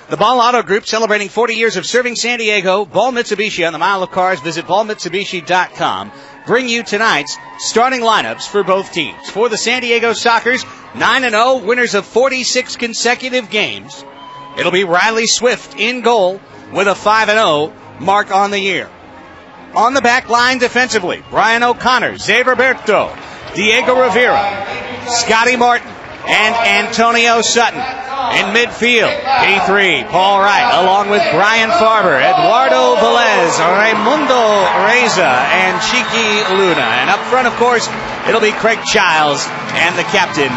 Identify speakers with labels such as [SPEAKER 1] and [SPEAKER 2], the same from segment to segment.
[SPEAKER 1] The Ball Auto Group celebrating 40 years of serving San Diego. Ball Mitsubishi on the Mile of Cars. Visit ballmitsubishi.com. Bring you tonight's starting lineups for both teams. For the San Diego Sockers, 9-0, winners of 46 consecutive games. It'll be Riley Swift in goal with a 5-0 mark on the year. On the back line defensively, Brian O'Connor, Zay Roberto, Diego Rivera, Scotty Martin, and Antonio Sutton. In midfield, P3, Paul Wright, along with Brian Farber, Eduardo Velez, Raimundo Reza, and Chiqui Luna. And up front, of course, it'll be Craig Childs and the captain,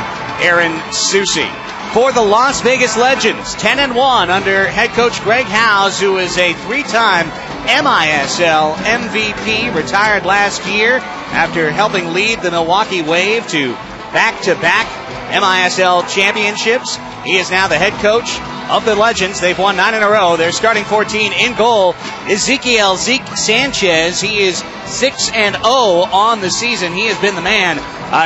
[SPEAKER 1] Aaron Susi. For the Las Vegas Legends, 10-1 under head coach Greg Howes, who is a three-time MISL MVP, retired last year after helping lead the Milwaukee Wave to back-to-back MISL championships. He is now the head coach of the Legends. They've won 9 in a row. Their starting 14 in goal, Ezekiel Zeke Sanchez. He is 6-0 on the season. He has been the man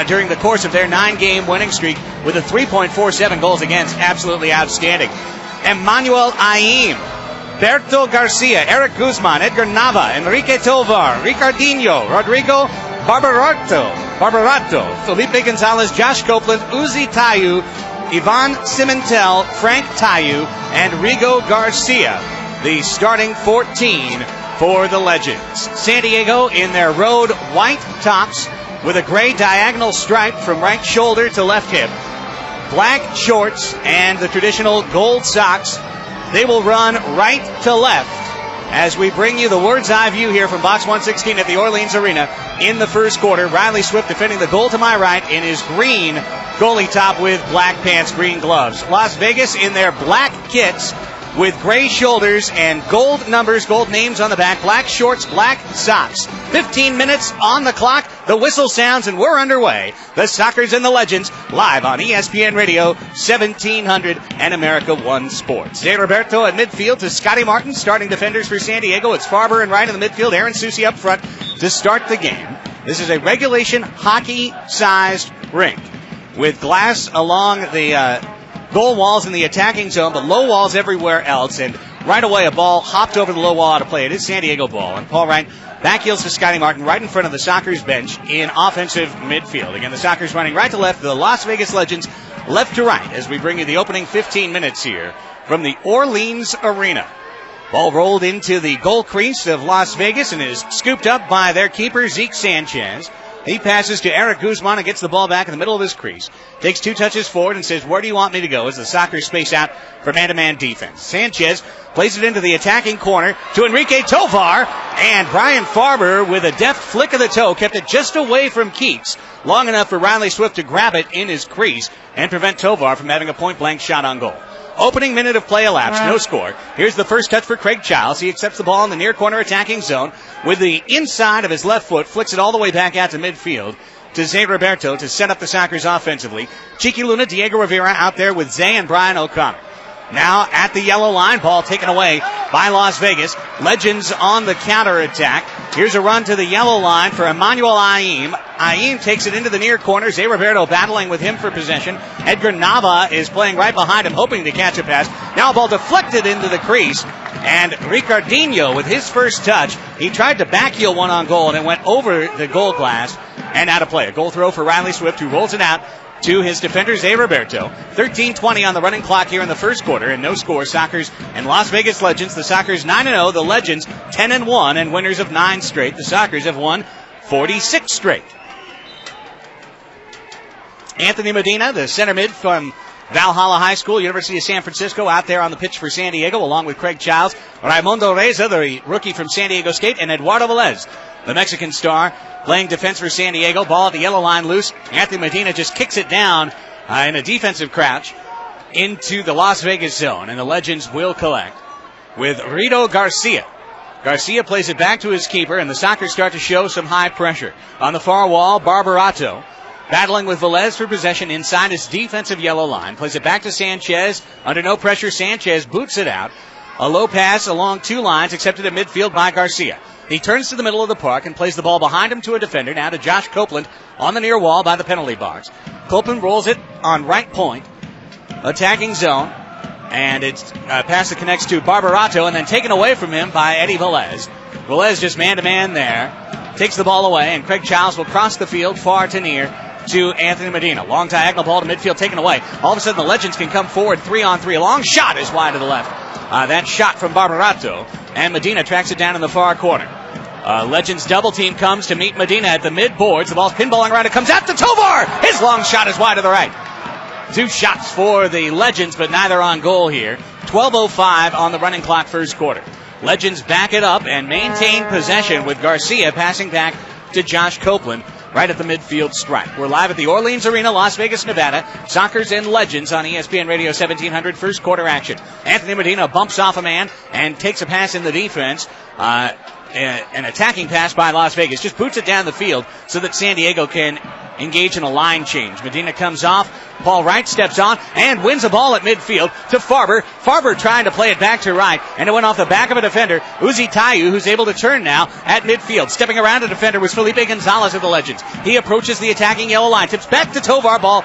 [SPEAKER 1] during the course of their 9-game winning streak with a 3.47 goals against. Absolutely outstanding. Emmanuel Aim, Berto Garcia, Eric Guzman, Edgar Nava, Enrique Tovar, Ricardinho, Rodrigo Barbarato, Felipe Gonzalez, Josh Copeland, Uzi Tayu, Ivan Cimentel, Frank Tayu, and Rigo Garcia, the starting 14 for the Legends. San Diego in their road white tops with a gray diagonal stripe from right shoulder to left hip, black shorts, and the traditional gold socks. They will run right to left as we bring you the bird's eye view here from Box 116 at the Orleans Arena in the first quarter. Riley Swift defending the goal to my right in his green goalie top with black pants, green gloves. Las Vegas in their black kits with gray shoulders and gold numbers, gold names on the back, black shorts, black socks. 15 minutes on the clock. The whistle sounds and we're underway. The Sockers and the Legends live on ESPN Radio 1700 and America One Sports. Zay Roberto at midfield to Scotty Martin. Starting defenders for San Diego. It's Farber and Wright in the midfield. Aaron Susi up front to start the game. This is a regulation hockey-sized rink with glass along the goal walls in the attacking zone, but low walls everywhere else. And right away, a ball hopped over the low wall out of play. It is San Diego ball. And Paul Wright back heels to Scotty Martin right in front of the Sockers bench in offensive midfield. Again, the Sockers running right to left, the Las Vegas Legends left to right as we bring you the opening 15 minutes here from the Orleans Arena. Ball rolled into the goal crease of Las Vegas and is scooped up by their keeper, Zeke Sanchez. He passes to Eric Guzman and gets the ball back in the middle of his crease. Takes 2 touches forward and says, "Where do you want me to go?" as the Sockers space out for man-to-man defense. Sanchez plays it into the attacking corner to Enrique Tovar, and Brian Farber with a deft flick of the toe kept it just away from Keats, long enough for Riley Swift to grab it in his crease and prevent Tovar from having a point-blank shot on goal. Opening minute of play elapsed, no score. Here's the first touch for Craig Childs. He accepts the ball in the near corner attacking zone with the inside of his left foot, flicks it all the way back out to midfield to Zay Roberto to set up the Sockers offensively. Chiqui Luna, Diego Rivera out there with Zay and Brian O'Connor. Now at the yellow line, ball taken away by Las Vegas. Legends on the counter attack. Here's a run to the yellow line for Emmanuel Aim. Aim takes it into the near corner. Zay Roberto battling with him for possession. Edgar Nava is playing right behind him, hoping to catch a pass. Now a ball deflected into the crease. And Ricardinho with his first touch, he tried to backheel one on goal and it went over the goal glass and out of play. A goal throw for Riley Swift, who rolls it out to his defender, Zay Roberto. 13:20 on the running clock here in the first quarter, and no score. Sockers and Las Vegas Legends. The Sockers 9-0, the Legends 10-1, and winners of 9 straight. The Sockers have won 46 straight. Anthony Medina, the center mid from Valhalla High School, University of San Francisco, out there on the pitch for San Diego, along with Craig Childs, Raimundo Reza, the rookie from San Diego State, and Eduardo Velez, the Mexican star, playing defense for San Diego. Ball at the yellow line loose. Anthony Medina just kicks it down in a defensive crouch into the Las Vegas zone, and the Legends will collect with Rito Garcia. Garcia plays it back to his keeper, and the Sockers start to show some high pressure. On the far wall, Barbarato battling with Velez for possession inside his defensive yellow line. Plays it back to Sanchez. Under no pressure, Sanchez boots it out. A low pass along 2 lines, accepted at midfield by Garcia. He turns to the middle of the park and plays the ball behind him to a defender. Now to Josh Copeland on the near wall by the penalty box. Copeland rolls it on right point. Attacking zone. And it's a pass that connects to Barbarato and then taken away from him by Eddie Velez. Velez just man-to-man there. Takes the ball away, and Craig Childs will cross the field far to near to Anthony Medina. Long diagonal ball to midfield taken away. All of a sudden the Legends can come forward 3-on-3. A long shot is wide to the left. That shot from Barbarato, and Medina tracks it down in the far corner. Legends double team comes to meet Medina at the mid boards. The ball's pinballing around. It comes out to Tovar. His long shot is wide to the right. 2 shots for the Legends, but neither on goal here. 12:05 on the running clock first quarter. Legends back it up and maintain possession with Garcia passing back to Josh Copeland right at the midfield stripe. We're live at the Orleans Arena, Las Vegas, Nevada. Sockers and Legends on ESPN Radio 1700 first quarter action. Anthony Medina bumps off a man and takes a pass in the defense. An attacking pass by Las Vegas. Just boots it down the field so that San Diego can engage in a line change. Medina comes off. Paul Wright steps on and wins a ball at midfield to Farber. Farber trying to play it back to Wright, and it went off the back of a defender, Uzi Tayu, who's able to turn now at midfield. Stepping around a defender was Felipe Gonzalez of the Legends. He approaches the attacking yellow line, tips back to Tovar. Ball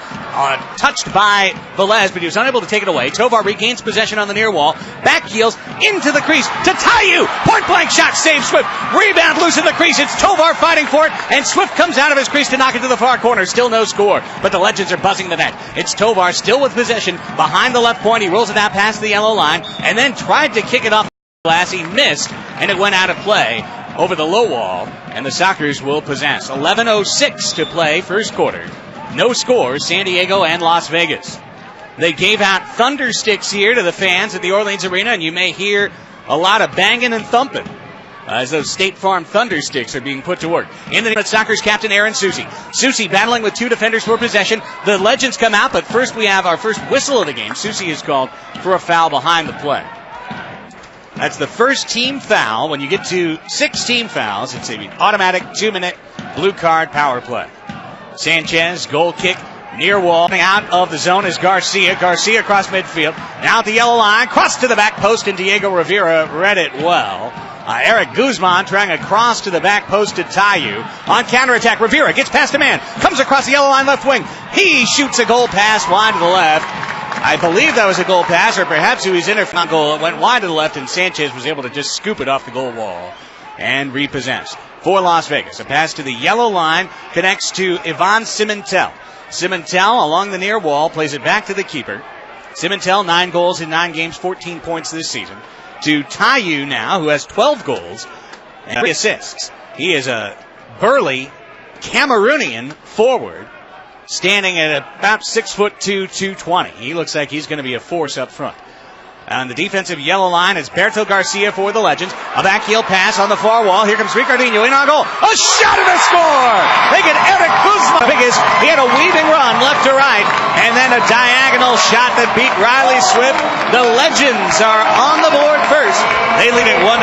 [SPEAKER 1] touched by Velez, but he was unable to take it away. Tovar regains possession on the near wall. Back heels into the crease to Tayu. Point blank shot, save Swift. Rebound loose in the crease. It's Tovar fighting for it, and Swift comes out of his crease to knock it to the far corner. Still no score, but the Legends are buzzing the net. It's Tovar still with possession behind the left point. He rolls it out past the yellow line and then tried to kick it off the glass. He missed, and it went out of play over the low wall, and the Sockers will possess. 11:06 to play first quarter. No scores, San Diego and Las Vegas. They gave out thunder sticks here to the fans at the Orleans Arena, and you may hear a lot of banging and thumping as those State Farm thunder sticks are being put to work. In the Sockers captain Aaron Susi. Susi battling with 2 defenders for possession. The Legends come out, but first we have our first whistle of the game. Susi is called for a foul behind the play. That's the first team foul. When you get to 6 team fouls, it's an automatic 2-minute blue card power play. Sanchez, goal kick, near wall. Out of the zone is Garcia. Garcia across midfield. Now at the yellow line, cross to the back post, and Diego Rivera read it well. Eric Guzman trying a cross to the back post to Tayu. On counterattack, Rivera gets past a man, comes across the yellow line left wing. He shoots a goal pass wide to the left. I believe that was a goal pass, or perhaps he was in a goal. It went wide to the left, and Sanchez was able to just scoop it off the goal wall and repossess. For Las Vegas, a pass to the yellow line connects to Ivan Cimentel. Cimentel along the near wall plays it back to the keeper. Cimentel, 9 goals in 9 games, 14 points this season. To Tayu now, who has 12 goals and 3 assists. He is a burly Cameroonian forward, standing at about 6'2", 220. He looks like he's going to be a force up front. On the defensive yellow line is Berto Garcia for the Legends. A backheel pass on the far wall. Here comes Ricardinho in on goal. A shot and a score! They get Eric Guzman. He had a weaving run left to right, and then a diagonal shot that beat Riley Swift. The Legends are on the board first. They lead it 1-0.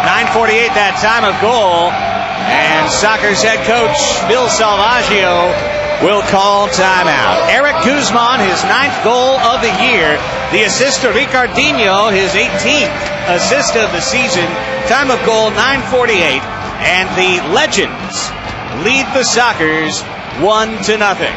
[SPEAKER 1] 9:48 that time of goal, and Sockers head coach Phil Salvaggio will call timeout. Eric Guzman, his 9th goal of the year. The assist to Ricardinho, his 18th assist of the season. Time of goal 9:48, and the Legends lead the Sockers 1-0.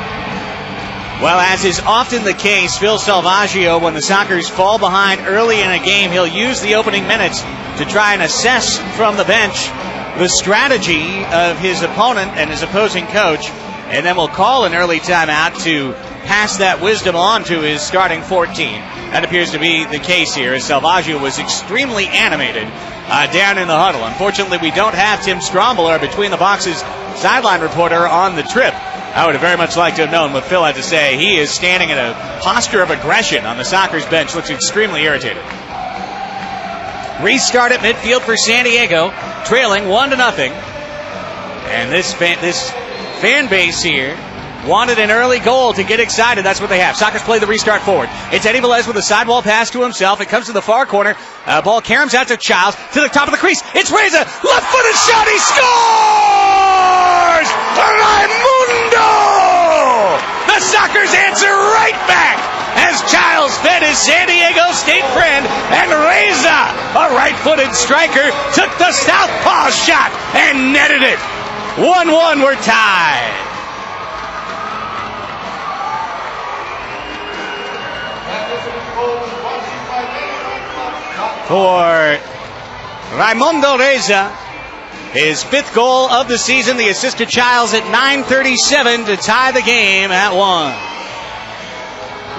[SPEAKER 1] Well, as is often the case, Phil Salvaggio, when the Sockers fall behind early in a game, he'll use the opening minutes to try and assess from the bench the strategy of his opponent and his opposing coach, and then will call an early timeout to pass that wisdom on to his starting 14. That appears to be the case here, as Salvaggio was extremely animated down in the huddle. Unfortunately, we don't have Tim Strombler, between the boxes sideline reporter, on the trip. I would have very much liked to have known what Phil had to say. He is standing in a posture of aggression on the Sockers bench, looks extremely irritated. Restart at midfield for San Diego, trailing 1-0. And this fan base here wanted an early goal to get excited. That's what they have. Sockers play the restart forward. It's Eddie Velez with a sidewall pass to himself. It comes to the far corner. Ball caroms out to Childs to the top of the crease. It's Reza. Left-footed shot. He scores! Raimundo! The Sockers answer right back as Childs fed his San Diego State friend, and Reza, a right-footed striker, took the southpaw shot and netted it. 1-1, we're tied. For Raimundo Reza, his 5th goal of the season, the assist to Childs at 9:37 to tie the game at 1.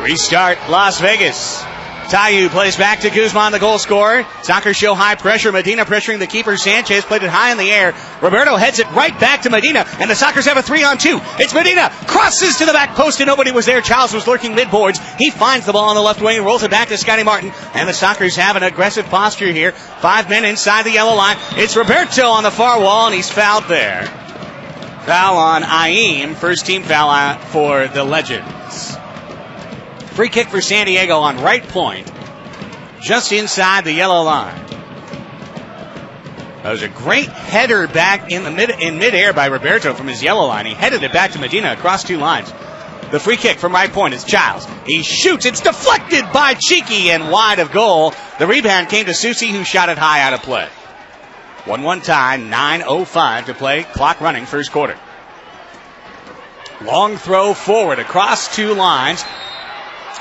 [SPEAKER 1] Restart Las Vegas. Tayu plays back to Guzman, the goal scorer. Sockers show high pressure. Medina pressuring the keeper. Sanchez played it high in the air. Roberto heads it right back to Medina, and the Sockers have a 3-on-2. It's Medina. Crosses to the back post, and nobody was there. Childs was lurking mid-boards. He finds the ball on the left wing and rolls it back to Scotty Martin, and the Sockers have an aggressive posture here. 5 men inside the yellow line. It's Roberto on the far wall, and he's fouled there. Foul on Aim. First team foul for the Legends. Free kick for San Diego on right point, just inside the yellow line. That was a great header back in midair by Roberto from his yellow line. He headed it back to Medina across 2 lines. The free kick from right point is Childs. He shoots. It's deflected by Cheeky and wide of goal. The rebound came to Susi, who shot it high out of play. 1-1 tie, 9:05 to play. Clock running, first quarter. Long throw forward across 2 lines.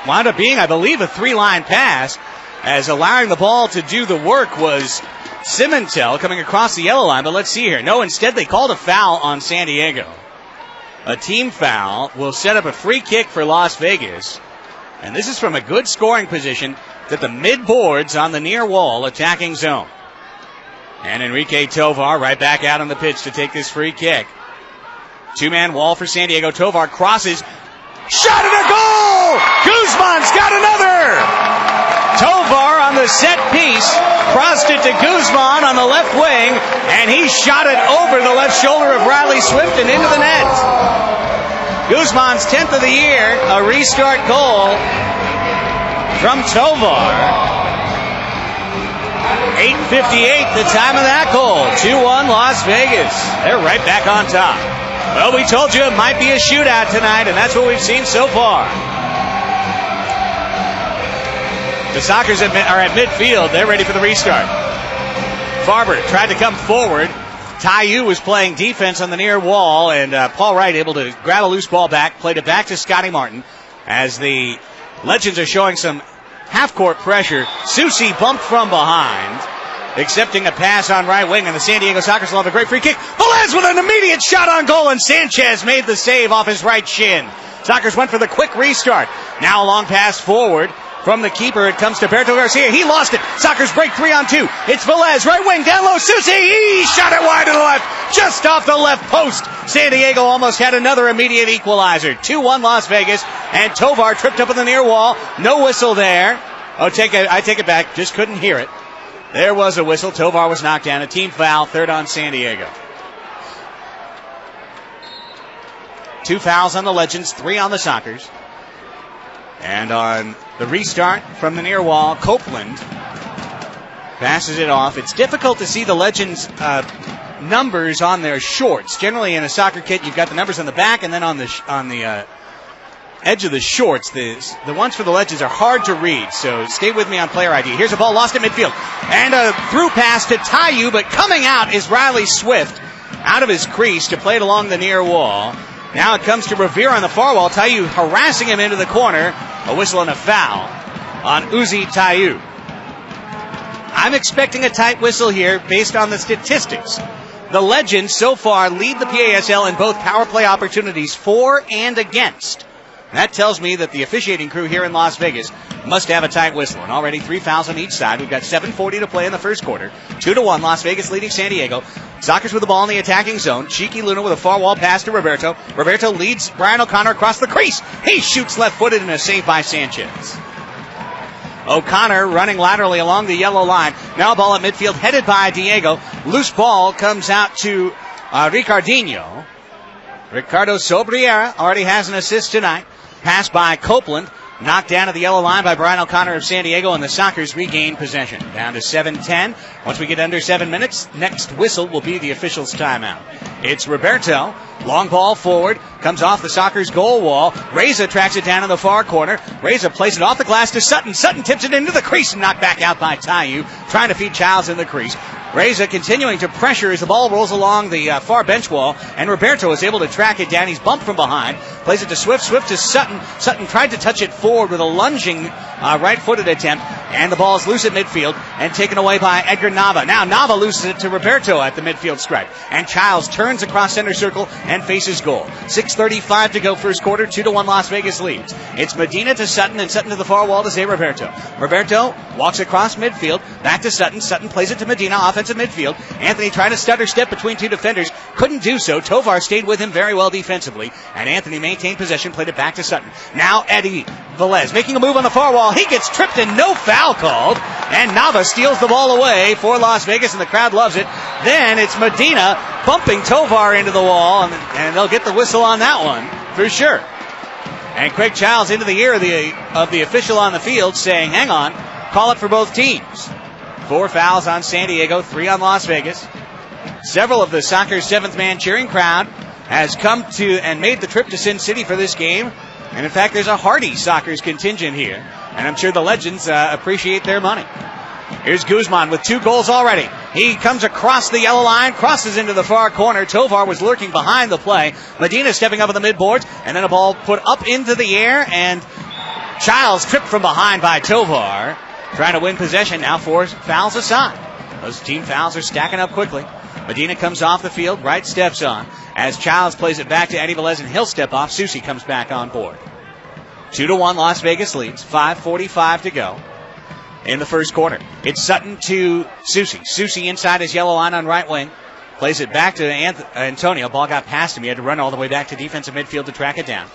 [SPEAKER 1] Wound up being, I believe, a 3-line pass, as allowing the ball to do the work was Simontel coming across the yellow line. But let's see here. No, instead they called a foul on San Diego. A team foul will set up a free kick for Las Vegas. And this is from a good scoring position at the mid-boards on the near wall attacking zone. And Enrique Tovar right back out on the pitch to take this free kick. 2-man wall for San Diego. Tovar crosses. Shot at a goal! Guzman's got another! Tovar on the set piece, crossed it to Guzman on the left wing, and he shot it over the left shoulder of Riley Swift and into the net. Guzman's 10th of the year, a restart goal from Tovar. 8:58, the time of that goal. 2-1 Las Vegas. They're right back on top. Well, we told you it might be a shootout tonight, and that's what we've seen so far. The Sockers are at midfield. They're ready for the restart. Farber tried to come forward. Tayu was playing defense on the near wall, and Paul Wright able to grab a loose ball back, played it back to Scotty Martin. As the Legends are showing some half-court pressure, Susi bumped from behind, accepting a pass on right wing, and the San Diego Sockers will have a great free kick. Velez with an immediate shot on goal, and Sanchez made the save off his right shin. Sockers went for the quick restart. Now a long pass forward from the keeper. It comes to Berto Garcia. He lost it. Sockers break 3-on-2. It's Velez, right wing, down low. Susi, he shot it wide to the left, just off the left post. San Diego almost had another immediate equalizer. 2-1 Las Vegas, and Tovar tripped up on the near wall. No whistle there. I take it back. Just couldn't hear it. There was a whistle. Tovar was knocked down. A team foul, 3rd on San Diego. 2 fouls on the Legends, 3 on the Sockers. And on the restart from the near wall, Copeland passes it off. It's difficult to see the Legends' numbers on their shorts. Generally, in a soccer kit, you've got the numbers on the back, and then on the edge of the shorts. The ones for the Legends are hard to read, so stay with me on player ID. Here's a ball lost at midfield, and a through pass to Tayu, but coming out is Riley Swift out of his crease to play it along the near wall. Now it comes to Revere on the far wall. Tayu harassing him into the corner. A whistle and a foul on Uzi Tayu. I'm expecting a tight whistle here based on the statistics. The Legends so far lead the PASL in both power play opportunities for and against. That tells me that the officiating crew here in Las Vegas must have a tight whistle. And already 3 fouls on each side. We've got 7:40 to play in the first quarter. 2-1, Las Vegas leading San Diego. Sockers with the ball in the attacking zone. Cheeky Luna with a far wall pass to Roberto. Roberto leads Brian O'Connor across the crease. He shoots left-footed and a save by Sanchez. O'Connor running laterally along the yellow line. Now a ball at midfield headed by Diego. Loose ball comes out to Ricardinho. Ricardo Sobriera already has an assist tonight. Pass by Copeland. knocked down at the yellow line by Brian O'Connor of San Diego, and the Sockers regain possession. Down to 7-10. Once we get under 7 minutes, next whistle will be the official's timeout. It's Roberto. Long ball forward. Comes off the Sockers goal wall. Reza tracks it down in the far corner. Reza plays it off the glass to Sutton. Sutton tips it into the crease and knocked back out by Tayu, trying to feed Childs in the crease. Reza continuing to pressure as the ball rolls along the far bench wall, and Roberto is able to track it down. He's bumped from behind. Plays it to Swift. Swift to Sutton. Sutton tried to touch it forward with a lunging right-footed attempt, and the ball is loose at midfield and taken away by Edgar Nava. Now Nava loses it to Roberto at the midfield stripe, and Childs turns across center circle and faces goal. 6:35 to go first quarter. 2-1 Las Vegas leads. It's Medina to Sutton, and Sutton to the far wall to Zay Roberto. Roberto walks across midfield, back to Sutton. Sutton plays it to Medina, offensive midfield. Anthony trying to stutter step between two defenders. Couldn't do so. Tovar stayed with him very well defensively, and Anthony maintained possession, played it back to Sutton. Now Eddie Velez making a move on the far wall. He gets tripped and no foul called, and Nava steals the ball away for Las Vegas, and the crowd loves it. Then it's Medina bumping Tovar into the wall, and they'll get the whistle on that one for sure. And Craig Childs into the ear of the official on the field saying, hang on, call it for both teams. 4 fouls on San Diego, 3 on Las Vegas. Several of the Sockers' seventh man cheering crowd has come to and made the trip to Sin City for this game. And in fact, there's a hearty Sockers contingent here, and I'm sure the Legends appreciate their money. Here's Guzman with 2 goals already. He comes across the yellow line, crosses into the far corner. Tovar was lurking behind the play. Medina stepping up on the midboards, and then a ball put up into the air, and Childs tripped from behind by Tovar, trying to win possession. Now 4 fouls aside. Those team fouls are stacking up quickly. Medina comes off the field, right steps on. As Childs plays it back to Eddie Velez, and he'll step off. Susi comes back on board. 2-1 Las Vegas leads. 5:45 to go in the first quarter. It's Sutton to Susi. Susi inside his yellow line on right wing. Plays it back to Antonio. Ball got past him. He had to run all the way back to defensive midfield to track it down.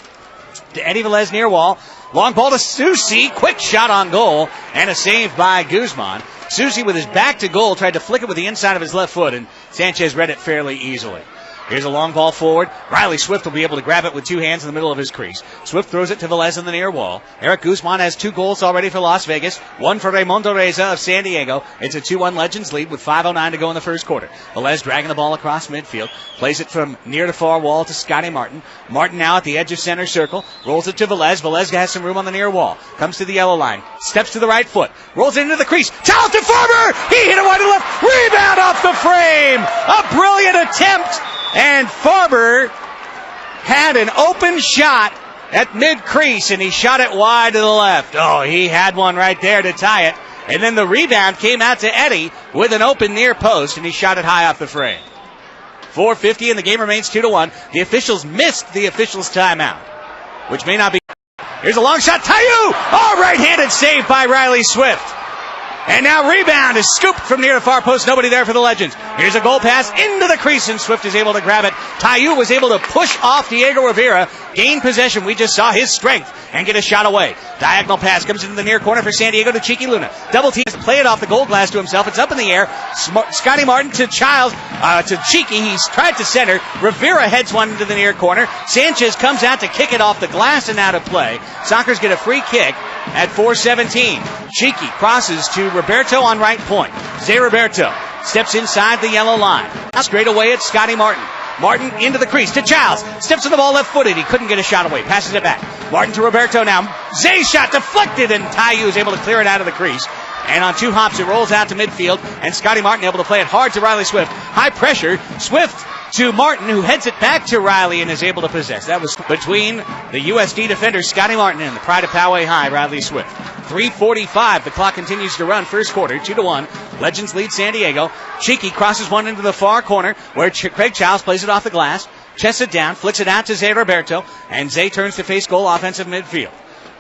[SPEAKER 1] To Eddie Velez near wall. Long ball to Susi. Quick shot on goal. And a save by Guzman. Susi with his back to goal tried to flick it with the inside of his left foot, and Sanchez read it fairly easily. Here's a long ball forward. Riley Swift will be able to grab it with 2 hands in the middle of his crease. Swift throws it to Velez in the near wall. Eric Guzman has 2 goals already for Las Vegas. 1 for Raymundo Reza of San Diego. It's a 2-1 Legends lead with 5:09 to go in the first quarter. Velez dragging the ball across midfield. Plays it from near to far wall to Scotty Martin. Martin now at the edge of center circle. Rolls it to Velez. Velez has some room on the near wall. Comes to the yellow line. Steps to the right foot. Rolls it into the crease. Childs to Farmer! He hit it wide to left. Rebound off the frame! A brilliant attempt! And Farber had an open shot at mid-crease, and he shot it wide to the left. Oh, he had one right there to tie it. And then the rebound came out to Eddie with an open near post, and he shot it high off the frame. 4:50, and the game remains 2-1. The officials missed the officials' timeout, which may not be. Here's a long shot. Tayu! Oh, right-handed save by Riley Swift. And now rebound is scooped from near the far post. Nobody there for the Legends. Here's a goal pass into the crease, and Swift is able to grab it. Tayu was able to push off Diego Rivera, gain possession. We just saw his strength and get a shot away. Diagonal pass comes into the near corner for San Diego to Cheeky Luna. Double team, play it off the goal glass to himself. It's up in the air. Scotty Martin to Childs, to Cheeky. He's tried to center. Rivera heads one into the near corner. Sanchez comes out to kick it off the glass and out of play. Sockers get a free kick at 4:17. Cheeky crosses to Roberto on right point. Zay Roberto steps inside the yellow line. Straight away at Scotty Martin. Martin into the crease to Childs. Steps to the ball left-footed. He couldn't get a shot away. Passes it back. Martin to Roberto now. Zay's shot deflected, and Tayu is able to clear it out of the crease. And on 2 hops, it rolls out to midfield, and Scotty Martin able to play it hard to Riley Swift. High pressure. Swift to Martin, who heads it back to Riley and is able to possess. That was between the USD defenders, Scotty Martin, and the pride of Poway High, Riley Swift. 3:45. The clock continues to run. First quarter, 2-1. Legends lead San Diego. Cheeky crosses one into the far corner, where Craig Childs plays it off the glass. Chests it down, flicks it out to Zay Roberto, and Zay turns to face goal offensive midfield.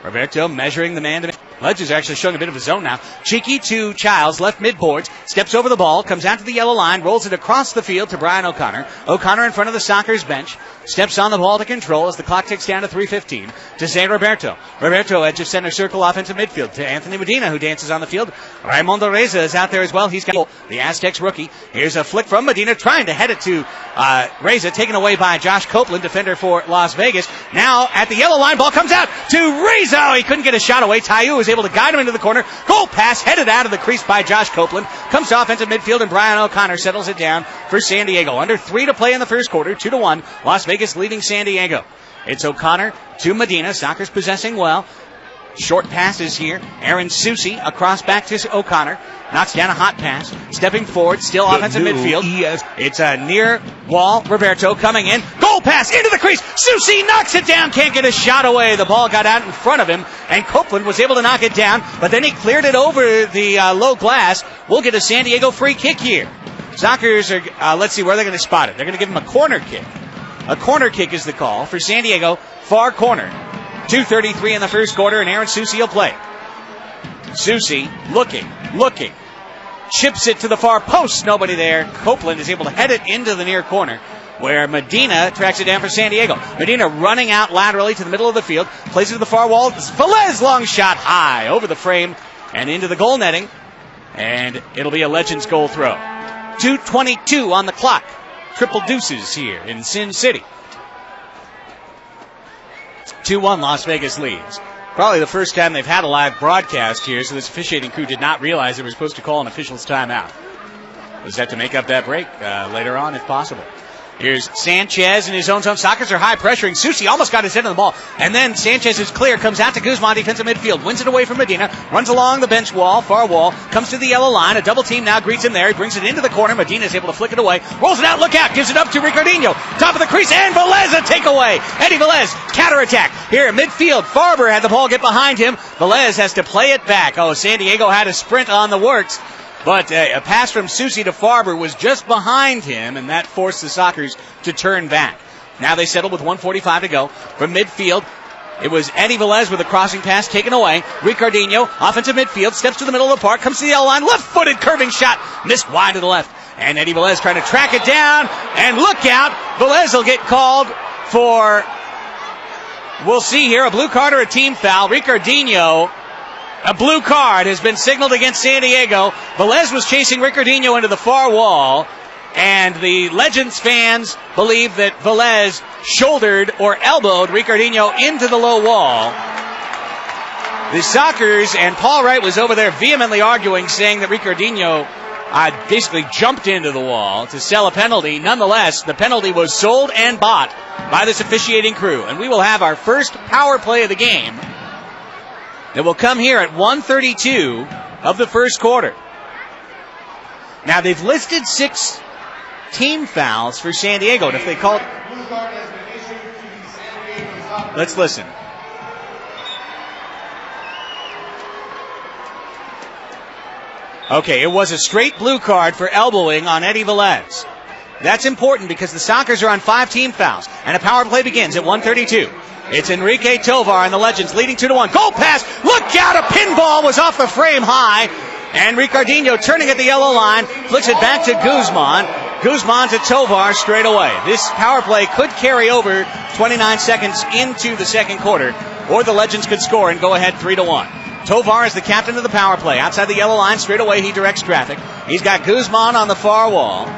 [SPEAKER 1] Roberto measuring the man to Legends are actually showing a bit of a zone now. Cheeky to Childs, left midboards, steps over the ball, comes out to the yellow line, rolls it across the field to Brian O'Connor. O'Connor in front of the Sockers bench, steps on the ball to control as the clock ticks down to 3:15 to Zay Roberto. Roberto edge of center circle offensive midfield to Anthony Medina, who dances on the field. Raimundo Reza is out there as well. He's got the Aztecs rookie. Here's a flick from Medina, trying to head it to Reza, taken away by Josh Copeland, defender for Las Vegas. Now at the yellow line, ball comes out to Reza. Oh, he couldn't get a shot away. Tayu was able to guide him into the corner. Goal pass headed out of the crease by Josh Copeland. Comes to offensive midfield, and Brian O'Connor settles it down for San Diego. Under 3 to play in the first quarter, 2-1. Las Vegas leading San Diego. It's O'Connor to Medina. Sockers possessing well. Short passes here. Aaron Susi across back to O'Connor. Knocks down a hot pass. Stepping forward, still offensive midfield. It's a near wall. Roberto coming in. Goal pass into the crease. Susi knocks it down. Can't get a shot away. The ball got out in front of him, and Copeland was able to knock it down, but then he cleared it over the low glass. We'll get a San Diego free kick here. Sockers are, let's see where they're going to spot it. They're going to give him a corner kick. A corner kick is the call for San Diego. Far corner. 2:33 in the first quarter, and Aaron Susi will play. Susi looking. Chips it to the far post. Nobody there. Copeland is able to head it into the near corner, where Medina tracks it down for San Diego. Medina running out laterally to the middle of the field. Plays it to the far wall. Velez, long shot high over the frame and into the goal netting. And it'll be a Legends goal throw. 2:22 on the clock. Triple deuces here in Sin City. 2-1 Las Vegas leads. Probably the first time they've had a live broadcast here, so this officiating crew did not realize they were supposed to call an official's timeout. We'll just have to make up that break later on if possible. Here's Sanchez in his own zone. Sockers are high pressuring. Susi almost got his head on the ball. And then Sanchez is clear. Comes out to Guzman, defensive midfield. Wins it away from Medina. Runs along the bench wall, far wall. Comes to the yellow line. A double team now greets him there. He brings it into the corner. Medina is able to flick it away. Rolls it out. Look out. Gives it up to Ricardinho. Top of the crease. And Velez a takeaway. Eddie Velez, counterattack. Here at midfield. Farber had the ball get behind him. Velez has to play it back. Oh, San Diego had a sprint on the works. But a pass from Susi to Farber was just behind him, and that forced the Sockers to turn back. Now they settle with 1:45 to go. From midfield, it was Eddie Velez with a crossing pass taken away. Ricardinho, offensive midfield, steps to the middle of the park, comes to the yellow line, left-footed curving shot, missed wide to the left. And Eddie Velez trying to track it down, and look out, Velez will get called for, we'll see here, a blue card or a team foul. Ricardinho, a blue card has been signaled against San Diego. Velez was chasing Ricardinho into the far wall, and the Legends fans believe that Velez shouldered or elbowed Ricardinho into the low wall. The Sockers and Paul Wright was over there vehemently arguing, saying that Ricardinho basically jumped into the wall to sell a penalty. Nonetheless, the penalty was sold and bought by this officiating crew, and we will have our first power play of the game. It will come here at 1:32 of the first quarter. Now, they've listed 6 team fouls for San Diego, and if they called... Let's listen. Okay, it was a straight blue card for elbowing on Eddie Velez. That's important because the Sockers are on 5 team fouls, and a power play begins at 1:32. It's Enrique Tovar and the Legends leading 2-1. Goal pass! Look out! A pinball was off the frame high. And Ricardinho turning at the yellow line, flicks it back to Guzman. Guzman to Tovar straight away. This power play could carry over 29 seconds into the second quarter, or the Legends could score and go ahead 3-1. Tovar is the captain of the power play. Outside the yellow line, straight away he directs traffic. He's got Guzman on the far wall.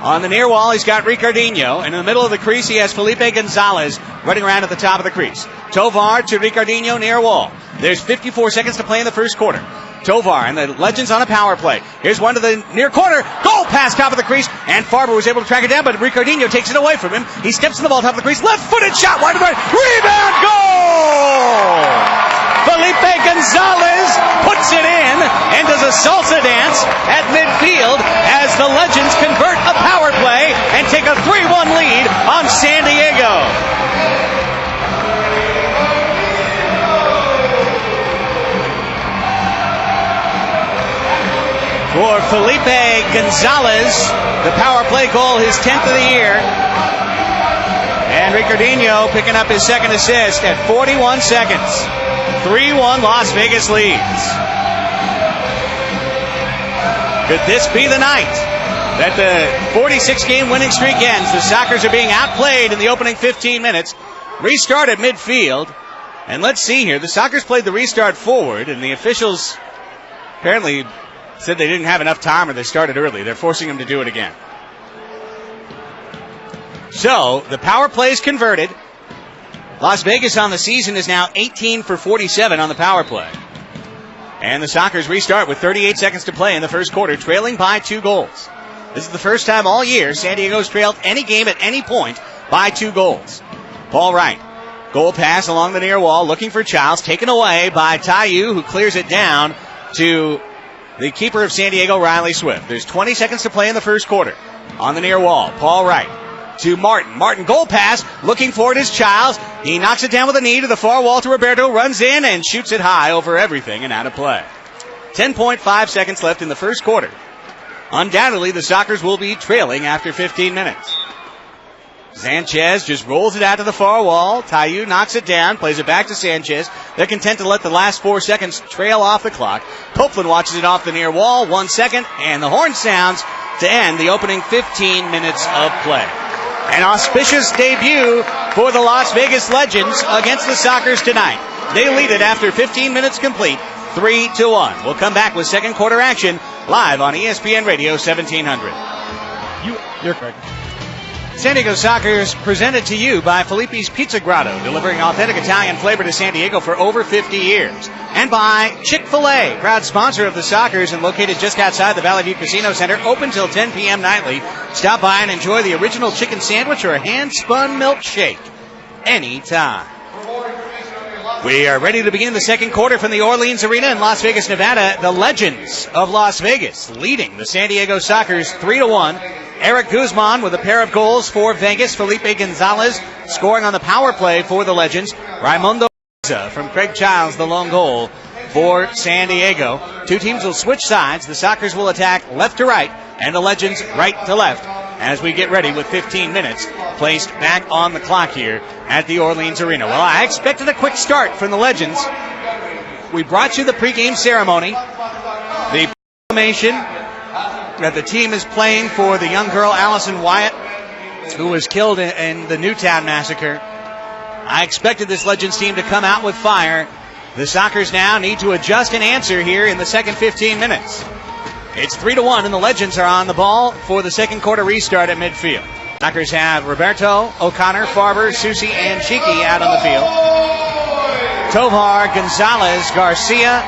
[SPEAKER 1] On the near wall, he's got Ricardinho. And in the middle of the crease, he has Felipe Gonzalez running around at the top of the crease. Tovar to Ricardinho, near wall. There's 54 seconds to play in the first quarter. Tovar and the Legends on a power play. Here's one to the near corner. Goal pass top of the crease. And Farber was able to track it down, but Ricardinho takes it away from him. He steps to the ball top of the crease. Left-footed shot. Wide to the right. Rebound. Goal! Felipe Gonzalez puts it in and does a salsa dance at midfield as the Legends convert a power play and take a 3-1 lead on San Diego. For Felipe Gonzalez, the power play goal, his 10th of the year. And Ricardinho picking up his second assist at 41 seconds. 3-1 Las Vegas leads. Could this be the night that the 46-game winning streak ends? The Sockers are being outplayed in the opening 15 minutes. Restart at midfield. And let's see here. The Sockers played the restart forward, and the officials apparently said they didn't have enough time or they started early. They're forcing them to do it again. So, the power play is converted. Las Vegas on the season is now 18 for 47 on the power play. And the Sockers restart with 38 seconds to play in the first quarter, trailing by 2 goals. This is the first time all year San Diego's trailed any game at any point by 2 goals. Paul Wright. Goal pass along the near wall, looking for Childs, taken away by Tayu, who clears it down to the keeper of San Diego, Riley Swift. There's 20 seconds to play in the first quarter. On the near wall, Paul Wright to Martin. Martin, goal pass, looking for it is Childs. He knocks it down with a knee to the far wall to Roberto, runs in and shoots it high over everything and out of play. 10.5 seconds left in the first quarter. Undoubtedly, the Sockers will be trailing after 15 minutes. Sanchez just rolls it out to the far wall. Tayu knocks it down, plays it back to Sanchez. They're content to let the last 4 seconds trail off the clock. Copeland watches it off the near wall, 1 second, and the horn sounds to end the opening 15 minutes of play. An auspicious debut for the Las Vegas Legends against the Sockers tonight. They lead it after 15 minutes complete, 3-1. We'll come back with second quarter action live on ESPN Radio 1700.
[SPEAKER 2] You're correct.
[SPEAKER 1] San Diego Sockers presented to you by Felipe's Pizza Grotto, delivering authentic Italian flavor to San Diego for over 50 years. And by Chick-fil-A, proud sponsor of the Sockers and located just outside the Valley View Casino Center, open till 10 p.m. nightly. Stop by and enjoy the original chicken sandwich or a hand-spun milkshake anytime. We are ready to begin the second quarter from the Orleans Arena in Las Vegas, Nevada. The Legends of Las Vegas leading the San Diego Sockers 3-1. Eric Guzman with a pair of goals for Vegas. Felipe Gonzalez scoring on the power play for the Legends. Raimundo from Craig Childs, the lone goal for San Diego. Two teams will switch sides. The Sockers will attack left to right and the Legends right to left as we get ready with 15 minutes placed back on the clock here at the Orleans Arena. Well, I expected a quick start from the Legends. We brought you the pregame ceremony, the proclamation that the team is playing for the young girl Allison Wyatt, who was killed in the Newtown massacre. I expected this Legends team to come out with fire. The Sockers now need to adjust and answer here in the second 15 minutes. It's 3-1, and the Legends are on the ball for the second quarter restart at midfield. Sockers have Roberto, O'Connor, Farber, Susi, and Cheeky out on the field. Tovar, Gonzalez, Garcia,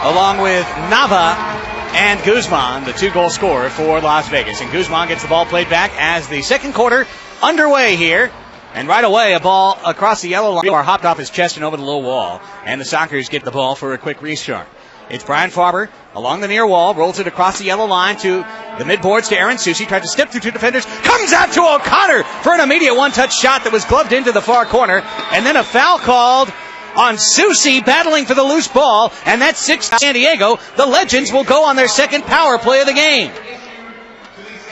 [SPEAKER 1] along with Nava and Guzman, the 2-goal scorer for Las Vegas. And Guzman gets the ball played back as the second quarter underway here. And right away, a ball across the yellow line hopped off his chest and over the low wall. And the Sockers get the ball for a quick restart. It's Brian Farber along the near wall, rolls it across the yellow line to the midboards to Aaron Susi. Tried to step through 2 defenders, comes out to O'Connor for an immediate one-touch shot that was gloved into the far corner. And then a foul called on Susi, battling for the loose ball, and that's 6 San Diego. The Legends will go on their second power play of the game.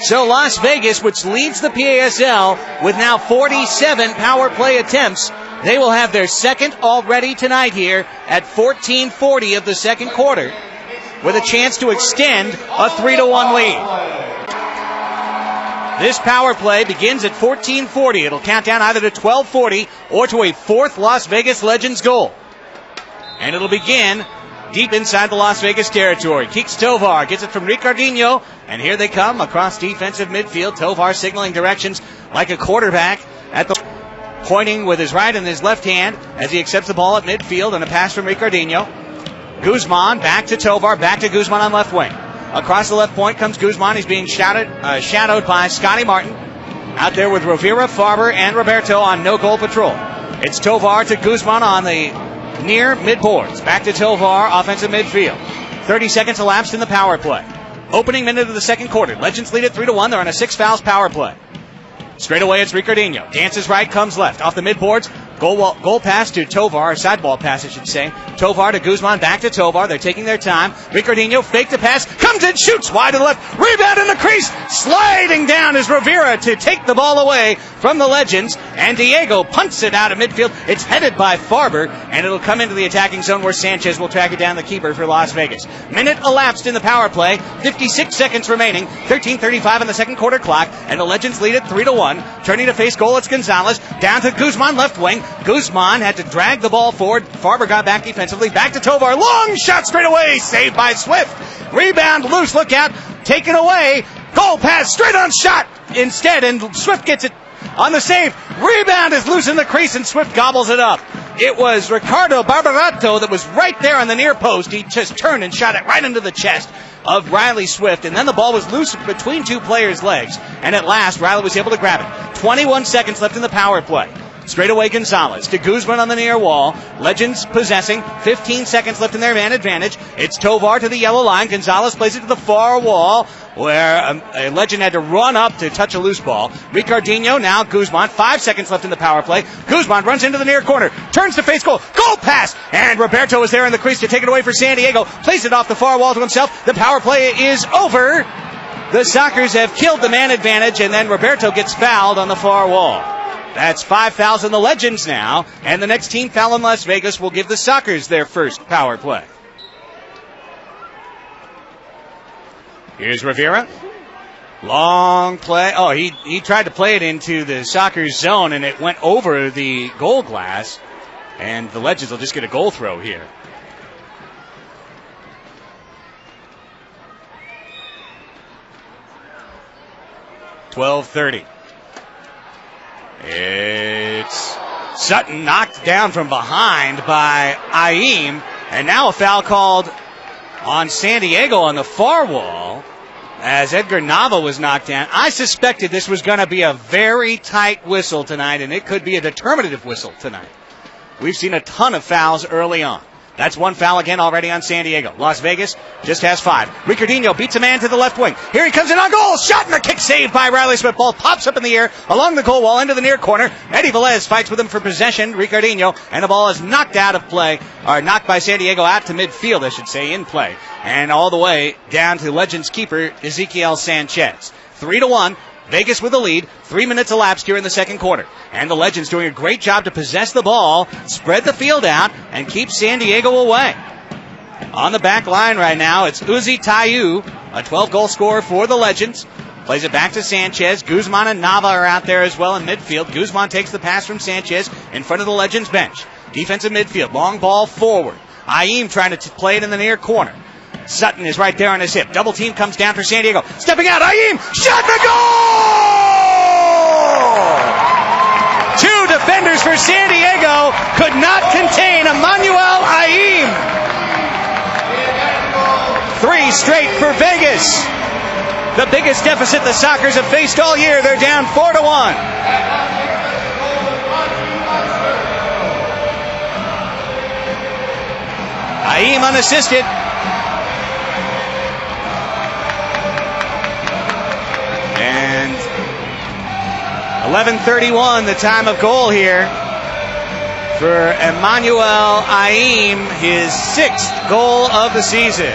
[SPEAKER 1] So Las Vegas, which leads the PASL with now 47 power play attempts, they will have their second already tonight here at 14:40 of the second quarter, with a chance to extend a 3-1 lead. This power play begins at 14:40. It'll count down either to 12:40 or to a fourth Las Vegas Legends goal. And it'll begin deep inside the Las Vegas territory. Keeks Tovar gets it from Ricardinho, and here they come across defensive midfield. Tovar signaling directions like a quarterback at the pointing with his right and his left hand as he accepts the ball at midfield, and a pass from Ricardinho. Guzman back to Tovar, back to Guzman on left wing. Across the left point comes Guzman. He's being shadowed by Scotty Martin. Out there with Rovira, Farber, and Roberto on no-goal patrol. It's Tovar to Guzman on the near midboards. Back to Tovar, offensive midfield. 30 seconds elapsed in the power play. Opening minute of the second quarter. Legends lead it 3-1. They're on a 6 fouls power play. Straight away, it's Ricardinho. Dances right, comes left. Off the midboards, Goal pass to Tovar, sideball pass, I should say. Tovar to Guzman, back to Tovar. They're taking their time. Ricardinho fake the pass, comes in, shoots wide to the left. Rebound in the crease. Sliding down is Rivera to take the ball away from the Legends. And Diego punts it out of midfield. It's headed by Farber, and it'll come into the attacking zone where Sanchez will track it down, the keeper for Las Vegas. Minute elapsed in the power play. 56 seconds remaining. 13:35 in the second quarter clock, and the Legends lead it 3-1. Turning to face goal, it's Gonzalez. Down to Guzman, left wing. Guzman had to drag the ball forward. Farber got back defensively. Back to Tovar. Long shot straight away. Saved by Swift. Rebound loose. Look out. Taken away. Goal pass straight on shot instead. And Swift gets it on the save. Rebound is loose in the crease and Swift gobbles it up. It was Ricardo Barbarato that was right there on the near post. He just turned and shot it right into the chest of Riley Swift, and then the ball was loose between two players' legs, and at last Riley was able to grab it. 21 seconds left in the power play. Straight away Gonzalez to Guzman on the near wall. Legends possessing. 15 seconds left in their man advantage. It's Tovar to the yellow line. Gonzalez plays it to the far wall where a Legend had to run up to touch a loose ball. Ricardinho, now Guzman. 5 seconds left in the power play. Guzman runs into the near corner. Turns to face goal. Goal pass! And Roberto is there in the crease to take it away for San Diego. Plays it off the far wall to himself. The power play is over. The Sockers have killed the man advantage, and then Roberto gets fouled on the far wall. That's 5 fouls in the Legends now, and the next team foul in Las Vegas will give the Sockers their first power play. Here's Rivera. Long play. Oh, he tried to play it into the Sockers zone, and it went over the goal glass, and the Legends will just get a goal throw here. .12:30. It's Sutton knocked down from behind by Aim, and now a foul called on San Diego on the far wall as Edgar Nava was knocked down. I suspected this was going to be a very tight whistle tonight, and it could be a determinative whistle tonight. We've seen a ton of fouls early on. That's one foul again already on San Diego. Las Vegas just has 5. Ricardinho beats a man to the left wing. Here he comes in on goal. Shot and a kick saved by Riley Swift. Ball pops up in the air along the goal wall into the near corner. Eddie Velez fights with him for possession. Ricardinho, and the ball is knocked out of play, or knocked by San Diego out to midfield, I should say, in play. And all the way down to Legends keeper Ezequiel Sanchez. 3-1. Vegas with the lead. 3 minutes elapsed here in the second quarter. And the Legends doing a great job to possess the ball, spread the field out, and keep San Diego away. On the back line right now, it's Uzi Tayu, a 12-goal scorer for the Legends. Plays it back to Sanchez. Guzman and Nava are out there as well in midfield. Guzman takes the pass from Sanchez in front of the Legends bench. Defensive midfield, long ball forward. Aim trying to play it in the near corner. Sutton is right there on his hip. Double team comes down for San Diego. Stepping out, Aim, shot the goal! 2 defenders for San Diego could not contain Emmanuel Aim. 3 straight for Vegas. The biggest deficit the Sockers have faced all year. They're down 4-1. Aim unassisted. And 11:31, the time of goal here for Emmanuel Aim, his 6th goal of the season.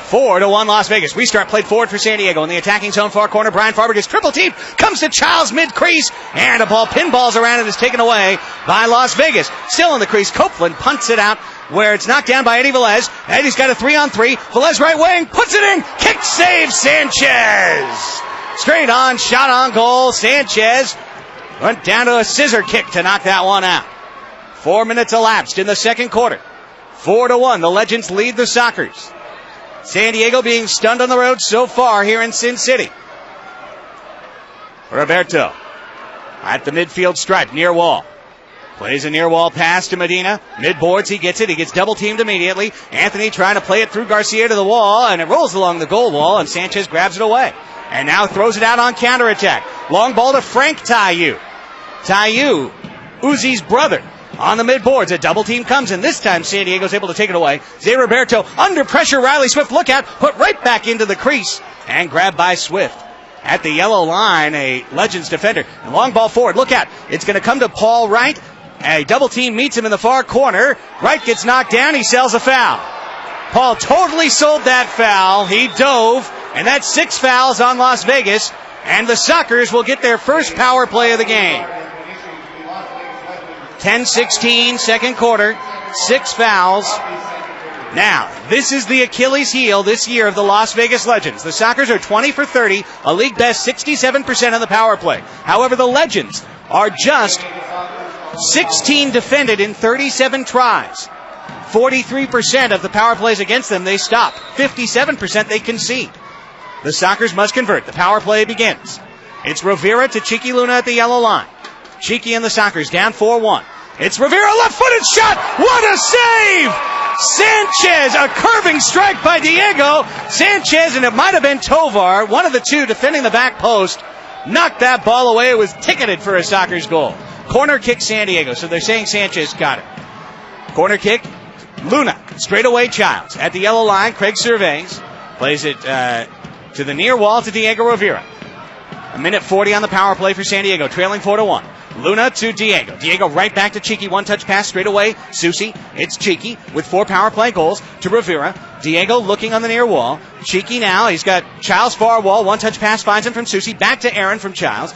[SPEAKER 1] 4-1 Las Vegas. Restart played forward for San Diego in the attacking zone, far corner. Brian Farber gets triple teamed, comes to Childs mid-crease, and a ball pinballs around and is taken away by Las Vegas. Still in the crease, Copeland punts it out where it's knocked down by Eddie Velez. Eddie's got a 3-on-3. Velez right wing, puts it in, kick save Sanchez. Straight on, shot on goal. Sanchez went down to a scissor kick to knock that one out. 4 minutes elapsed in the second quarter. 4-1, the Legends lead the Sockers. San Diego being stunned on the road so far here in Sin City. Roberto at the midfield stripe, near wall. Plays a near wall pass to Medina. Mid-boards, he gets it. He gets double teamed immediately. Anthony trying to play it through Garcia to the wall, and it rolls along the goal wall, and Sanchez grabs it away. And now throws it out on counterattack. Long ball to Frank Tayu. Tayu, Uzi's brother. On the mid-boards, a double team comes, and this time San Diego's able to take it away. Zé Roberto under pressure. Riley Swift, look out, put right back into the crease, and grabbed by Swift. at the yellow line, a Legends defender. And long ball forward. Look out. It's going to come to Paul Wright. A double team meets him in the far corner. Wright gets knocked down. He sells a foul. Paul totally sold that foul. He dove, and that's 6 fouls on Las Vegas. And the Sockers will get their first power play of the game. 10-16, second quarter, 6 fouls. Now, this is the Achilles heel this year of the Las Vegas Legends. The Sockers are 20 for 30, a league best 67% on the power play. However, the Legends are just 16 defended in 37 tries. 43% of the power plays against them they stop. 57% they concede. The Sockers must convert. The power play begins. It's Rivera to Cheeky Luna at the yellow line. Cheeky and the Sockers down 4-1. It's Rivera, left-footed shot. What a save! Sanchez, a curving strike by Diego. Sanchez, and it might have been Tovar, one of the two defending the back post, knocked that ball away. It was ticketed for a Sockers goal. Corner kick San Diego, so they're saying Sanchez got it. Corner kick, Luna, straight away Childs. At the yellow line, Craig surveys, plays it to the near wall to Diego Rivera. 1:40 on the power play for San Diego, trailing 4-1. Luna to Diego. Diego right back to Cheeky. One-touch pass straight away. Susi. It's Cheeky with 4 power play goals to Rivera. Diego looking on the near wall. Cheeky now. He's got Childs far wall. One-touch pass finds him from Susi. Back to Aaron from Childs.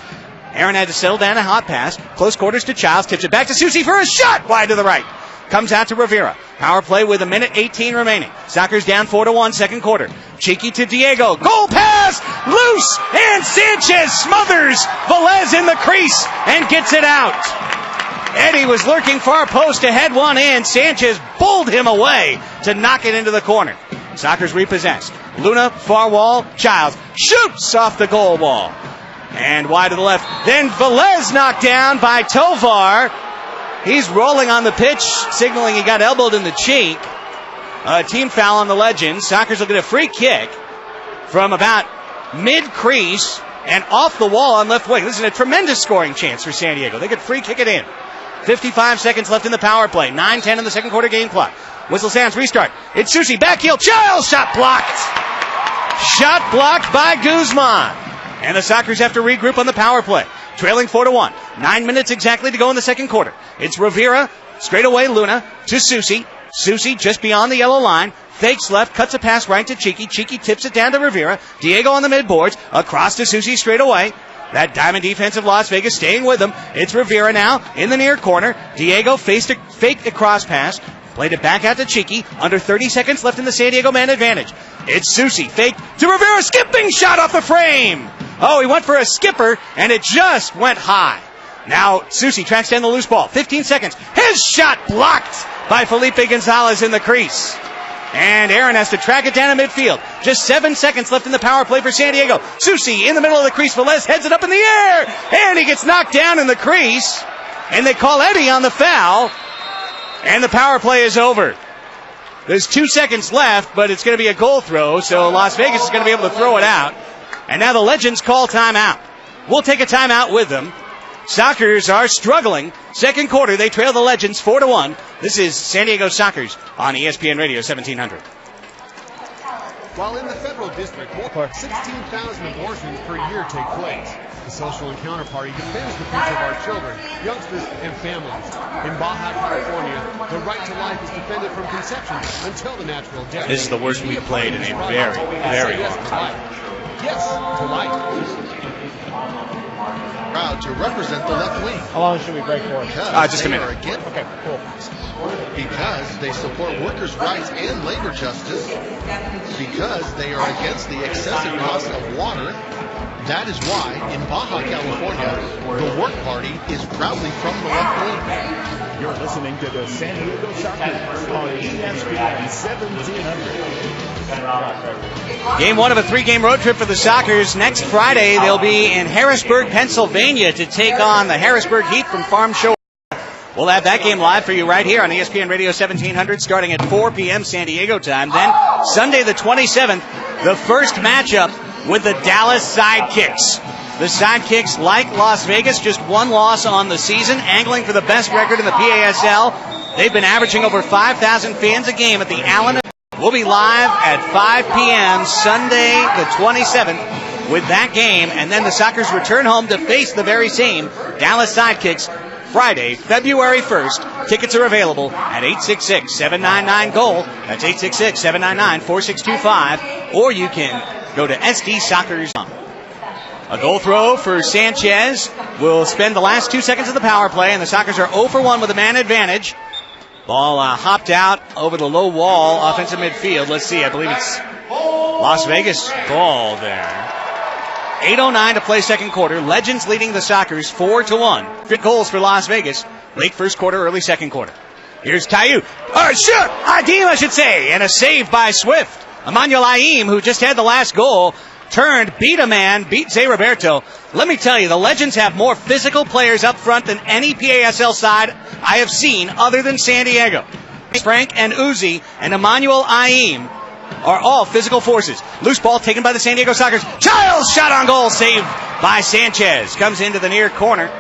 [SPEAKER 1] Aaron had to settle down a hot pass. Close quarters to Childs. Tips it back to Susi for a shot. Wide to the right. Comes out to Rivera. Power play with 1:18 remaining. Sockers down 4-1, second quarter. Cheeky to Diego. Goal pass! Loose! And Sanchez smothers Velez in the crease and gets it out. Eddie was lurking far post to head one in. Sanchez bowled him away to knock it into the corner. Sockers repossessed. Luna, far wall. Childs shoots off the goal wall. And wide to the left. Then Velez knocked down by Tovar. He's rolling on the pitch, signaling he got elbowed in the cheek. A team foul on the Legends. Sockers will get a free kick from about mid-crease and off the wall on left wing. This is a tremendous scoring chance for San Diego. They could free kick it in. 55 seconds left in the power play. 9-10 in the second quarter game clock. Whistle sounds, restart. It's Susi, back heel, Childs, shot blocked. Shot blocked by Guzman. And the Sockers have to regroup on the power play. Trailing 4-1. 9 minutes exactly to go in the second quarter. It's Rivera, straight away Luna, to Susi. Susi just beyond the yellow line. Fakes left, cuts a pass right to Cheeky. Cheeky tips it down to Rivera. Diego on the midboards. Across to Susi straight away. That diamond defense of Las Vegas staying with them. It's Rivera now in the near corner. Diego faked a cross pass. Played it back out to Cheeky. Under 30 seconds left in the San Diego man advantage. It's Susi, faked to Rivera. Skipping shot off the frame. Oh, he went for a skipper, and it just went high. Now, Susi tracks down the loose ball. 15 seconds. His shot blocked by Felipe Gonzalez in the crease. And Aaron has to track it down in midfield. Just 7 seconds left in the power play for San Diego. Susi in the middle of the crease. Velez heads it up in the air, and he gets knocked down in the crease. And they call Eddie on the foul, and the power play is over. There's 2 seconds left, but it's going to be a goal throw, so Las Vegas is going to be able to throw it out. And now the Legends call timeout. We'll take a timeout with them. Sockers are struggling. Second quarter, they trail the Legends 4-1. This is San Diego Sockers on ESPN Radio 1700.
[SPEAKER 3] While in the federal district, more 16,000 abortions per year take place. The Social Encounter Party defends the future of our children, youngsters, and families. In Baja California, the right to life is defended from conception until the natural death.
[SPEAKER 1] This is the worst we've played in a very, very long time.
[SPEAKER 3] Yes to life.
[SPEAKER 4] Proud to represent the left wing.
[SPEAKER 2] How long should we break for?
[SPEAKER 1] Just a minute.
[SPEAKER 2] Okay, cool.
[SPEAKER 4] Because they support workers' rights and labor justice. Because they are against the excessive cost of water. That is why, in Baja California, the Work Party is proudly from the left wing.
[SPEAKER 5] You're listening to the San Diego Sockers on ESPN 1700.
[SPEAKER 1] Game one of a 3-game road trip for the Sockers. Next Friday, they'll be in Harrisburg, Pennsylvania to take on the Harrisburg Heat from Farm Shore. We'll have that game live for you right here on ESPN Radio 1700 starting at 4 p.m. San Diego time. Then Sunday the 27th, the first matchup with the Dallas Sidekicks. The Sidekicks, like Las Vegas, just one loss on the season, angling for the best record in the PASL. They've been averaging over 5,000 fans a game at the Allen. We'll be live at 5 p.m. Sunday the 27th with that game, and then the Sockers return home to face the very same Dallas Sidekicks Friday, February 1st. Tickets are available at 866-799-GOAL. That's 866-799-4625. Or you can go to SDSockers.com. A goal throw for Sanchez will spend the last 2 seconds of the power play, and the Sockers are 0 for 1 with a man advantage. Ball hopped out over the low wall, offensive midfield. Let's see, I believe it's Las Vegas ball there. 8:09 to play second quarter. Legends leading the Sockers 4-1. 3 goals for Las Vegas. Late first quarter, early second quarter. Here's Tayu. Adim, I should say. And a save by Swift. Emmanuel Aim, who just had the last goal, turned, beat a man, beat Zay Roberto. Let me tell you, the Legends have more physical players up front than any PASL side I have seen other than San Diego. Frank and Uzi and Emmanuel Aim are all physical forces. Loose ball taken by the San Diego Sockers. Childs shot on goal, saved by Sanchez. Comes into the near corner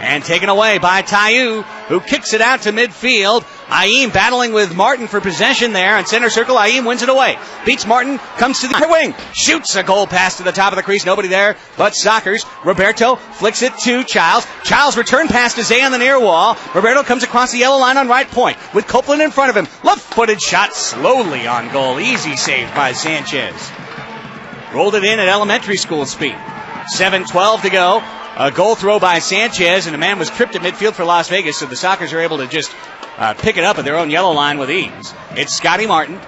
[SPEAKER 1] and taken away by Tayu, who kicks it out to midfield. Aim battling with Martin for possession there in center circle. Aim wins it away. Beats Martin, comes to the wing, shoots a goal pass to the top of the crease. Nobody there but Sockers. Roberto flicks it to Childs. Childs return pass to Zay on the near wall. Roberto comes across the yellow line on right point with Copeland in front of him. Left-footed shot slowly on goal. Easy save by Sanchez. Rolled it in at elementary school speed. 7:12 to go. A goal throw by Sanchez, and a man was tripped at midfield for Las Vegas, so the Sockers are able to just pick it up at their own yellow line with ease. It's Scotty Martin.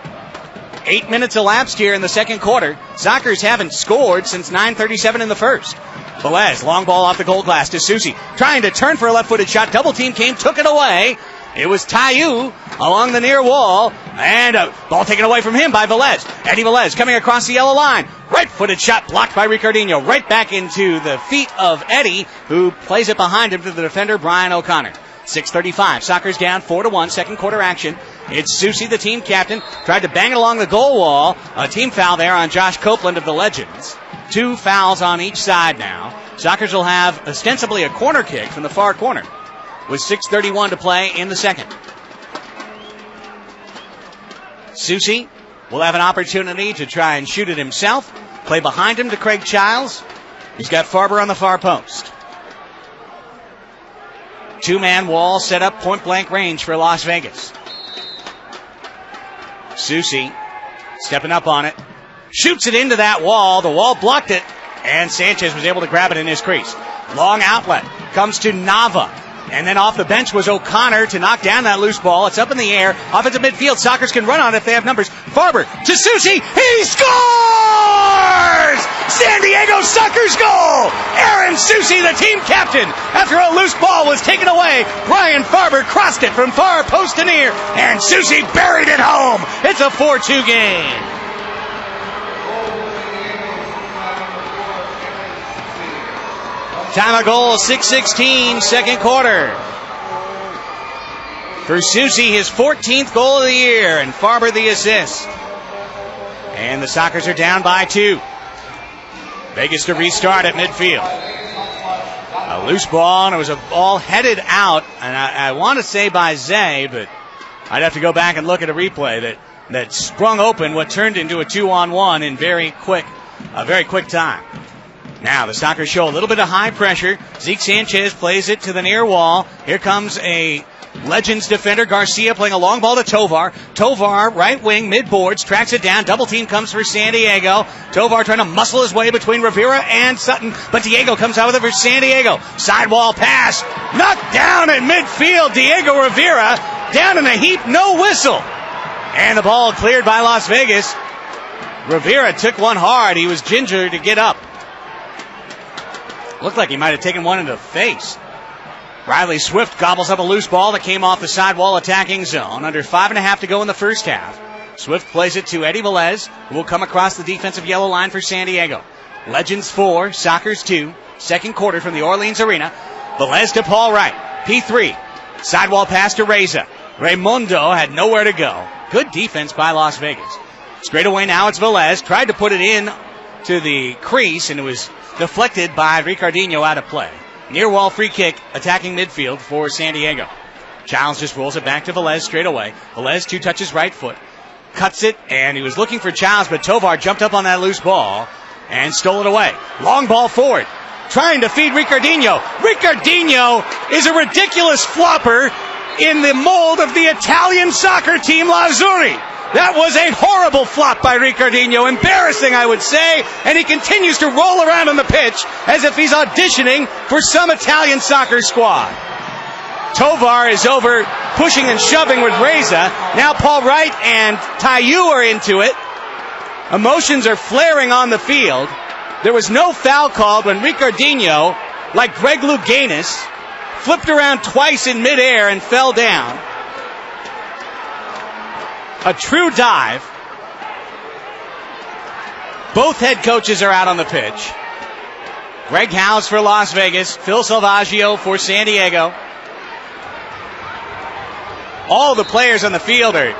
[SPEAKER 1] 8 minutes elapsed here in the second quarter. Sockers haven't scored since 9:37 in the first. Velez, long ball off the goal glass to Susi. Trying to turn for a left-footed shot. Double team came, took it away. It was Tayu along the near wall, and a ball taken away from him by Velez. Eddie Velez coming across the yellow line. Right-footed shot blocked by Ricardinho. Right back into the feet of Eddie, who plays it behind him to the defender, Brian O'Connor. 6:35. Sockers down 4-1. Second quarter action. It's Susi, the team captain. Tried to bang it along the goal wall. A team foul there on Josh Copeland of the Legends. 2 fouls on each side now. Sockers will have ostensibly a corner kick from the far corner with 6:31 to play in the second. Susi will have an opportunity to try and shoot it himself. Play behind him to Craig Childs. He's got Farber on the far post. 2-man wall set up point-blank range for Las Vegas. Susi stepping up on it. Shoots it into that wall. The wall blocked it, and Sanchez was able to grab it in his crease. Long outlet. Comes to Nava. And then off the bench was O'Connor to knock down that loose ball. It's up in the air. Offensive midfield. Sockers can run on it if they have numbers. Farber to Susi. He scores! San Diego Sockers goal! Aaron Susi, the team captain. After a loose ball was taken away, Brian Farber crossed it from far post to near, and Susi buried it home. It's a 4-2 game. Time of goal, 6:16, second quarter. For Susi, his 14th goal of the year, and Farber the assist. And the Sockers are down by 2. Vegas to restart at midfield. A loose ball, and it was a ball headed out, and I want to say by Zay, but I'd have to go back and look at a replay that sprung open what turned into a 2-on-1 in a very quick time. Now the Sockers show a little bit of high pressure. Zeke Sanchez plays it to the near wall. Here comes a Legends defender, Garcia, playing a long ball to Tovar. Tovar, right wing, mid-boards, tracks it down. Double team comes for San Diego. Tovar trying to muscle his way between Rivera and Sutton, but Diego comes out with it for San Diego. Sidewall pass, knocked down at midfield. Diego Rivera down in a heap, no whistle. And the ball cleared by Las Vegas. Rivera took one hard. He was ginger to get up. Looked like he might have taken one into the face. Riley Swift gobbles up a loose ball that came off the sidewall attacking zone. Under 5.5 to go in the first half. Swift plays it to Eddie Velez, who will come across the defensive yellow line for San Diego. Legends 4, Sockers 2. Second quarter from the Orleans Arena. Velez to Paul Wright. P3. Sidewall pass to Reza. Raimundo had nowhere to go. Good defense by Las Vegas. Straight away now it's Velez. Tried to put it in to the crease, and it was deflected by Ricardinho out of play. Near wall free kick attacking midfield for San Diego. Childs just rolls it back to Velez straight away. Velez 2 touches right foot. Cuts it, and he was looking for Childs, but Tovar jumped up on that loose ball and stole it away. Long ball forward, trying to feed Ricardinho. Ricardinho is a ridiculous flopper in the mold of the Italian soccer team Lazzurri. That was a horrible flop by Ricardinho. Embarrassing, I would say. And he continues to roll around on the pitch as if he's auditioning for some Italian soccer squad. Tovar is over, pushing and shoving with Reza. Now Paul Wright and Tayu are into it. Emotions are flaring on the field. There was no foul called when Ricardinho, like Greg Louganis, flipped around twice in midair and fell down. A true dive. Both head coaches are out on the pitch. Greg Howes for Las Vegas, Phil Salvaggio for San Diego. All the players on the field are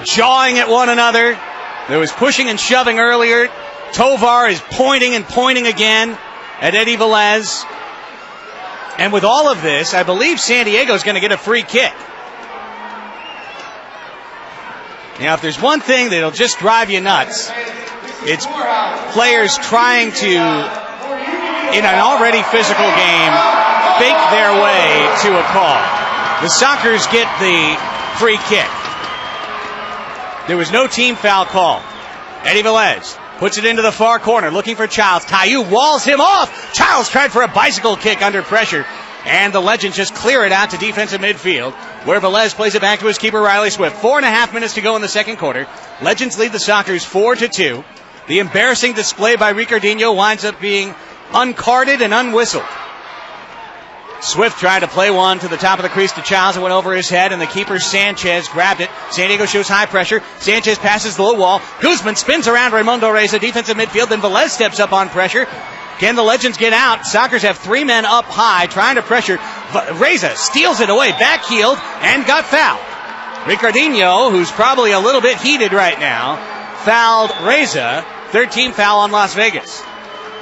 [SPEAKER 1] jawing at one another. There was pushing and shoving earlier. Tovar is pointing and pointing again at Eddie Velez. And with all of this, I believe San Diego is going to get a free kick. Now, if there's one thing that'll just drive you nuts, it's players trying to, in an already physical game, fake their way to a call. The Sockers get the free kick. There was no team foul call. Eddie Velez puts it into the far corner, looking for Childs. Tayu walls him off. Childs tried for a bicycle kick under pressure, and the Legends just clear it out to defensive midfield, where Velez plays it back to his keeper, Riley Swift. 4.5 minutes to go in the second quarter. Legends lead the Sockers 4-2. The embarrassing display by Ricardinho winds up being uncarded and unwhistled. Swift tried to play one to the top of the crease to Childs. It went over his head, and the keeper Sanchez grabbed it. San Diego shows high pressure. Sanchez passes the low wall. Guzman spins around Raimundo Reza, defensive midfield. Then Velez steps up on pressure. Can the Legends get out? Sockers have three men up high trying to pressure. Reza steals it away, backheeled, and got fouled. Ricardinho, who's probably a little bit heated right now, fouled Reza. Third team foul on Las Vegas.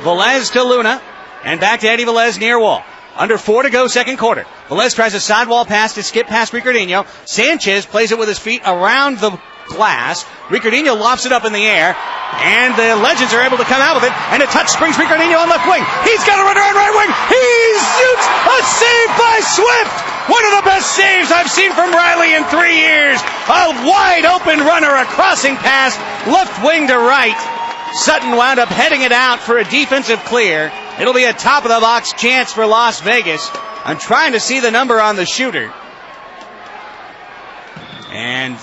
[SPEAKER 1] Velez to Luna, and back to Eddie Velez near wall. Under 4 to go, second quarter. Velez tries a sidewall pass to skip past Ricardinho. Sanchez plays it with his feet around the glass. Ricardinho lofts it up in the air, and the Legends are able to come out with it, and a touch springs Ricardinho on left wing. He's got a runner on right wing. He shoots a save by Swift. One of the best saves I've seen from Riley in 3 years. A wide open runner, a crossing pass, left wing to right. Sutton wound up heading it out for a defensive clear. It'll be a top-of-the-box chance for Las Vegas. I'm trying to see the number on the shooter. And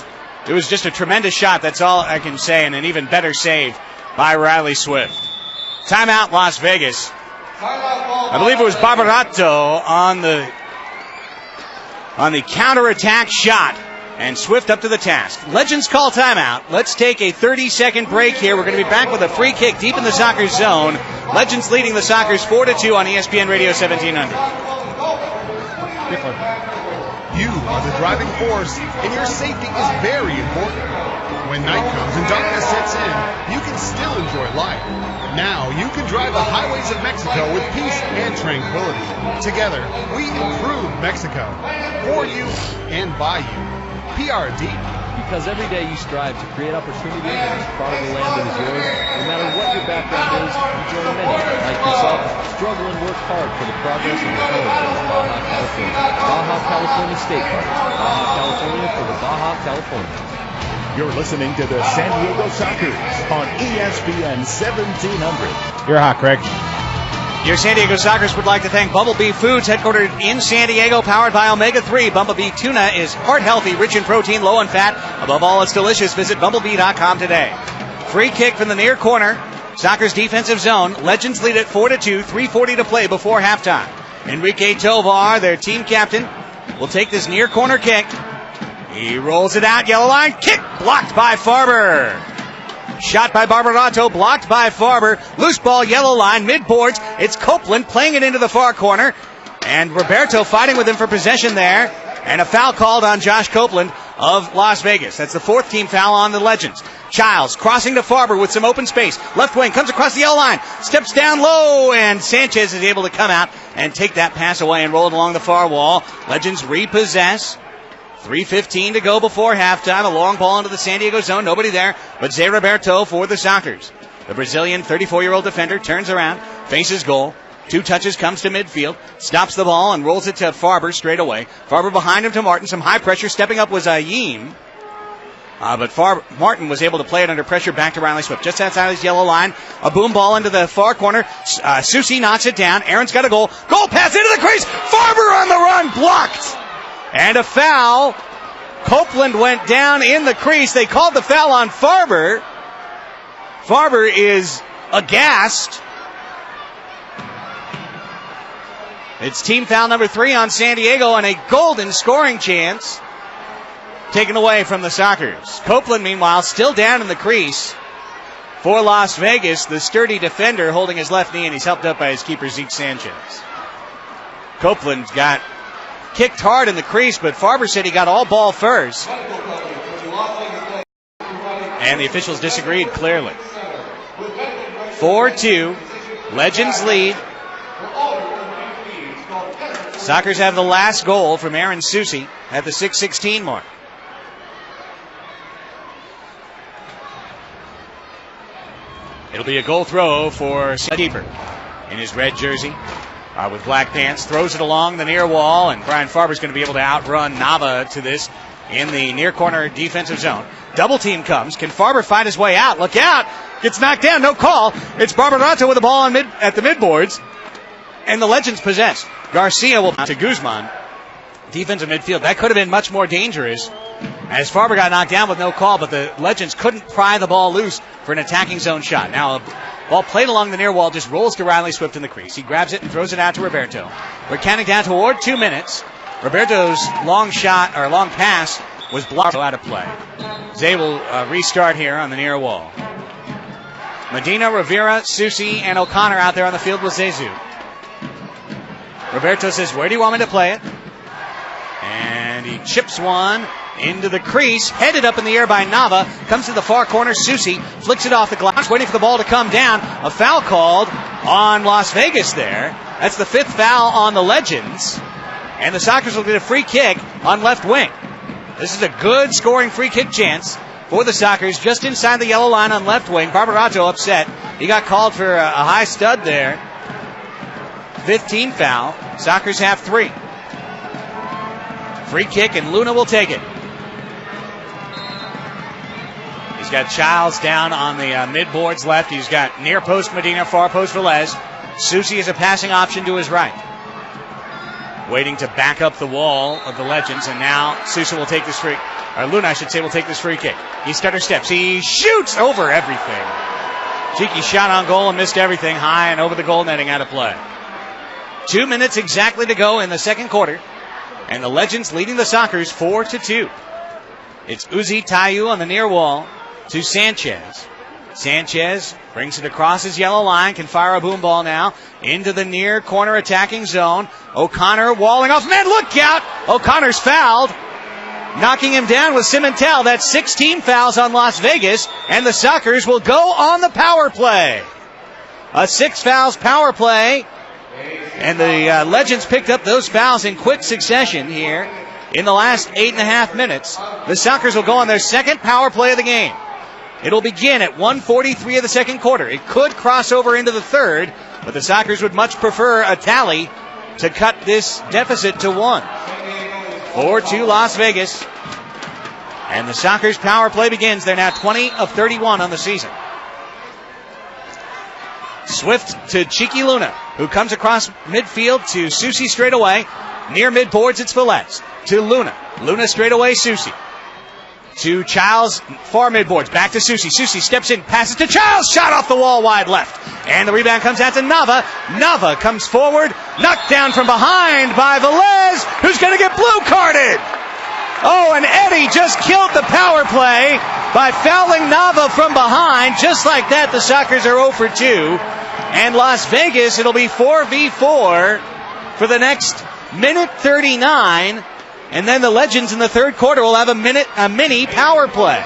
[SPEAKER 1] it was just a tremendous shot, that's all I can say, and an even better save by Riley Swift. Timeout, Las Vegas. I believe it was Barbarato on the counterattack shot. And Swift up to the task. Legends call timeout. Let's take a 30-second break here. We're going to be back with a free kick deep in the Sockers zone. Legends leading the Sockers 4-2 on ESPN Radio 1700.
[SPEAKER 3] You are the driving force, and your safety is very important. When night comes and darkness sets in, you can still enjoy life. Now you can drive the highways of Mexico with peace and tranquility. Together, we improve Mexico. For you and by you. PRD.
[SPEAKER 2] Because every day you strive to create opportunities in this prodigal land that is yours. No matter what your background is, you join many, like yourself, struggle and work hard for the progress of your home in Baja California. Baja California State Park. Baja California for the Baja Californians.
[SPEAKER 5] You're listening to the San Diego Sockers on ESPN 1700.
[SPEAKER 2] You're hot, Craig.
[SPEAKER 1] Your San Diego Sockers would like to thank Bumblebee Foods, headquartered in San Diego, powered by Omega-3. Bumblebee Tuna is heart-healthy, rich in protein, low in fat. Above all, it's delicious. Visit bumblebee.com today. Free kick from the near corner. Sockers defensive zone. Legends lead at 4-2, 3:40 to play before halftime. Enrique Tovar, their team captain, will take this near corner kick. He rolls it out, yellow line, kick blocked by Farber. Shot by Barbarato, blocked by Farber. Loose ball, yellow line, mid-boards. It's Copeland playing it into the far corner. And Roberto fighting with him for possession there. And a foul called on Josh Copeland of Las Vegas. That's the fourth team foul on the Legends. Childs crossing to Farber with some open space. Left wing comes across the yellow line. Steps down low, and Sanchez is able to come out and take that pass away and roll it along the far wall. Legends repossess. 3:15 to go before halftime. A long ball into the San Diego zone. Nobody there but Zé Roberto for the Sockers. The Brazilian 34-year-old defender turns around, faces goal. 2 touches, comes to midfield, stops the ball and rolls it to Farber straight away. Farber behind him to Martin. Some high pressure. Stepping up was Yim. But Martin was able to play it under pressure back to Riley Swift. Just outside his yellow line. A boom ball into the far corner. Susi knocks it down. Aaron's got a goal. Goal pass into the crease. Farber on the run. Blocked. And a foul. Copeland went down in the crease. They called the foul on Farber. Farber is aghast. It's team foul number 3 on San Diego and a golden scoring chance taken away from the Sockers. Copeland, meanwhile, still down in the crease for Las Vegas. The sturdy defender holding his left knee, and he's helped up by his keeper, Zeke Sanchez. Copeland got kicked hard in the crease, but Farber said he got all ball first. And the officials disagreed clearly. 4-2. Legends lead. Sockers have the last goal from Aaron Susi at the 6:16 mark. It'll be a goal throw for keeper in his red jersey with black pants. Throws it along the near wall, and Brian Farber's going to be able to outrun Nava to this in the near corner defensive zone. Double team comes. Can Farber find his way out? Look out! Gets knocked down. No call. It's Barbarato with the ball at the midboards. And the Legends possess. Garcia will to Guzman. Defensive midfield. That could have been much more dangerous as Farber got knocked down with no call, but the Legends couldn't pry the ball loose for an attacking zone shot. Now, a ball played along the near wall just rolls to Riley Swift in the crease. He grabs it and throws it out to Roberto. We're counting down toward 2 minutes. Roberto's long pass was blocked out of play. Zay will restart here on the near wall. Medina, Rivera, Susi, and O'Connor out there on the field with Zezu. Roberto says, where do you want me to play it? And he chips one into the crease, headed up in the air by Nava, comes to the far corner, Susi flicks it off the glass, waiting for the ball to come down. A foul called on Las Vegas there. That's the 5th foul on the Legends. And the Sockers will get a free kick on left wing. This is a good scoring free kick chance for the Sockers just inside the yellow line on left wing. Barbarato upset. He got called for a high stud there. 5th team foul. Sockers have 3. Free kick, and Luna will take it. He's got Childs down on the midboards left. He's got near post Medina, far post Velez. Susi is a passing option to his right. Waiting to back up the wall of the Legends, and now Susi will take this free, or Luna, I should say, will take this free kick. He stutter steps. He shoots over everything. Cheeky shot on goal and missed everything, high and over the goal netting, out of play. 2 minutes exactly to go in the second quarter, and the Legends leading the Sockers 4-2. It's Uzi Tayu on the near wall to Sanchez. Sanchez brings it across his yellow line, can fire a boom ball now into the near corner attacking zone. O'Connor walling off. Man, look out! O'Connor's fouled, knocking him down with Cimentel. That's 16 fouls on Las Vegas, and the Sockers will go on the power play. A 6 fouls power play, and the Legends picked up those fouls in quick succession here in the last 8.5 minutes. The Sockers will go on their second power play of the game. It'll begin at 1:43 of the second quarter. It could cross over into the third, but the Sockers would much prefer a tally to cut this deficit to 1. 4-2 Las Vegas. And the Sockers power play begins. They're now 20 of 31 on the season. Swift to Cheeky Luna, who comes across midfield to Susi straight away. Near midboards, it's Velez. To Luna. Luna straight away, Susi. To Childs, far midboards. Back to Susi. Susi steps in, passes to Childs. Shot off the wall, wide left. And the rebound comes out to Nava. Nava comes forward. Knocked down from behind by Velez, who's going to get blue carded. Oh, and Eddie just killed the power play by fouling Nava from behind. Just like that, the Sockers are 0 for 2. And Las Vegas, it'll be 4v4 for the next minute 39. And then the Legends in the third quarter will have a mini power play.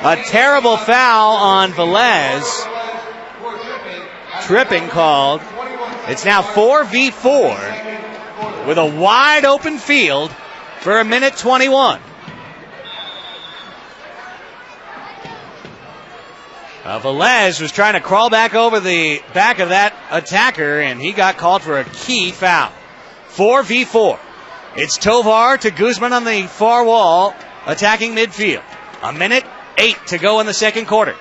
[SPEAKER 1] A terrible foul on Velez. Tripping called. It's now 4v4 with a wide open field for a minute 21. Velez was trying to crawl back over the back of that attacker, and he got called for a key foul. 4v4. It's Tovar to Guzman on the far wall, attacking midfield. 1:08 to go in the second quarter.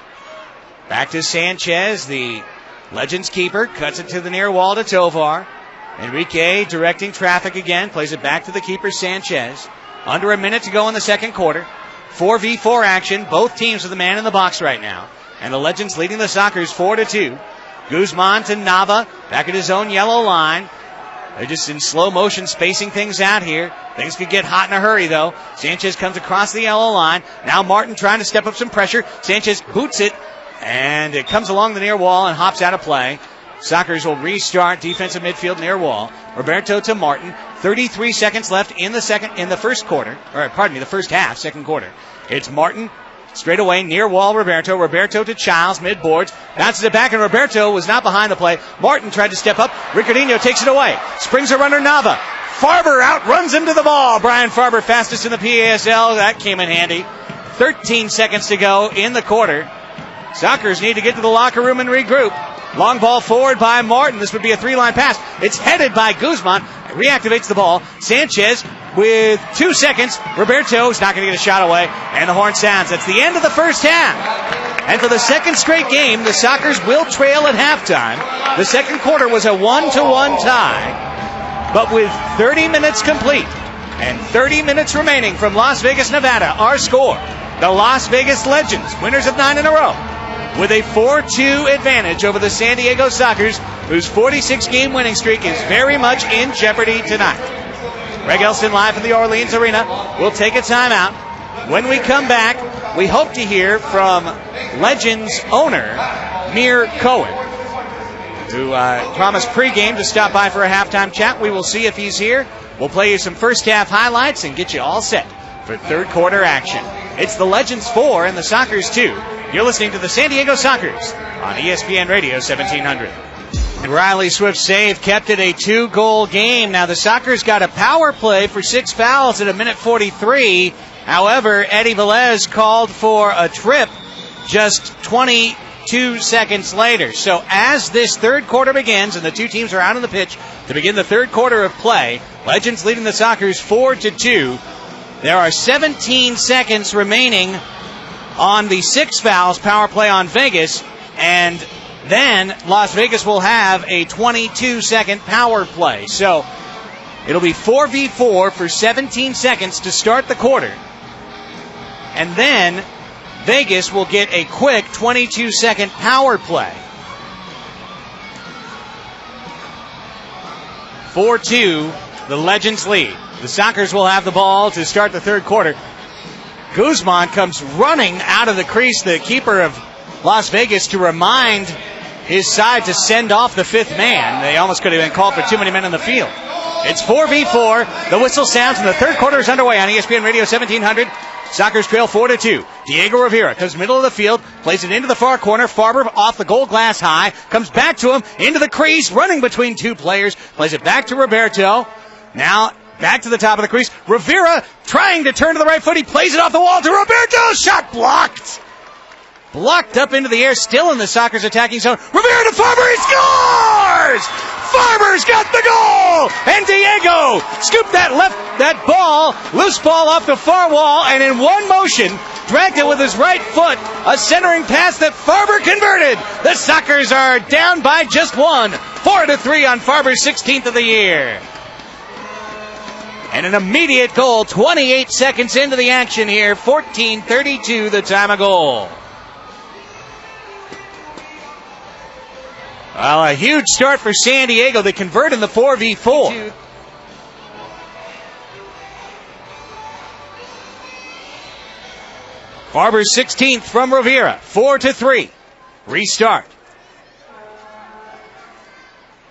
[SPEAKER 1] Back to Sanchez, the Legends keeper, cuts it to the near wall to Tovar. Enrique directing traffic again, plays it back to the keeper, Sanchez. Under a minute to go in the second quarter. 4v4 action, both teams with the man in the box right now. And the Legends leading the Sockers 4-2. Guzman to Nava, back at his own yellow line. They're just in slow motion spacing things out here. Things could get hot in a hurry, though. Sanchez comes across the yellow line. Now Martin trying to step up some pressure. Sanchez boots it, and it comes along the near wall and hops out of play. Sockers will restart defensive midfield near wall. Roberto to Martin. 33 seconds left in the first half, second quarter. It's Martin. Straight away, near wall, Roberto. Roberto to Childs, midboards. Bounces it back, and Roberto was not behind the play. Martin tried to step up. Ricardinho takes it away. Springs a runner, Nava. Farber outruns him to the ball. Brian Farber, fastest in the PASL. That came in handy. 13 seconds to go in the quarter. Sockers need to get to the locker room and regroup. Long ball forward by Martin. This would be a three-line pass. It's headed by Guzman. Reactivates the ball. Sanchez with 2 seconds. Roberto is not going to get a shot away. And the horn sounds. That's the end of the first half. And for the second straight game, the Sockers will trail at halftime. The second quarter was a 1-1 tie. But with 30 minutes complete and 30 minutes remaining from Las Vegas, Nevada, our score, the Las Vegas Legends, winners of 9 in a row, with a 4-2 advantage over the San Diego Sockers, whose 46-game winning streak is very much in jeopardy tonight. Greg Elston live from the Orleans Arena. We'll take a timeout. When we come back, we hope to hear from Legends owner Mir Cohen, who promised pregame to stop by for a halftime chat. We will see if he's here. We'll play you some first half highlights and get you all set for third quarter action. It's the Legends 4 and the Sockers 2. You're listening to the San Diego Sockers on ESPN Radio 1700. And Riley Swift's save kept it a 2-goal game. Now the Sockers got a power play for 6 fouls at 1:43. However, Eddie Velez called for a trip just 22 seconds later. So as this third quarter begins and the two teams are out on the pitch to begin the third quarter of play, Legends leading the Sockers 4-2. There are 17 seconds remaining on the 6 fouls power play on Vegas, and then Las Vegas will have a 22-second power play. So it'll be 4v4 for 17 seconds to start the quarter. And then Vegas will get a quick 22-second power play. 4-2, the Legends lead. The Sockers will have the ball to start the third quarter. Guzman comes running out of the crease, the keeper of Las Vegas, to remind his side to send off the 5th man. They almost could have been called for too many men on the field. It's 4v4. The whistle sounds and the third quarter is underway on ESPN Radio 1700. Sockers trail 4-2. Diego Rivera comes middle of the field, plays it into the far corner. Farber off the goal glass high, comes back to him, into the crease, running between two players, plays it back to Roberto. Now back to the top of the crease. Rivera trying to turn to the right foot. He plays it off the wall to Roberto. Shot blocked. Blocked up into the air, still in the Sockers attacking zone. Rivera to Farber. He scores! Farber's got the goal! And Diego scooped that ball, loose ball off the far wall, and in one motion, dragged it with his right foot. A centering pass that Farber converted. The Sockers are down by just one. 4-3 on Farber's 16th of the year. And an immediate goal, 28 seconds into the action here. 14:32, the time of goal. Well, a huge start for San Diego. They convert in the 4v4. Farber's 16th from Rivera. 4-3. Restart.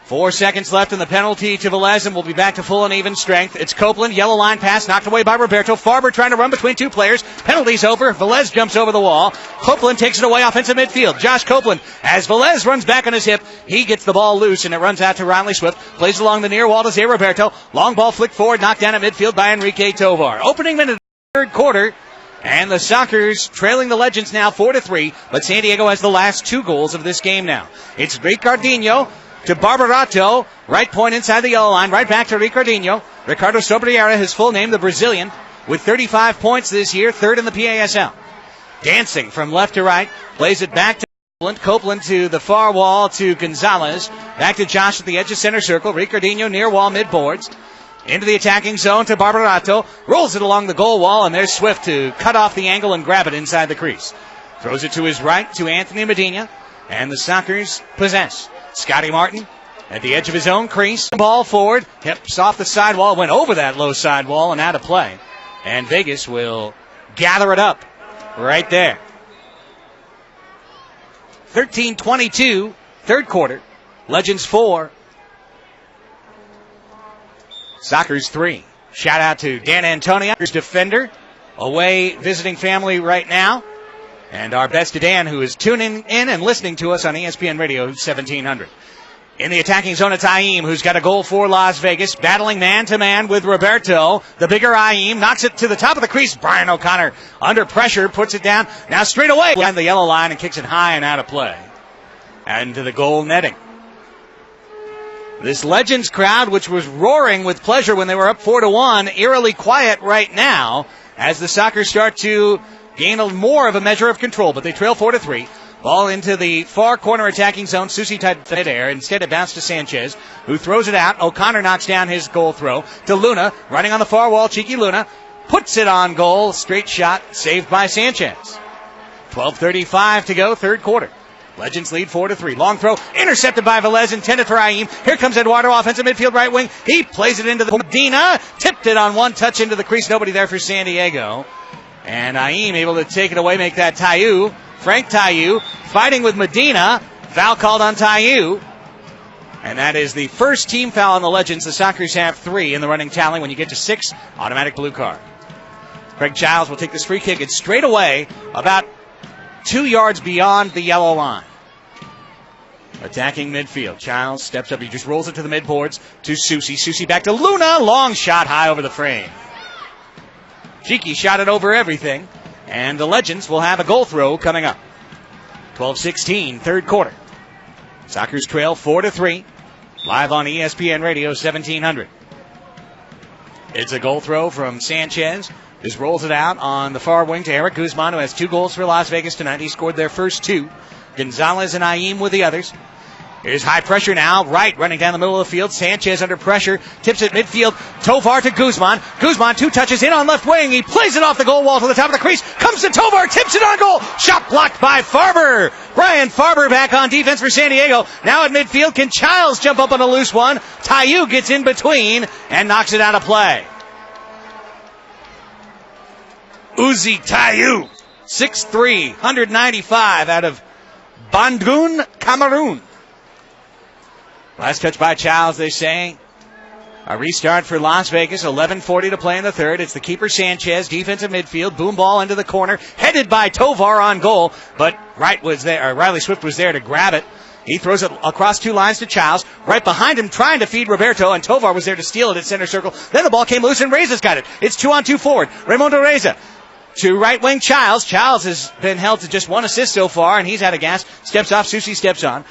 [SPEAKER 1] 4 seconds left in the penalty to Velez, and we'll be back to full and even strength. It's Copeland, yellow line pass, knocked away by Roberto. Farber trying to run between two players. Penalty's over. Velez jumps over the wall. Copeland takes it away offensive midfield. Josh Copeland, as Velez runs back on his hip, he gets the ball loose, and it runs out to Riley Swift. Plays along the near wall to Zé Roberto. Long ball flicked forward, knocked down at midfield by Enrique Tovar. Opening minute of the third quarter. And the Sockers trailing the Legends now 4-3, but San Diego has the last 2 goals of this game now. It's Ricardinho to Barbarato, right point inside the yellow line, right back to Ricardinho. Ricardo Sobriera, his full name, the Brazilian, with 35 points this year, 3rd in the PASL. Dancing from left to right, plays it back to Copeland to the far wall to Gonzalez. Back to Josh at the edge of center circle. Ricardinho near wall, mid-boards. Into the attacking zone to Barbarato. Rolls it along the goal wall, and there's Swift to cut off the angle and grab it inside the crease. Throws it to his right to Anthony Medina. And the Sockers possess. Scotty Martin at the edge of his own crease. Ball forward. Hips off the sidewall. Went over that low sidewall and out of play. And Vegas will gather it up right there. 13-22, 3rd quarter. Legends 4. Sockers 3. Shout out to Dan Antonio, defender, away visiting family right now. And our best to Dan, who is tuning in and listening to us on ESPN Radio 1700. In the attacking zone, it's Aim, who's got a goal for Las Vegas, battling man-to-man with Roberto. The bigger Aim knocks it to the top of the crease. Brian O'Connor, under pressure, puts it down. Now straight away, behind the yellow line and kicks it high and out of play. And to the goal netting. This Legends crowd, which was roaring with pleasure when they were up 4-1, eerily quiet right now as the Sockers start to gain more of a measure of control, but they trail 4-3. Ball into the far corner attacking zone. Susi tied mid-air. Instead it bounced to Sanchez, who throws it out. O'Connor knocks down his goal throw to Luna, running on the far wall. Cheeky Luna puts it on goal. Straight shot, saved by Sanchez. 12:35 to go, 3rd quarter. Legends lead 4-3. Long throw, intercepted by Velez, intended for Aim. Here comes Eduardo, offensive midfield right wing. He plays it into the Medina. Tipped it on one touch into the crease. Nobody there for San Diego. And Aim able to take it away, make that Tayu. Frank Tayu fighting with Medina. Foul called on Tayu. And that is the first team foul on the Legends. The Sockers have 3 in the running tally. When you get to 6, automatic blue card. Craig Giles will take this free kick. It's straight away about 2 yards beyond the yellow line. Attacking midfield. Giles steps up. He just rolls it to the midboards to Susi. Susi back to Luna. Long shot high over the frame. Cheeky shot it over everything. And the Legends will have a goal throw coming up. 12-16, 3rd quarter. Sockers trail 4-3. Live on ESPN Radio 1700. It's a goal throw from Sanchez. Just rolls it out on the far wing to Eric Guzman, who has 2 goals for Las Vegas tonight. He scored their first 2. Gonzalez and Aim with the others. Here's high pressure now. Right, running down the middle of the field. Sanchez under pressure. Tips it midfield. Tovar to Guzman. Guzman 2 touches in on left wing. He plays it off the goal wall to the top of the crease. Comes to Tovar. Tips it on goal. Shot blocked by Farber. Brian Farber back on defense for San Diego. Now at midfield. Can Childs jump up on a loose one? Tayu gets in between and knocks it out of play. Uzi Tayu. 6'3", 195 out of Bandung, Cameroon. Last touch by Childs, they say. A restart for Las Vegas. 11:40 to play in the 3rd. It's the keeper Sanchez, defensive midfield, boom ball into the corner, headed by Tovar on goal, but Riley Swift was there to grab it. He throws it across 2 lines to Childs. Right behind him, trying to feed Roberto, and Tovar was there to steal it at center circle. Then the ball came loose, and Reza's got it. It's 2-on-2 forward. Raimundo Reza to right wing Childs. Childs has been held to just 1 assist so far, and he's out of gas. Steps off, Susi steps on.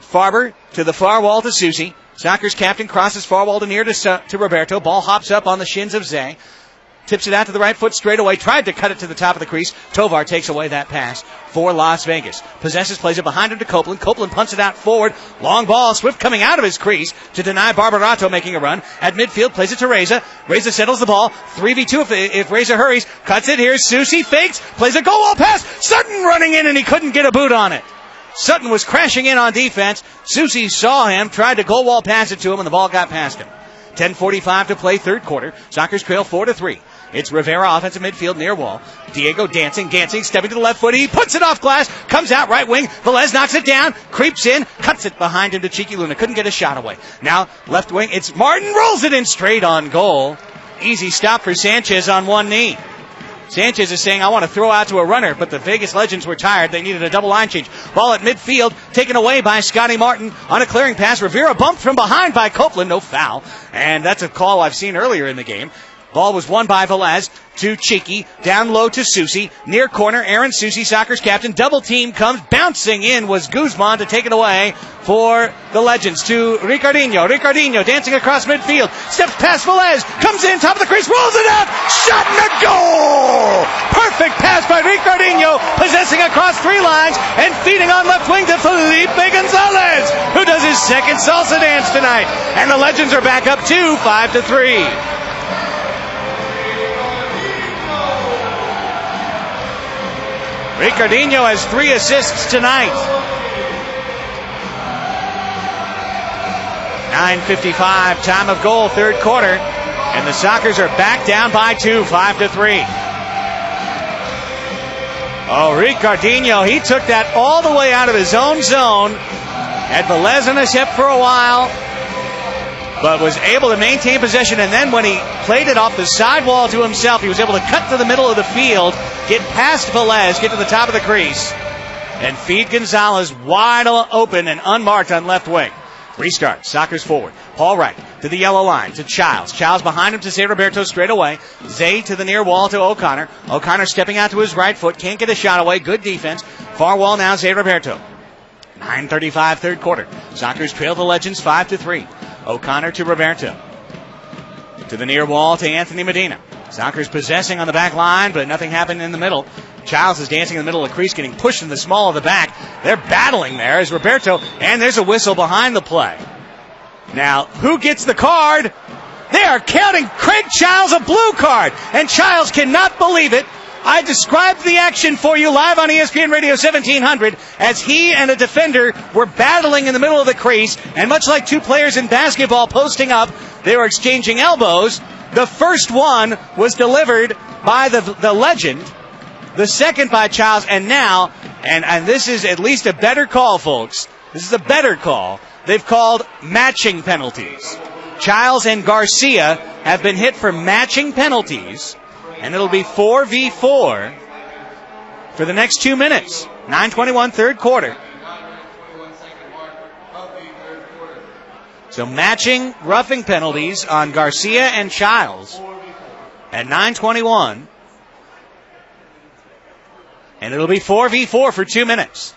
[SPEAKER 1] Farber to the far wall to Susi. Sockers captain crosses far wall to near to Roberto. Ball hops up on the shins of Zay. Tips it out to the right foot straight away. Tried to cut it to the top of the crease. Tovar takes away that pass for Las Vegas. Possesses, plays it behind him to Copeland. Copeland punts it out forward. Long ball. Swift coming out of his crease to deny Barbarato making a run. At midfield, plays it to Reza. Reza settles the ball. 3v2 if Reza hurries. Cuts it. Here's Susi. Fakes. Plays a goal wall pass. Sutton running in, and he couldn't get a boot on it. Sutton was crashing in on defense. Susi saw him, tried to goal wall pass it to him, and the ball got past him. 10:45 to play, 3rd quarter. Sockers trail 4-3. It's Rivera, offensive midfield, near wall. Diego dancing, stepping to the left foot. He puts it off glass, comes out right wing. Velez knocks it down, creeps in, cuts it behind him to Cheeky Luna. Couldn't get a shot away. Now, left wing, it's Martin, rolls it in straight on goal. Easy stop for Sanchez on one knee. Sanchez is saying, I want to throw out to a runner, but the Vegas Legends were tired. They needed a double line change. Ball at midfield, taken away by Scotty Martin on a clearing pass. Rivera bumped from behind by Copeland. No foul. And that's a call I've seen earlier in the game. Ball was won by Velez to Cheeky. Down low to Susi. Near corner, Aaron Susi, Soccer's captain. Double team comes. Bouncing in was Guzman to take it away for the Legends to Ricardinho. Ricardinho dancing across midfield. Steps past Velez. Comes in, top of the crease, rolls it out. Shot and a goal! Perfect pass by Ricardinho, possessing across 3 lines and feeding on left wing to Felipe Gonzalez, who does his second salsa dance tonight. And the Legends are back up 5-3. Ricardinho has 3 assists tonight. 9:55, time of goal, third quarter. And the Sockers are back down by 2, 5-3. Oh, Ricardinho, he took that all the way out of his own zone. Had Velez on his hip for a while, but was able to maintain possession. And then when he played it off the sidewall to himself, he was able to cut to the middle of the field, get past Velez, get to the top of the crease, and feed Gonzalez wide open and unmarked on left wing. Restart. Sockers forward. Paul Wright to the yellow line to Childs. Childs behind him to Zay Roberto straight away. Zay to the near wall to O'Connor. O'Connor stepping out to his right foot. Can't get a shot away. Good defense. Far wall now, Zay Roberto. 9:35 third quarter. Sockers trail the Legends 5-3. O'Connor to Roberto. To the near wall to Anthony Medina. Sockers possessing on the back line, but nothing happened in the middle. Childs is dancing in the middle of the crease, getting pushed in the small of the back. They're battling there as Roberto, and there's a whistle behind the play. Now, who gets the card? They are counting Craig Childs a blue card, and Childs cannot believe it. I described the action for you live on ESPN Radio 1700 as he and a defender were battling in the middle of the crease, and much like 2 players in basketball posting up, they were exchanging elbows. The first one was delivered by the Legend, the second by Childs, and now, and this is at least a better call, folks. This is a better call. They've called matching penalties. Childs and Garcia have been hit for matching penalties, and it'll be 4v4 for the next 2 minutes. 9:21 third quarter. So matching roughing penalties on Garcia and Childs at 9:21. And it'll be 4v4 for 2 minutes.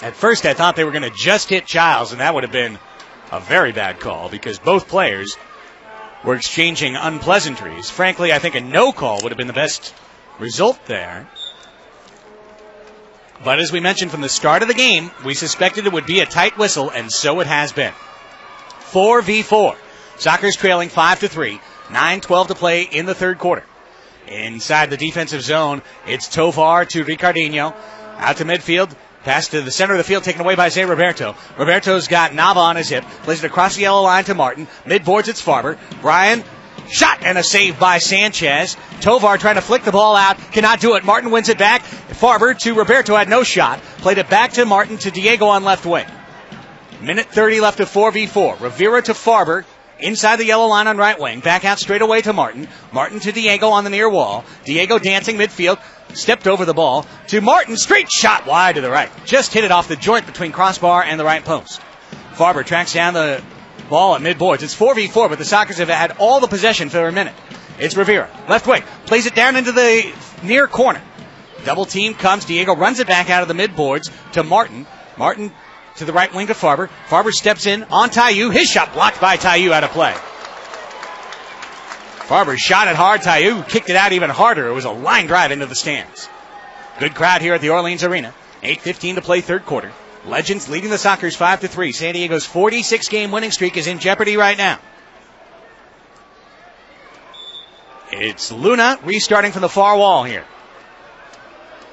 [SPEAKER 1] At first I thought they were going to just hit Childs, and that would have been a very bad call because both players were exchanging unpleasantries. Frankly, I think a no call would have been the best result there. But as we mentioned from the start of the game, we suspected it would be a tight whistle, and so it has been. 4v4. Sockers trailing 5-3. 9:12 to play in the third quarter. Inside the defensive zone, it's Tovar to Ricardinho. Out to midfield. Pass to the center of the field taken away by Zay Roberto. Roberto's got Nava on his hip. Plays it across the yellow line to Martin. Mid-boards, it's Farber. Brian, shot and a save by Sanchez. Tovar trying to flick the ball out. Cannot do it. Martin wins it back. Farber to Roberto, had no shot. Played it back to Martin to Diego on left wing. Minute 30 left of 4v4. Rivera to Farber. Inside the yellow line on right wing. Back out straight away to Martin. Martin to Diego on the near wall. Diego dancing midfield. Stepped over the ball to Martin. Straight shot wide to the right. Just hit it off the joint between crossbar and the right post. Farber tracks down the ball at midboards. It's 4v4, but the Sockers have had all the possession for a minute. It's Rivera. Left wing. Plays it down into the near corner. Double team comes. Diego runs it back out of the midboards to Martin. Martin to the right wing to Farber. Farber steps in on Tayu. His shot blocked by Tayu out of play. Farber shot it hard. Tayu kicked it out even harder. It was a line drive into the stands. Good crowd here at the Orleans Arena. 8:15 to play third quarter. Legends leading the Sockers 5-3. San Diego's 46-game winning streak is in jeopardy right now. It's Luna restarting from the far wall here.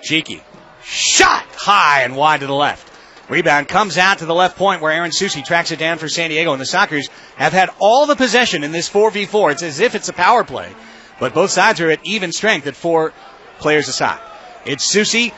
[SPEAKER 1] Cheeky. Shot high and wide to the left. Rebound comes out to the left point where Aaron Susi tracks it down for San Diego. And the Sockers have had all the possession in this 4v4. It's as if it's a power play. But both sides are at even strength at 4 players aside. It's Susi.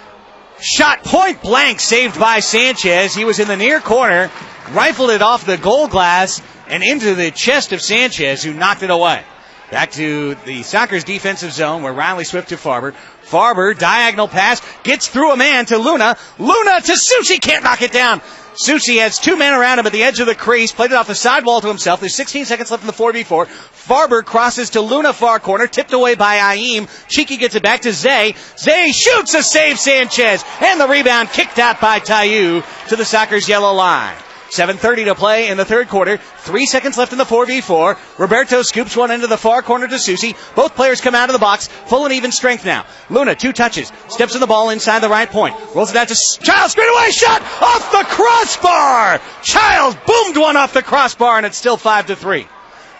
[SPEAKER 1] Shot point blank saved by Sanchez. He was in the near corner. Rifled it off the goal glass and into the chest of Sanchez, who knocked it away. Back to the Sockers defensive zone where Riley Swift to Farber. Farber, diagonal pass, gets through a man to Luna. Luna to Susi, can't knock it down. Susi has two men around him at the edge of the crease, played it off the sidewall to himself. There's 16 seconds left in the 4v4. Farber crosses to Luna far corner, tipped away by Aim. Cheeky gets it back to Zay. Zay shoots a save Sanchez, and the rebound kicked out by Tayu to the Sockers' yellow line. 7:30 to play in the third quarter. 3 seconds left in the 4v4. Roberto scoops one into the far corner to Susi. Both players come out of the box. Full and even strength now. Luna, 2 touches. Steps in the ball inside the right point. Rolls it out to Childs. Straight away shot off the crossbar. Childs boomed one off the crossbar, and it's still 5-3.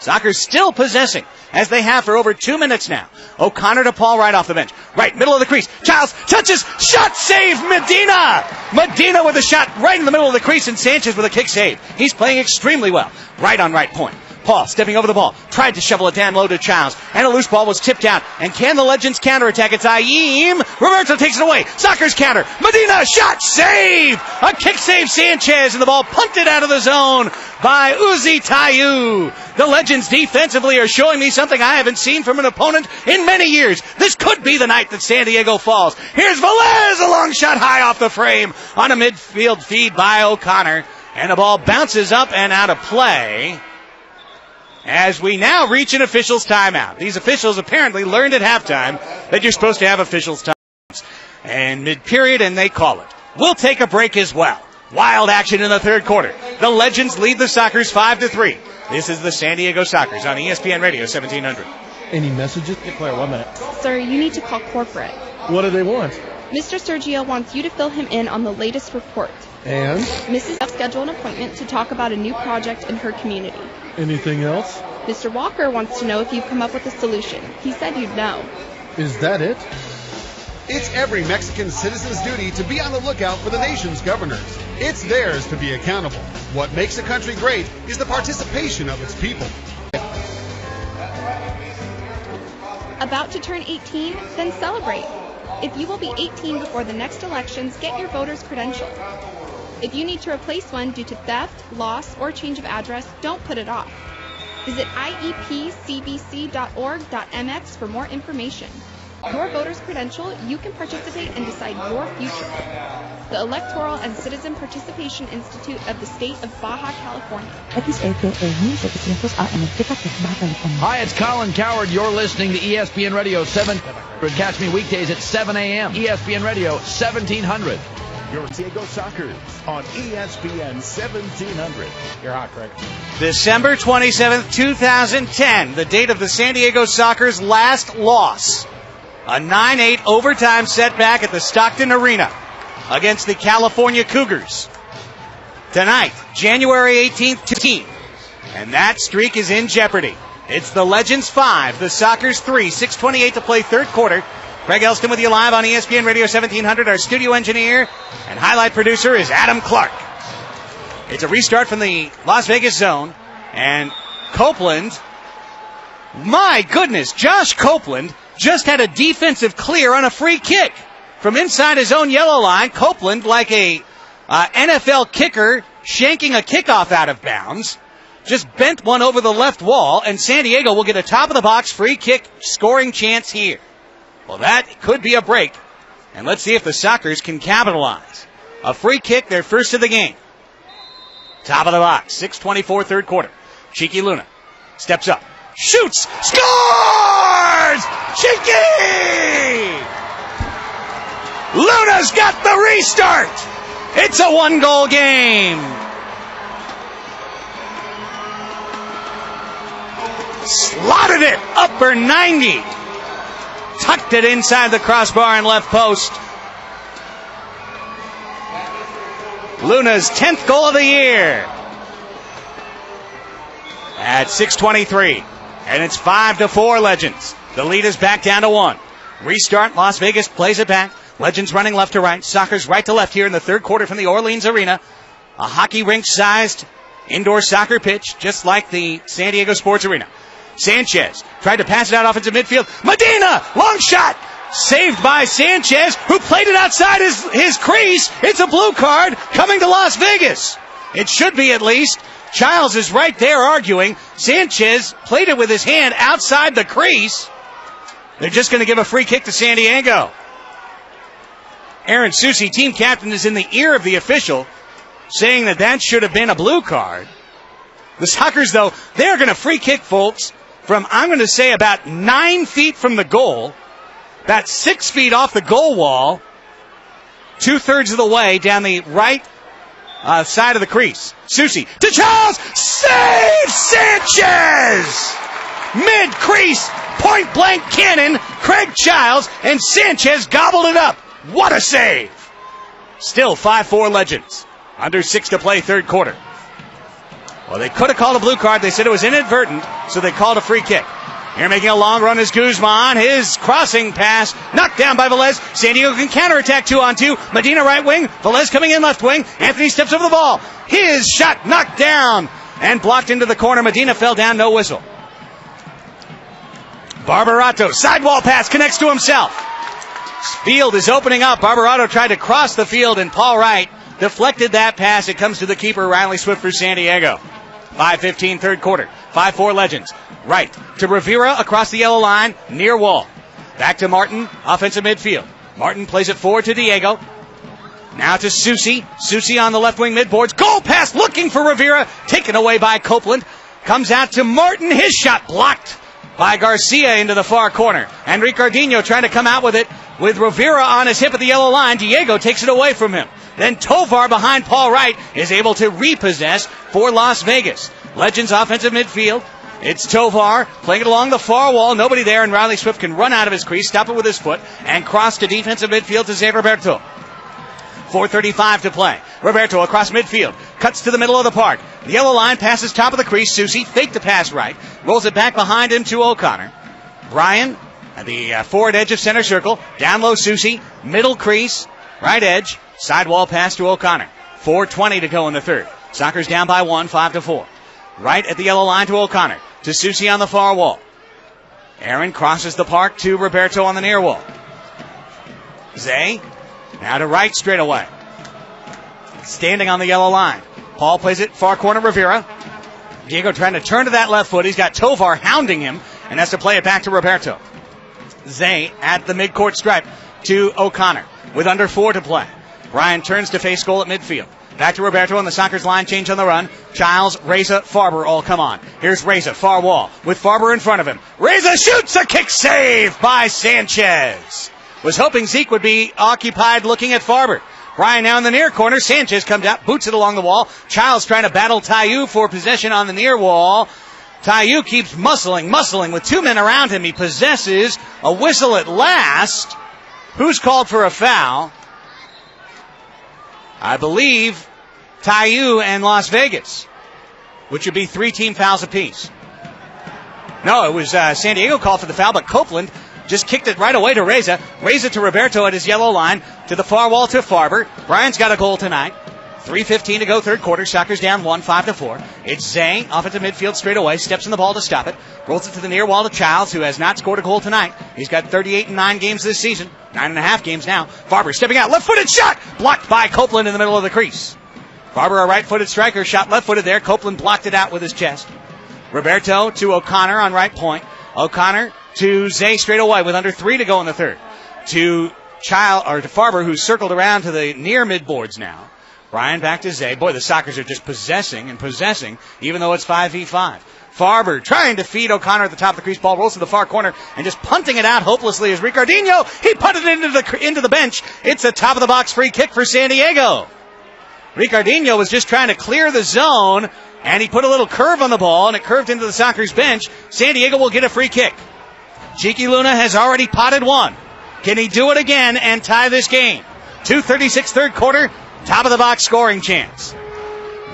[SPEAKER 1] Sockers still possessing, as they have for over 2 minutes now. O'Connor to Paul right off the bench. Right, middle of the crease. Childs touches, shot save, Medina! Medina with a shot right in the middle of the crease, and Sanchez with a kick save. He's playing extremely well. Right on right point. Paul stepping over the ball, tried to shovel it down low to Childs, and a loose ball was tipped out. And can the Legends counterattack? It's Aim. Roberto takes it away. Sockers counter. Medina, shot, save! A kick save, Sanchez, and the ball punted out of the zone by Uzi Tayu. The Legends defensively are showing me something I haven't seen from an opponent in many years. This could be the night that San Diego falls. Here's Velez, a long shot high off the frame on a midfield feed by O'Connor. And the ball bounces up and out of play as we now reach an official's timeout. These officials apparently learned at halftime that you're supposed to have officials' timeouts. And mid-period, and they call it. We'll take a break as well. Wild action in the third quarter. The Legends lead the Sockers 5-3. This is the San Diego Sockers on ESPN Radio 1700.
[SPEAKER 6] Any messages?
[SPEAKER 7] Declare 1 minute.
[SPEAKER 8] Sir, you need to call corporate.
[SPEAKER 6] What do they want?
[SPEAKER 8] Mr. Sergio wants you to fill him in on the latest report.
[SPEAKER 6] And?
[SPEAKER 8] Mrs. F scheduled an appointment to talk about a new project in her community.
[SPEAKER 6] Anything else?
[SPEAKER 8] Mr. Walker wants to know if you've come up with a solution. He said you'd know.
[SPEAKER 6] Is that it?
[SPEAKER 3] It's every Mexican citizen's duty to be on the lookout for the nation's governors. It's theirs to be accountable. What makes a country great is the participation of its people.
[SPEAKER 8] About to turn 18? Then celebrate. If you will be 18 before the next elections, get your voter's credential. If you need to replace one due to theft, loss, or change of address, don't put it off. Visit iepcbc.org.mx for more information. Your voter's credential, you can participate and decide your future. The Electoral and Citizen Participation Institute of the State of Baja California.
[SPEAKER 2] Hi, it's Colin Coward. You're listening to ESPN Radio 700. Catch me weekdays at 7 a.m. ESPN Radio 1700.
[SPEAKER 5] Your San Diego Sockers on ESPN 1700.
[SPEAKER 7] You're hot, Craig.
[SPEAKER 1] December 27th, 2010, the date of the San Diego Sockers' last loss. A 9-8 overtime setback at the Stockton Arena against the California Cougars. Tonight, January 18th, 2. And that streak is in jeopardy. It's the Legends 5, the Sockers 3, 6:28 to play third quarter. Craig Elston with you live on ESPN Radio 1700. Our studio engineer and highlight producer is Adam Clark. It's a restart from the Las Vegas zone. And Copeland, my goodness, Josh Copeland just had a defensive clear on a free kick from inside his own yellow line. Copeland, like a NFL kicker shanking a kickoff out of bounds, just bent one over the left wall, and San Diego will get a top-of-the-box free kick scoring chance here. Well, that could be a break, and let's see if the Sockers can capitalize. A free kick, their first of the game. Top of the box, 6:24 third quarter. Cheeky Luna steps up, shoots, scores! Cheeky! Luna's got the restart! It's a one-goal game. Slotted it, upper 90. Tucked it inside the crossbar and left post. Luna's 10th goal of the year. At 6:23. And it's 5-4 Legends. The lead is back down to 1. Restart, Las Vegas plays it back. Legends running left to right. Sockers right to left here in the third quarter from the Orleans Arena. A hockey rink-sized indoor soccer pitch, just like the San Diego Sports Arena. Sanchez tried to pass it out offensive midfield. Medina, long shot, saved by Sanchez, who played it outside his crease. It's a blue card coming to Las Vegas. It should be at least. Childs is right there arguing. Sanchez played it with his hand outside the crease. They're just going to give a free kick to San Diego. Aaron Susi, team captain, is in the ear of the official. saying that should have been a blue card. The Sockers, though, they're going to free kick, folks, from, I'm going to say, about 9 feet from the goal, about 6 feet off the goal wall, 2/3 of the way down the right side of the crease. Susi to Charles, save Sanchez! Mid-crease, point-blank cannon, Craig Childs, and Sanchez gobbled it up. What a save! Still 5-4 Legends. Under 6 to play, third quarter. Well, they could have called a blue card. They said it was inadvertent, so they called a free kick. Here making a long run is Guzman. His crossing pass knocked down by Velez. San Diego can counterattack 2-on-2. Medina right wing. Velez coming in left wing. Anthony steps over the ball. His shot knocked down and blocked into the corner. Medina fell down, no whistle. Barbarato, sidewall pass, connects to himself. Field is opening up. Barbarato tried to cross the field, and Paul Wright deflected that pass. It comes to the keeper, Riley Swift for San Diego. 5:15, third quarter. 5-4 Legends. Right to Rivera across the yellow line, near wall. Back to Martin, offensive midfield. Martin plays it forward to Diego. Now to Susi. Susi on the left wing midboards. Goal pass looking for Rivera. Taken away by Copeland. Comes out to Martin. His shot blocked by Garcia into the far corner. And Ricardinho trying to come out with it with Rivera on his hip at the yellow line. Diego takes it away from him. Then Tovar behind Paul Wright is able to repossess for Las Vegas. Legends offensive midfield. It's Tovar playing it along the far wall. Nobody there, and Riley Swift can run out of his crease, stop it with his foot, and cross to defensive midfield to Zé Roberto. 4:35 to play. Roberto across midfield. Cuts to the middle of the park. The yellow line passes top of the crease. Susi faked the pass right. Rolls it back behind him to O'Connor. Brian at the forward edge of center circle. Down low Susi. Middle crease. Right edge. Sidewall pass to O'Connor. 4:20 to go in the third. Sockers down by 1, 5-4. Right at the yellow line to O'Connor. To Susi on the far wall. Aaron crosses the park to Roberto on the near wall. Zay. Now to Wright straight away. Standing on the yellow line. Paul plays it far corner Rivera. Diego trying to turn to that left foot. He's got Tovar hounding him and has to play it back to Roberto. Zay at the midcourt stripe to O'Connor with under 4 to play. Ryan turns to face goal at midfield. Back to Roberto on the Sockers line change on the run. Childs, Reza, Farber all come on. Here's Reza, far wall with Farber in front of him. Reza shoots a kick save by Sanchez. Was hoping Zeke would be occupied looking at Farber. Brian now in the near corner. Sanchez comes out, boots it along the wall. Childs trying to battle Tayu for possession on the near wall. Tayu keeps muscling with 2 men around him. He possesses a whistle at last. Who's called for a foul? I believe Tayu and Las Vegas, which would be 3 team fouls apiece. No, it was San Diego called for the foul, but Copeland just kicked it right away to Reza. Reza to Roberto at his yellow line. To the far wall to Farber. Brian's got a goal tonight. 3:15 to go, third quarter. Sockers down 1, 5-4. It's Zhang off into midfield straight away. Steps in the ball to stop it. Rolls it to the near wall to Childs, who has not scored a goal tonight. He's got 38 in 9 games this season. 9.5 games now. Farber stepping out. Left-footed shot. Blocked by Copeland in the middle of the crease. Farber, a right-footed striker, shot left-footed there. Copeland blocked it out with his chest. Roberto to O'Connor on right point. O'Connor to Zay straight away with under 3 to go in the third. To Farber, who's circled around to the near midboards now. Brian back to Zay. Boy, the Sockers are just possessing, even though it's 5v5. Farber trying to feed O'Connor at the top of the crease. Ball rolls to the far corner and just punting it out hopelessly as Ricardinho. He punted it into the bench. It's a top of the box free kick for San Diego. Ricardinho was just trying to clear the zone, and he put a little curve on the ball, and it curved into the Sockers bench. San Diego will get a free kick. Cheeky Luna has already potted one. Can he do it again and tie this game? 2:36 third quarter. Top of the box scoring chance.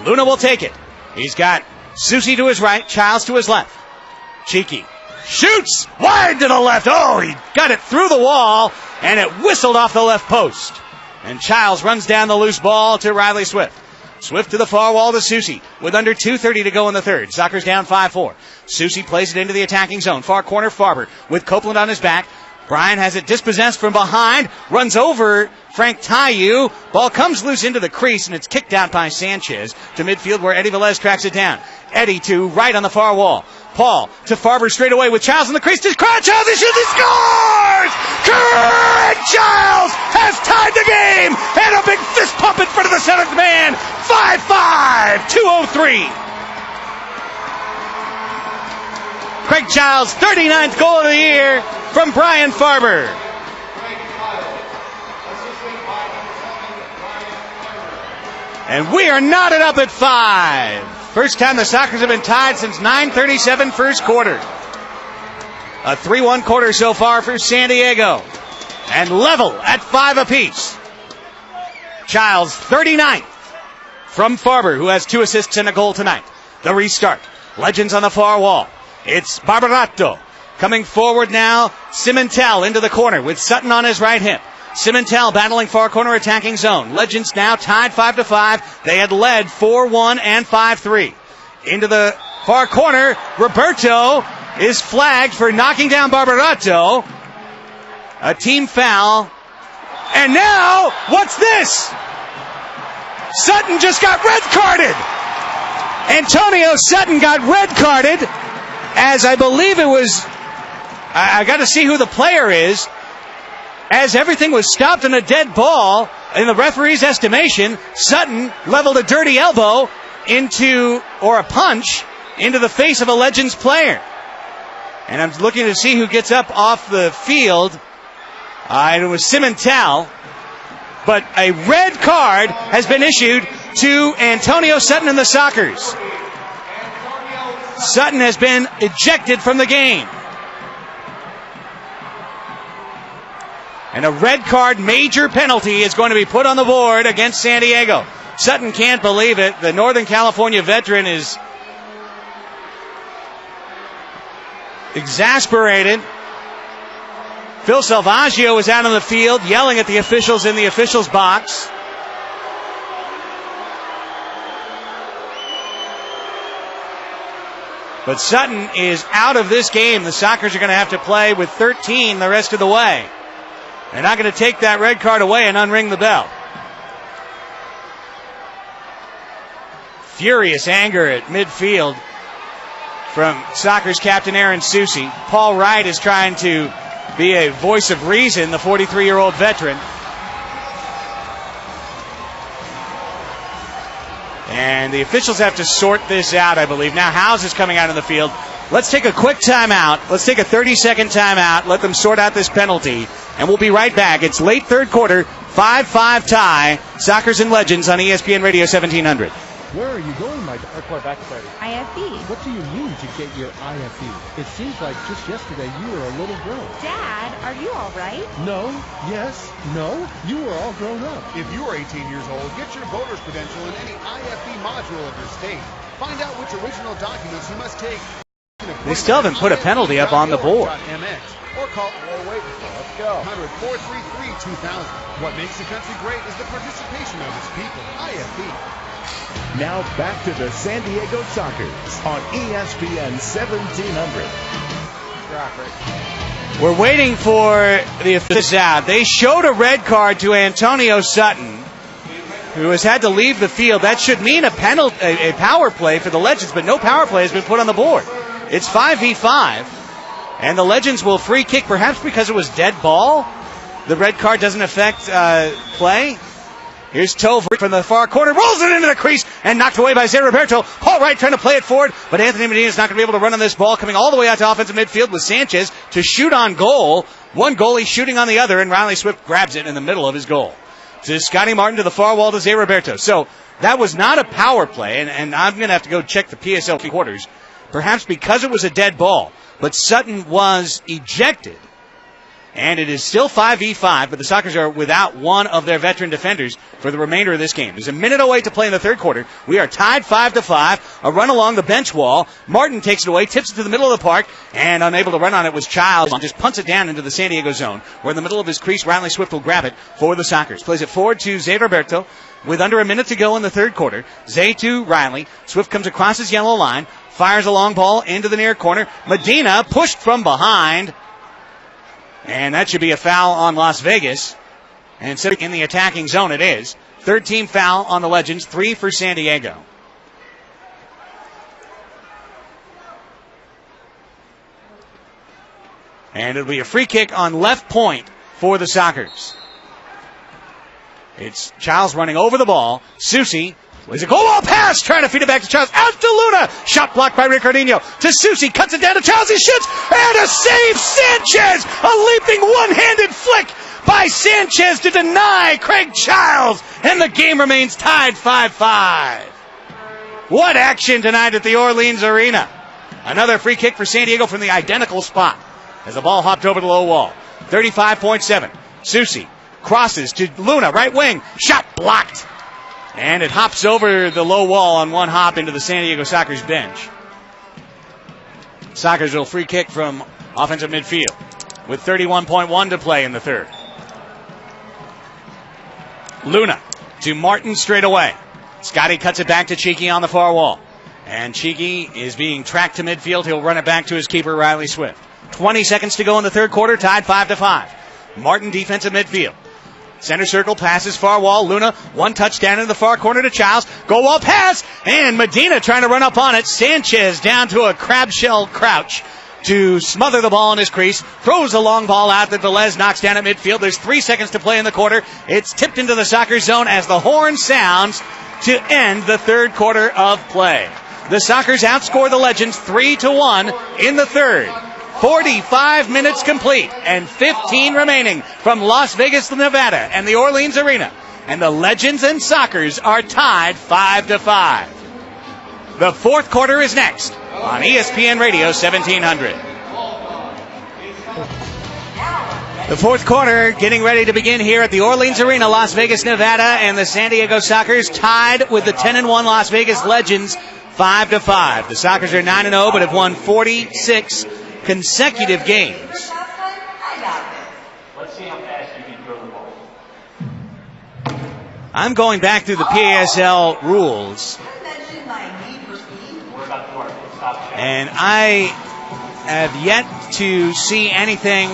[SPEAKER 1] Luna will take it. He's got Susi to his right, Childs to his left. Cheeky shoots wide to the left. Oh, he got it through the wall, and it whistled off the left post. And Childs runs down the loose ball to Riley Swift. Swift to the far wall to Susi with under 2:30 to go in the third. Sockers down 5-4. Susi plays it into the attacking zone. Far corner Farber with Copeland on his back. Brian has it dispossessed from behind, runs over Frank Tayu. Ball comes loose into the crease, and it's kicked out by Sanchez to midfield where Eddie Velez tracks it down. Eddie to right on the far wall. Paul to Farber straight away with Childs in the crease. To Childs, he shoots, he scores! Craig Giles has tied the game, and a big fist pump in front of the seventh man. 5-5, 2:03. Craig Giles, 39th goal of the year from Brian Farber. And we are knotted up at 5. First time the Sockers have been tied since 9:37 first quarter. A 3-1 quarter so far for San Diego. And level at 5 apiece. Giles, 39th from Farber, who has 2 assists and a goal tonight. The restart. Legends on the far wall. It's Barbarato coming forward now. Cimentel into the corner with Sutton on his right hip. Cimentel battling far corner attacking zone. Legends now tied 5-5. They had led 4-1 and 5-3. Into the far corner. Roberto is flagged for knocking down Barbarato. A team foul. And now, what's this? Sutton just got red carded. Antonio Sutton got red carded, as I believe it was, I got to see who the player is, as everything was stopped on a dead ball. In the referee's estimation, Sutton leveled a dirty elbow into, or a punch, into the face of a Legends player. And I'm looking to see who gets up off the field. It was Cimentel. But a red card has been issued to Antonio Sutton and the Sockers. Sutton has been ejected from the game. And a red card major penalty is going to be put on the board against San Diego. Sutton can't believe it. The Northern California veteran is exasperated. Phil Salvaggio was out on the field yelling at the officials in the officials' box. But Sutton is out of this game. The Sockers are going to have to play with 13 the rest of the way. They're not going to take that red card away and unring the bell. Furious anger at midfield from Sockers captain Aaron Susi. Paul Wright is trying to be a voice of reason, the 43-year-old veteran. And the officials have to sort this out, I believe. Now Howes is coming out on the field. Let's take a quick timeout. Let's take a 30-second timeout. Let them sort out this penalty. And we'll be right back. It's late third quarter, 5-5 tie. Sockers and Legends on ESPN Radio 1700.
[SPEAKER 7] Where are you going, my hardcore back party?
[SPEAKER 9] IFE.
[SPEAKER 7] What do you mean to get your IFE? It seems like just yesterday you were a little girl.
[SPEAKER 9] Dad, are you all right?
[SPEAKER 7] No, yes, no, you were all grown up.
[SPEAKER 3] If you are 18 years old, get your voter's credential in any IFE module of your state. Find out which original documents you must take.
[SPEAKER 1] They still haven't put a penalty up on the board.
[SPEAKER 3] Or call, let's go. 100-433-2000. What makes the country great is the participation of its people. IFE.
[SPEAKER 5] Now back to the San Diego Sockers on ESPN 1700.
[SPEAKER 1] We're waiting for the officials out. They showed a red card to Antonio Sutton, who has had to leave the field. That should mean a penalty, a power play for the Legends, but no power play has been put on the board. It's 5v5, and the Legends will free kick, perhaps because it was dead ball. The red card doesn't affect play. Here's Tover from the far corner, rolls it into the crease, and knocked away by Zé Roberto. Paul Wright trying to play it forward, but Anthony Medina's not going to be able to run on this ball, coming all the way out to offensive midfield with Sanchez to shoot on goal. One goalie shooting on the other, and Riley Swift grabs it in the middle of his goal. To Scotty Martin to the far wall to Zé Roberto. So that was not a power play, and I'm going to have to go check the PSL quarters, perhaps because it was a dead ball. But Sutton was ejected. And it is still 5v5, but the Sockers are without one of their veteran defenders for the remainder of this game. There's a minute away to play in the third quarter. We are tied 5-5. A run along the bench wall. Martin takes it away, tips it to the middle of the park, and unable to run on it was Childs. Just punts it down into the San Diego zone, where in the middle of his crease, Riley Swift will grab it for the Sockers. Plays it forward to Zé Roberto with under a minute to go in the third quarter. Zay to Riley. Swift comes across his yellow line, fires a long ball into the near corner. Medina pushed from behind. And that should be a foul on Las Vegas. And so in the attacking zone it is. Third team foul on the Legends, 3 for San Diego. And it'll be a free kick on left point for the Sockers. It's Childs running over the ball. Susie with a goal wall pass, trying to feed it back to Childs. Out to Luna. Shot blocked by Ricardinho. To Susie, cuts it down to Childs. He shoots, and a save. Sanchez, a leaping one-handed flick by Sanchez to deny Craig Childs, and the game remains tied 5-5. What action tonight at the Orleans Arena. Another free kick for San Diego from the identical spot as the ball hopped over the low wall. 35.7. Susie crosses to Luna, right wing. Shot blocked. And it hops over the low wall on one hop into the San Diego Sockers bench. Sockers will free kick from offensive midfield with 31.1 to play in the third. Luna to Martin straight away. Scotty cuts it back to Cheeky on the far wall. And Cheeky is being tracked to midfield. He'll run it back to his keeper, Riley Swift. 20 seconds to go in the third quarter, tied 5-5. Martin defensive midfield. Center circle, passes far wall. Luna, one touchdown in the far corner to Childs. Goal wall pass, and Medina trying to run up on it. Sanchez down to a crab shell crouch to smother the ball in his crease. Throws a long ball out that Velez knocks down at midfield. There's 3 seconds to play in the quarter. It's tipped into the Sockers zone as the horn sounds to end the third quarter of play. The Sockers outscore the Legends 3-1 in the third. 45 minutes complete and 15 remaining from Las Vegas, Nevada and the Orleans Arena. And the Legends and Sockers are tied 5-5. The fourth quarter is next on ESPN Radio 1700. The fourth quarter getting ready to begin here at the Orleans Arena, Las Vegas, Nevada, and the San Diego Sockers tied with the 10-1 Las Vegas Legends 5-5. The Sockers are 9-0 but have won 46 consecutive games.
[SPEAKER 10] Let's see how fast you can throw the ball.
[SPEAKER 1] I'm going back through the PASL rules, and I have yet to see anything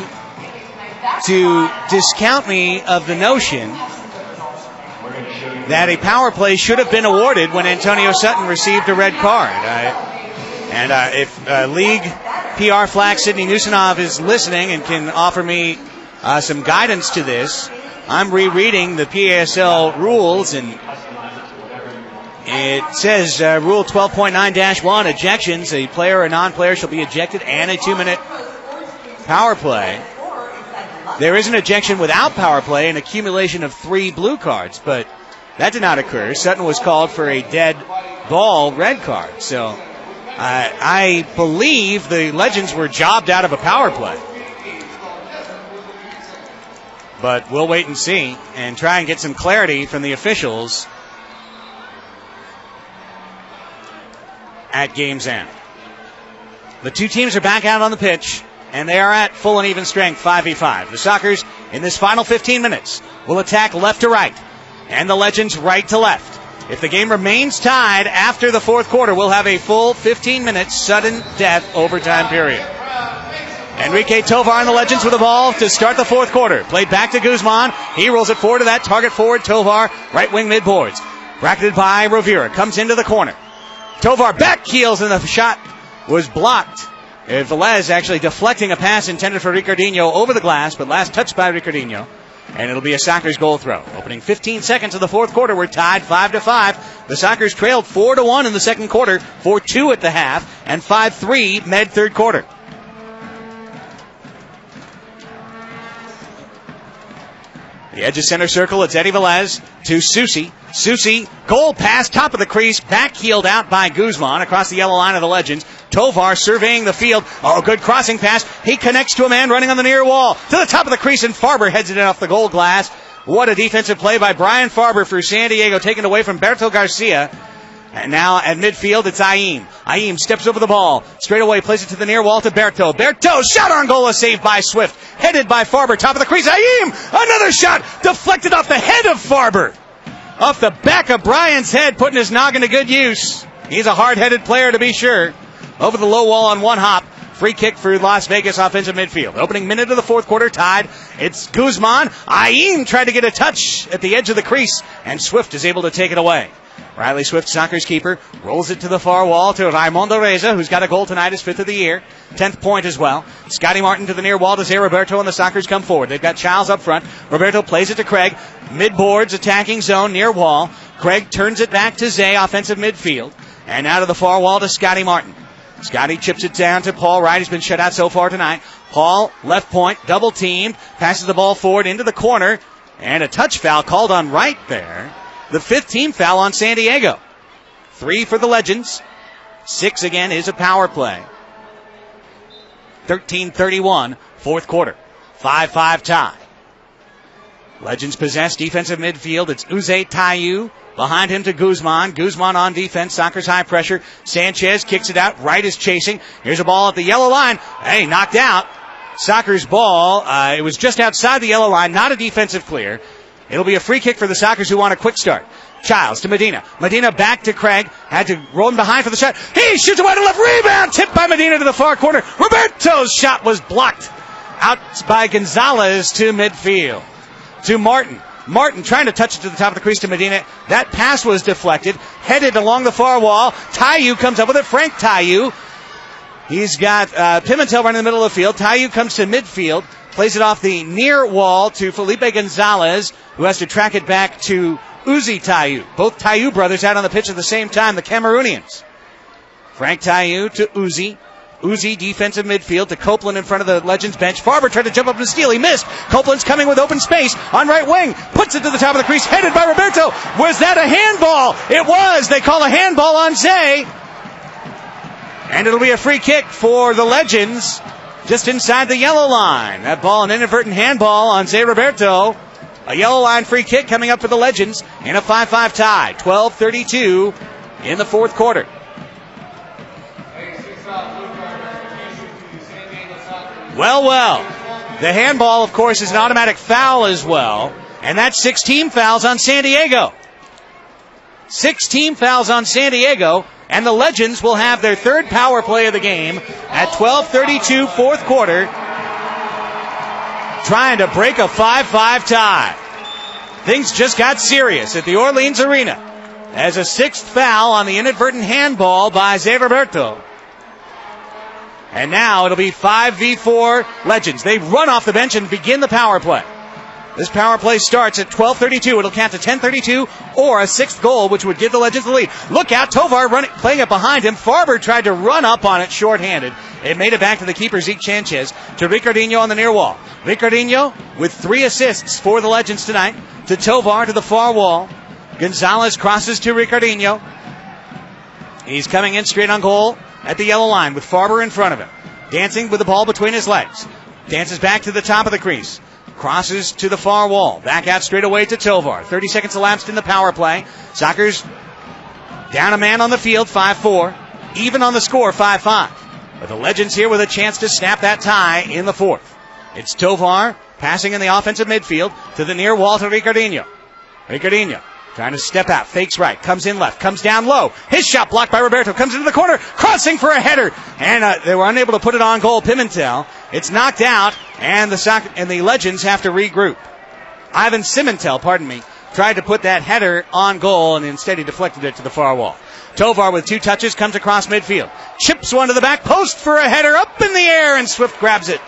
[SPEAKER 1] to discount me of the notion that a power play should have been awarded when Antonio Sutton received a red card. If League PR flag Sidney Newsonov is listening and can offer me some guidance to this, I'm rereading the PASL rules, and it says Rule 12.9-1, ejections. A player or non-player shall be ejected and a 2-minute power play. There is an ejection without power play, an accumulation of 3 blue cards, but that did not occur. Sutton was called for a dead ball red card. So I believe the Legends were jobbed out of a power play. But we'll wait and see and try and get some clarity from the officials at game's end. The two teams are back out on the pitch, and they are at full and even strength, 5v5. The Sockers, in this final 15 minutes, will attack left to right, and the Legends right to left. If the game remains tied after the fourth quarter, we'll have a full 15-minute sudden death overtime period. Enrique Tovar and the Legends with the ball to start the fourth quarter. Played back to Guzman. He rolls it forward to that target forward, Tovar, right wing midboards. Bracketed by Rovira. Comes into the corner. Tovar back heels, and the shot was blocked. Velez actually deflecting a pass intended for Ricardinho over the glass, but last touched by Ricardinho. And it'll be a Sockers goal throw. Opening 15 seconds of the fourth quarter, we're tied 5-5. The Sockers trailed 4-1 in the second quarter, 4-2 at the half, and 5-3 mid-third quarter. The edge of center circle, it's Eddie Velez to Susie. Susie, goal pass, top of the crease, back heeled out by Guzman across the yellow line of the Legends. Tovar surveying the field. Oh, good crossing pass. He connects to a man running on the near wall. To the top of the crease, and Farber heads it in off the goal glass. What a defensive play by Brian Farber for San Diego, taken away from Berto Garcia. And now at midfield, it's Aim. Aim steps over the ball. Straight away, plays it to the near wall to Berto. Berto, shot on goal, a save by Swift. Headed by Farber, top of the crease. Aim, another shot, deflected off the head of Farber. Off the back of Brian's head, putting his noggin to good use. He's a hard-headed player to be sure. Over the low wall on one hop. Free kick for Las Vegas offensive midfield. Opening minute of the fourth quarter, tied. It's Guzman. Aim tried to get a touch at the edge of the crease, and Swift is able to take it away. Riley Swift, Soccer's keeper, rolls it to the far wall to Raimundo Reza, who's got a goal tonight, his 5th of the year. 10th point as well. Scotty Martin to the near wall to Zé Roberto, and the Sockers come forward. They've got Childs up front. Roberto plays it to Craig. Mid-boards, attacking zone, near wall. Craig turns it back to Zay, offensive midfield. And out of the far wall to Scotty Martin. Scotty chips it down to Paul Wright. He's been shut out so far tonight. Paul, left point, double teamed, passes the ball forward into the corner, and a touch foul called on Wright there. The 5th team foul on San Diego. 3 for the Legends. 6 again is a power play. 13:31, 4th quarter. 5-5 tie. Legends possess defensive midfield. It's Uze Tayu. Behind him to Guzman. Guzman on defense. Soccer's high pressure. Sanchez kicks it out. Wright is chasing. Here's a ball at the yellow line. Hey, knocked out. Soccer's ball. It was just outside the yellow line. Not a defensive clear. It'll be a free kick for the Sockers who want a quick start. Childs to Medina. Medina back to Craig. Had to roll him behind for the shot. He shoots it wide to left. Rebound. Tipped by Medina to the far corner. Roberto's shot was blocked. Out by Gonzalez to midfield. To Martin. Martin trying to touch it to the top of the crease to Medina. That pass was deflected. Headed along the far wall. Tayu comes up with it. Frank Tayu. He's got Pimentel running in the middle of the field. Tayu comes to midfield. Plays it off the near wall to Felipe Gonzalez, who has to track it back to Uzi Tayu. Both Tayu brothers out on the pitch at the same time, the Cameroonians. Frank Tayu to Uzi. Uzi, defensive midfield to Copeland in front of the Legends bench. Farber tried to jump up and steal. He missed. Copeland's coming with open space on right wing. Puts it to the top of the crease. Headed by Roberto. Was that a handball? It was. They call a handball on Zay. And it'll be a free kick for the Legends just inside the yellow line. That ball, an inadvertent handball on Zay Roberto. A yellow line free kick coming up for the Legends in a 5-5 tie. 12:32 in the 4th quarter. Well. The handball, of course, is an automatic foul as well. And that's 6 team fouls on San Diego. 6 team fouls on San Diego. And the Legends will have their 3rd power play of the game at 12:32, 4th quarter. Trying to break a 5-5 tie. Things just got serious at the Orleans Arena as a 6th foul on the inadvertent handball by Zé Roberto. And now it'll be 5v4 Legends. They run off the bench and begin the power play. This power play starts at 12:32. It'll count to 10:32 or a 6th goal, which would give the Legends the lead. Look out, Tovar playing it behind him. Farber tried to run up on it shorthanded. It made it back to the keeper, Zeke Sanchez, to Ricardinho on the near wall. Ricardinho with 3 assists for the Legends tonight. To Tovar to the far wall. Gonzalez crosses to Ricardinho. He's coming in straight on goal at the yellow line with Farber in front of him. Dancing with the ball between his legs. Dances back to the top of the crease. Crosses to the far wall. Back out straight away to Tovar. 30 seconds elapsed in the power play. Sockers down a man on the field, 5-4. Even on the score, 5-5. But the Legends here with a chance to snap that tie in the 4th. It's Tovar passing in the offensive midfield to the near wall to Ricardinho. Ricardinho trying to step out. Fakes right. Comes in left. Comes down low. His shot blocked by Roberto. Comes into the corner. Crossing for a header. And they were unable to put it on goal. Pimentel. It's knocked out. And the Legends have to regroup. Ivan Simontel, tried to put that header on goal, and instead he deflected it to the far wall. Tovar with 2 touches comes across midfield. Chips one to the back post for a header up in the air, and Swift grabs it.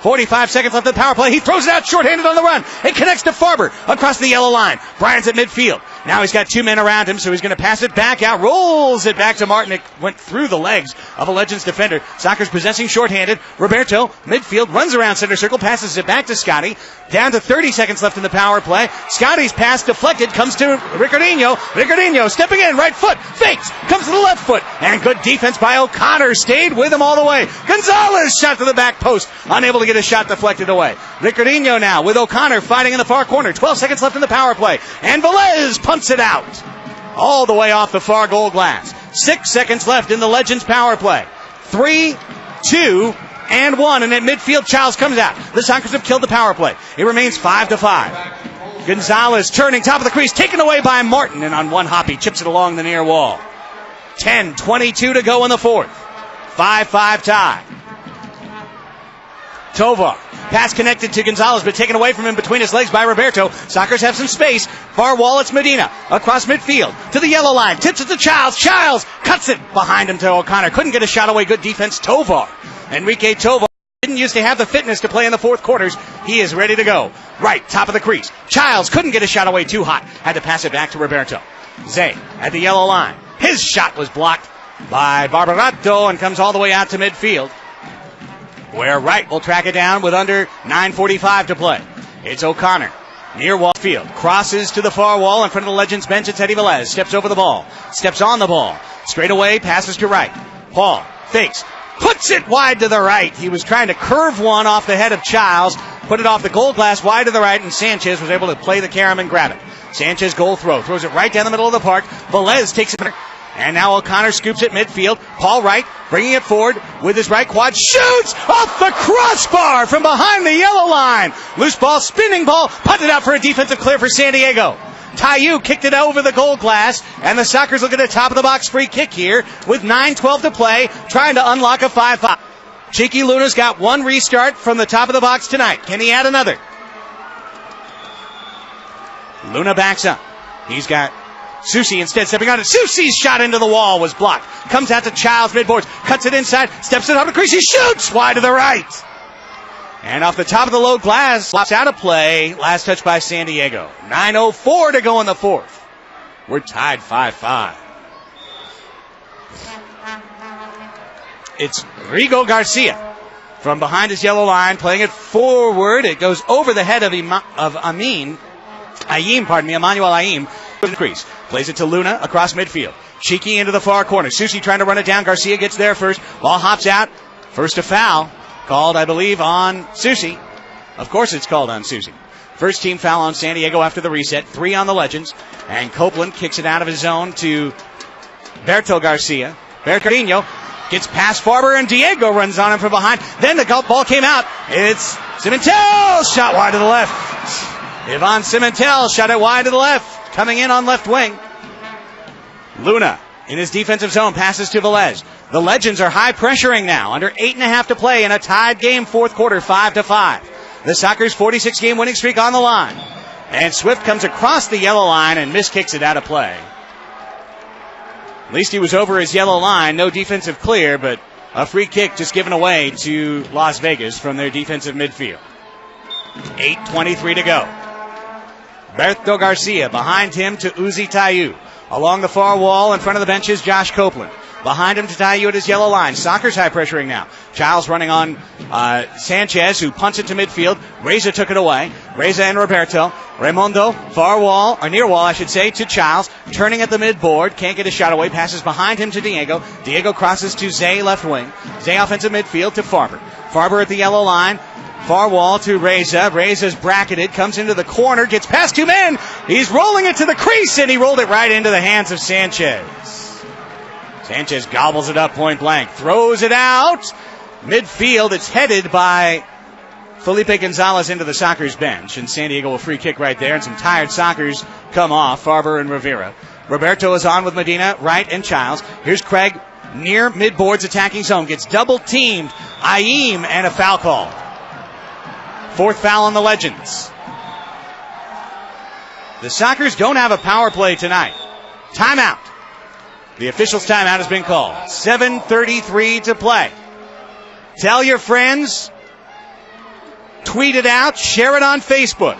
[SPEAKER 1] 45 seconds left in the power play. He throws it out shorthanded on the run. It connects to Farber across the yellow line. Bryant's at midfield. Now he's got 2 men around him, so he's going to pass it back out. Rolls it back to Martin. It went through the legs of a Legends defender. Sockers possessing shorthanded. Roberto, midfield, runs around center circle, passes it back to Scotty. Down to 30 seconds left in the power play. Scotty's pass deflected, comes to Ricardinho. Ricardinho stepping in, right foot, fakes, comes to the left foot. And good defense by O'Connor. Stayed with him all the way. Gonzalez shot to the back post. Unable to get a shot deflected away. Ricardinho now with O'Connor fighting in the far corner. 12 seconds left in the power play. And Velez punts it out. All the way off the far goal glass. 6 seconds left in the Legends power play. 3, 2, and 1. And at midfield, Childs comes out. The Sockers have killed the power play. It remains 5-5. Gonzalez turning top of the crease, taken away by Martin. And on one hop, he chips it along the near wall. 10:22 to go in the 4th. 5-5 tie. Tovar. Pass connected to Gonzalez, but taken away from him between his legs by Roberto. Sockers have some space. Far wall, it's Medina. Across midfield to the yellow line. Tips it to Childs. Childs cuts it behind him to O'Connor. Couldn't get a shot away. Good defense. Tovar. Enrique Tovar didn't used to have the fitness to play in the fourth quarters. He is ready to go. Right, top of the crease. Childs couldn't get a shot away. Too hot. Had to pass it back to Roberto. Zay at the yellow line. His shot was blocked by Barbarato and comes all the way out to midfield, where Wright will track it down with under 9:45 to play. It's O'Connor near wall field. Crosses to the far wall in front of the Legends bench. It's Eddie Velez. Steps over the ball. Steps on the ball. Straight away, passes to Wright. Paul fakes. Puts it wide to the right. He was trying to curve one off the head of Childs. Put it off the goal glass wide to the right, and Sanchez was able to play the carom and grab it. Sanchez goal throw. Throws it right down the middle of the park. Velez takes it. And now O'Connor scoops it midfield. Paul Wright bringing it forward with his right quad. Shoots off the crossbar from behind the yellow line. Loose ball, spinning ball. Punted out for a defensive clear for San Diego. Tayu kicked it over the goal glass. And the Sockers look at a top of the box free kick here with 9:12 to play. Trying to unlock a 5-5. Cheeky Luna's got one restart from the top of the box tonight. Can he add another? Luna backs up. He's got Susi instead stepping on it. Susi's shot into the wall was blocked. Comes out to Childs midboards. Cuts it inside. Steps it up the crease. He shoots wide to the right. And off the top of the low glass. Flops out of play. Last touch by San Diego. 9:04 to go in the fourth. We're tied 5-5. It's Rigo Garcia from behind his yellow line. Playing it forward. It goes over the head of Emmanuel Ayim. Crease. Plays it to Luna across midfield. Cheeky into the far corner. Susi trying to run it down. Garcia gets there first. Ball hops out. First a foul. Called, I believe, on Susi. Of course it's called on Susi. First team foul on San Diego after the reset. 3 on the Legends. And Copeland kicks it out of his zone to Berto Garcia. Bertolino gets past Farber, and Diego runs on him from behind. Then the ball came out. It's Cimentel. Shot wide to the left. Ivan Cimentel shot it wide to the left. Coming in on left wing. Luna in his defensive zone passes to Velez. The Legends are high pressuring now. Under 8.5 to play in a tied game, fourth quarter, 5-5. The Sockers' 46-game winning streak on the line. And Swift comes across the yellow line and miskicks it out of play. At least he was over his yellow line. No defensive clear, but a free kick just given away to Las Vegas from their defensive midfield. 8:23 to go. Berto Garcia behind him to Uzi Tayu. Along the far wall in front of the bench is Josh Copeland. Behind him to Tayu at his yellow line. Sockers high pressuring now. Childs running on Sanchez, who punts it to midfield. Reza took it away. Reza and Roberto. Raimondo, far wall, or near wall, I should say, to Childs. Turning at the midboard. Can't get a shot away. Passes behind him to Diego. Diego crosses to Zay, left wing. Zay offensive midfield to Farber. Farber at the yellow line. Far wall to Reza. Reza's bracketed. Comes into the corner. Gets past 2 men. He's rolling it to the crease, and he rolled it right into the hands of Sanchez. Sanchez gobbles it up point blank. Throws it out. Midfield. It's headed by Felipe Gonzalez into the Sockers bench. And San Diego will free kick right there. And some tired Sockers come off. Farber and Rivera. Roberto is on with Medina, Wright, and Childs. Here's Craig near midboards attacking zone. Gets double teamed. Ayim and a foul call. Fourth foul on the Legends. The Sockers don't have a power play tonight. Timeout. The official's timeout has been called. 7:33 to play. Tell your friends. Tweet it out. Share it on Facebook.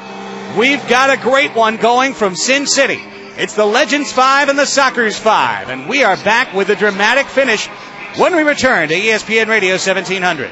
[SPEAKER 1] We've got a great one going from Sin City. It's the Legends 5 and the Sockers 5. And we are back with a dramatic finish when we return to ESPN Radio 1700.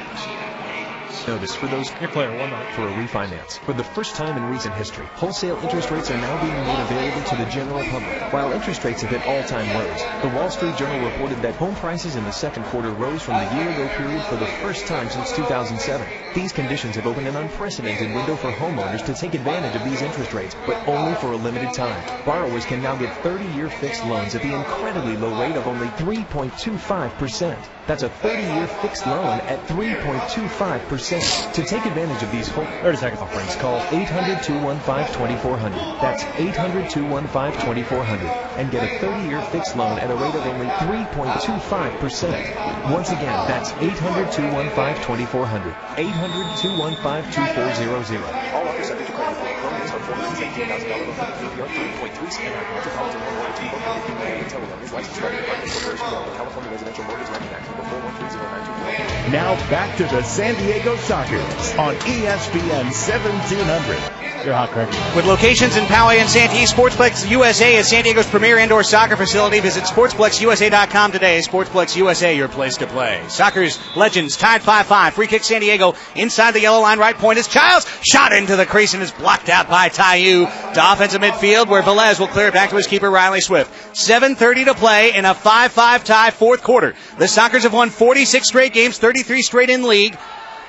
[SPEAKER 11] Notice for those for a refinance. For the first time in recent history, wholesale interest rates are now being made available to the general public. While interest rates have hit all-time lows, the Wall Street Journal reported that home prices in the second quarter rose from the year-ago period for the first time since 2007. These conditions have opened an unprecedented window for homeowners to take advantage of these interest rates, but only for a limited time. Borrowers can now get 30-year fixed loans at the incredibly low rate of only 3.25%. That's a 30-year fixed loan at 3.25%. Center. To take advantage of these 30-second offerings, call 800-215-2400. That's 800-215-2400. And get a 30-year fixed loan at a rate of only 3.25%. Once again, that's 800-215-2400. 800-215-2400. All offers subject to credit. Loan is on $417,000 loan. APR 3.37. Metropolitan Illinois Team Book 15 million Telenumbers. Licensed by the Department of Corporation of the California Residential Mortgage Lending Act number 4130924.
[SPEAKER 5] Now back to the San Diego Sockers on ESPN 1700.
[SPEAKER 7] You're hot, Craig.
[SPEAKER 1] With locations in Poway and Santee, Sportsplex USA is San Diego's premier indoor soccer facility. Visit SportsplexUSA.com today. Sportsplex USA, your place to play. Soccer's legends tied 5-5. Free kick San Diego inside the yellow line. Right point is Childs. Shot into the crease and is blocked out by Tayu to offensive midfield where Velez will clear it back to his keeper, Riley Swift. 7:30 to play in a 5-5 tie fourth quarter. The Sockers have won 46 straight games, 33 straight in league.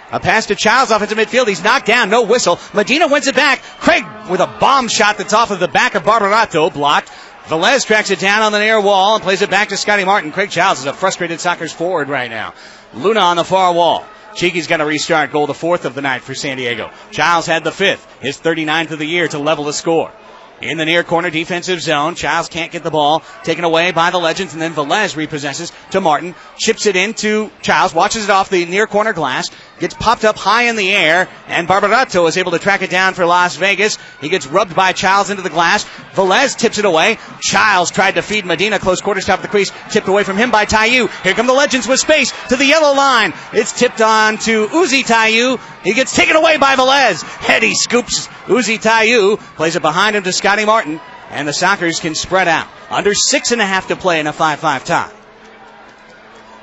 [SPEAKER 1] A pass to Childs off into midfield. He's knocked down. No whistle. Medina wins it back. Craig with a bomb shot that's off of the back of Barbarato. Blocked. Velez tracks it down on the near wall and plays it back to Scotty Martin. Craig Childs is a frustrated Sockers forward right now. Luna on the far wall. Cheeky's got to restart. Goal the fourth of the night for San Diego. Childs had the fifth. His 39th of the year to level the score. In the near corner defensive zone, Childs can't get the ball. Taken away by the Legends, and then Velez repossesses to Martin. Chips it into Childs, watches it off the near corner glass. Gets popped up high in the air, and Barbarato is able to track it down for Las Vegas. He gets rubbed by Childs into the glass. Velez tips it away. Childs tried to feed Medina close quarters, top of the crease. Tipped away from him by Tayu. Here come the Legends with space to the yellow line. It's tipped on to Uzi Tayu. He gets taken away by Velez. Heady scoops Uzi Tayu. Plays it behind him to Scotty Martin. And the Sockers can spread out. Under 6.5 to play in a 5-5 tie.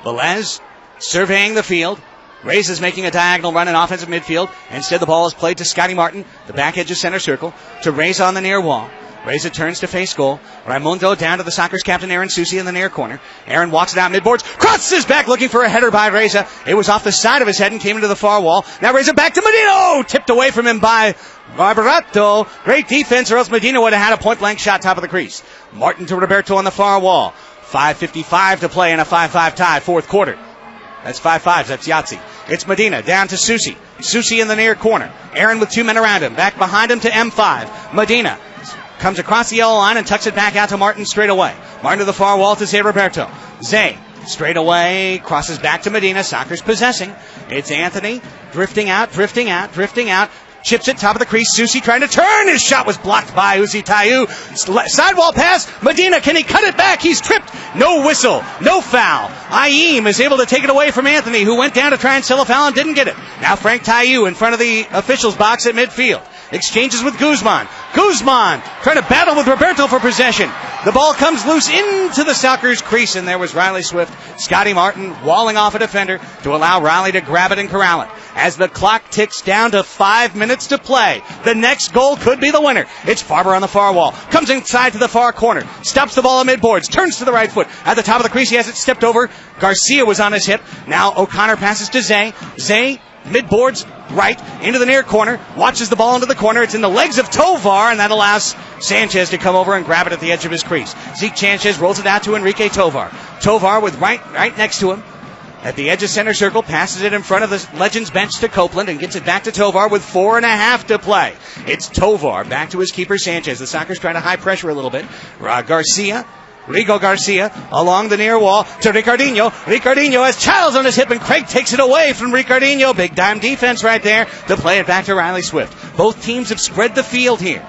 [SPEAKER 1] Velez surveying the field. Reyes is making a diagonal run in offensive midfield. Instead, the ball is played to Scotty Martin, the back edge of center circle, to Reyes on the near wall. Reyes turns to face goal. Raimundo down to the Sockers captain, Aaron Susi, in the near corner. Aaron walks it out midboards, crosses back looking for a header by Reza. It was off the side of his head and came into the far wall. Now Reza back to Medina. Oh, tipped away from him by Barbarato. Great defense, or else Medina would have had a point-blank shot top of the crease. Martin to Roberto on the far wall. 5:55 to play in a 5-5 tie, fourth quarter. That's 5-5s. That's Yahtzee. It's Medina down to Susi. Susi in the near corner. Aaron with 2 men around him. Back behind him to M5. Medina comes across the yellow line and tucks it back out to Martin straight away. Martin to the far wall to Zay Roberto. Zay straight away crosses back to Medina. Sockers possessing. It's Anthony drifting out. Chips it, top of the crease. Susi trying to turn. His shot was blocked by Uzi Tayu. Sidewall pass. Medina, can he cut it back? He's tripped. No whistle. No foul. Ayeem is able to take it away from Anthony, who went down to try and sell a foul and didn't get it. Now Frank Tayu in front of the officials' box at midfield. Exchanges with Guzman. Guzman trying to battle with Roberto for possession. The ball comes loose into the Sockers' crease, and there was Riley Swift. Scotty Martin walling off a defender to allow Riley to grab it and corral it. As the clock ticks down to 5 minutes to play, the next goal could be the winner. It's Farber on the far wall. Comes inside to the far corner. Stops the ball at midboards. Turns to the right foot. At the top of the crease, he has it stepped over. Garcia was on his hip. Now O'Connor passes to Zay. Zay, midboards, right, into the near corner. Watches the ball into the corner. It's in the legs of Tovar, and that allows Sanchez to come over and grab it at the edge of his crease. Zeke Sanchez rolls it out to Enrique Tovar. Tovar with right next to him. At the edge of center circle, passes it in front of the Legends bench to Copeland and gets it back to Tovar with 4.5 to play. It's Tovar back to his keeper Sanchez. The Sockers trying to high pressure a little bit. Rigo Garcia along the near wall to Ricardinho. Ricardinho has Childs on his hip, and Craig takes it away from Ricardinho. Big time defense right there to play it back to Riley Swift. Both teams have spread the field here.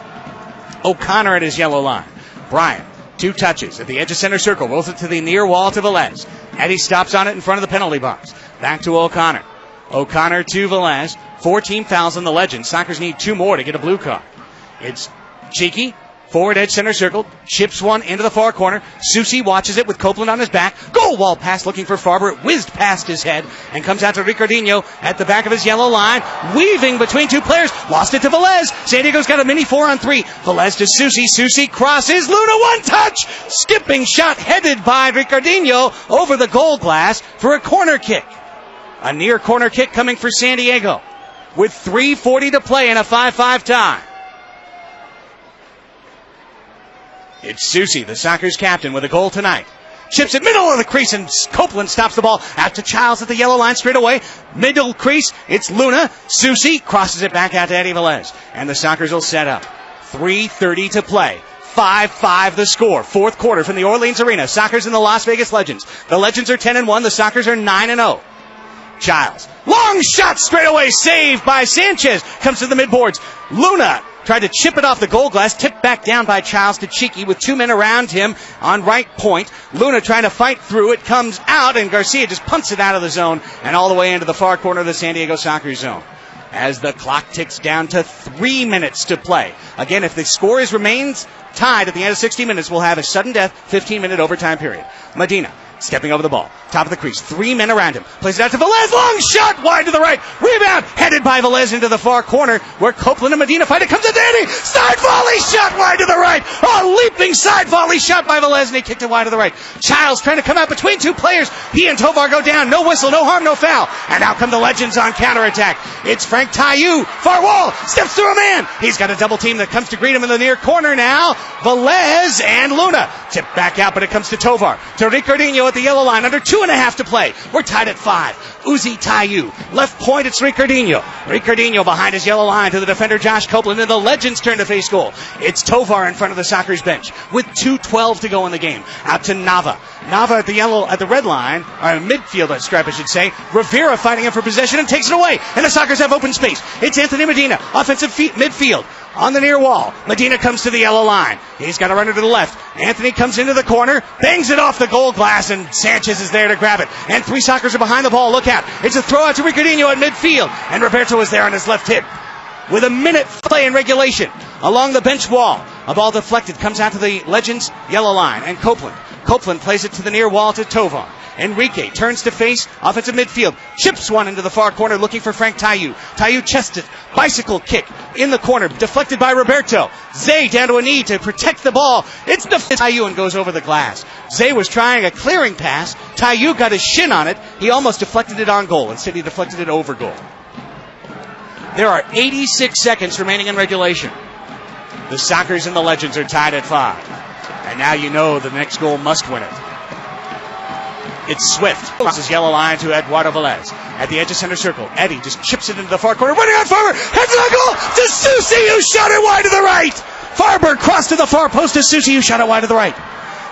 [SPEAKER 1] O'Connor at his yellow line. Bryant, 2 touches at the edge of center circle. Rolls it to the near wall to Velez. Eddie stops on it in front of the penalty box. Back to O'Connor. O'Connor to Velez. 4 team fouls on the Legends. Sockers need 2 more to get a blue card. It's Cheeky. Forward edge center circle. Chips one into the far corner. Susi watches it with Copeland on his back. Goal wall pass looking for Farber. It whizzed past his head and comes out to Ricardinho at the back of his yellow line. Weaving between 2 players. Lost it to Velez. San Diego's got a mini 4-on-3. Velez to Susi. Susi crosses. Luna 1 touch. Skipping shot headed by Ricardinho over the goal glass for a corner kick. A near corner kick coming for San Diego with 3:40 to play in a 5-5 tie. It's Susi, the Sockers captain, with a goal tonight. chips it middle of the crease, and Copeland stops the ball out to Childs at the yellow line straight away. Middle crease, it's Luna. Susie crosses it back out to Eddie Velez. And the Sockers will set up. 3:30 to play. 5-5 the score. Fourth quarter from the Orleans Arena. Sockers and the Las Vegas Legends. The Legends are 10-1. The Sockers are 9-0. Childs. Long shot straight away. Saved by Sanchez. Comes to the midboards. Luna tried to chip it off the goal glass. Tipped back down by Childs to Cheeky with 2 men around him on right point. Luna trying to fight through. It comes out, and Garcia just punts it out of the zone and all the way into the far corner of the San Diego Sockers zone. As the clock ticks down to 3 minutes to play. Again, if the score remains tied at the end of 60 minutes, we'll have a sudden death 15-minute overtime period. Medina stepping over the ball. Top of the crease. 3 men around him. Plays it out to Velez. Long shot wide to the right. Rebound headed by Velez into the far corner where Copeland and Medina fight. It comes to Danny. Side volley shot wide to the right. A leaping side volley shot by Velez, and he kicked it wide to the right. Childs trying to come out between two players. He and Tovar go down. No whistle, no harm, no foul. And out come the Legends on counterattack. It's Frank Tayu. Far wall. Steps through a man. He's got a double team that comes to greet him in the near corner now. Velez and Luna. Tip back out, but it comes to Tovar. To Ricardinho at the yellow line. Under 2.5 to play. We're tied at 5. Uzi Tayu. Left point, it's Ricardinho. Ricardinho behind his yellow line to the defender Josh Copeland, and the Legends turn to face goal. It's Tovar in front of the Sockers bench with 2:12 to go in the game. Out to Nava. Nava at the red line, or midfield stripe I should say. Rivera fighting him for possession and takes it away. And the Sockers have open space. It's Anthony Medina, offensive midfield. On the near wall, Medina comes to the yellow line. He's got to run it to the left. Anthony comes into the corner, bangs it off the goal glass, and Sanchez is there to grab it. And 3 Sockers are behind the ball. Look out. It's a throw out to Ricardinho at midfield. And Roberto is there on his left hip. With a minute play in regulation, along the bench wall, a ball deflected, comes out to the Legends yellow line. And Copeland plays it to the near wall to Tovar. Enrique turns to face offensive midfield, chips one into the far corner looking for Frank Tayu. Tayu chested, bicycle kick in the corner, deflected by Roberto. Zay down to a knee to protect the ball. It's Tayu and goes over the glass. Zay was trying a clearing pass. Tayu got his shin on it. He almost deflected it on goal. Instead he deflected it over goal. There are 86 seconds remaining in regulation. The Sockers and the Legends are tied at 5. And now you know the next goal must win it. It's Swift. Crosses yellow line to Eduardo Velez. At the edge of center circle, Eddie just chips it into the far corner. Running on Farber. Heads on goal to Susie, who shot it wide to the right. Farber crossed to the far post to Susie, who shot it wide to the right.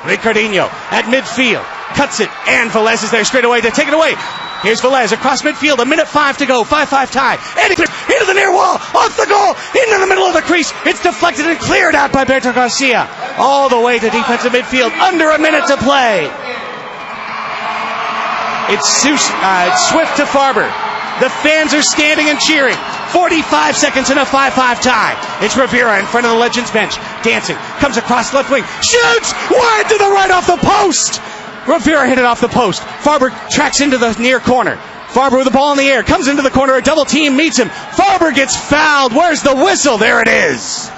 [SPEAKER 1] Ricardinho at midfield. Cuts it, and Velez is there straight away to take it away. Here's Velez across midfield. 1:05 to go. 5-5 tie. Eddie into the near wall. Off the goal. Into the middle of the crease. It's deflected and cleared out by Berto Garcia. All the way to defensive midfield. Under a minute to play. It's Swift to Farber. The fans are standing and cheering. 45 seconds in a 5-5 tie. It's Rivera in front of the Legends bench. Dancing. Comes across left wing. Shoots! Wide to the right off the post. Rivera hit it off the post. Farber tracks into the near corner. Farber with the ball in the air. Comes into the corner. A double team meets him. Farber gets fouled. Where's the whistle? There it is.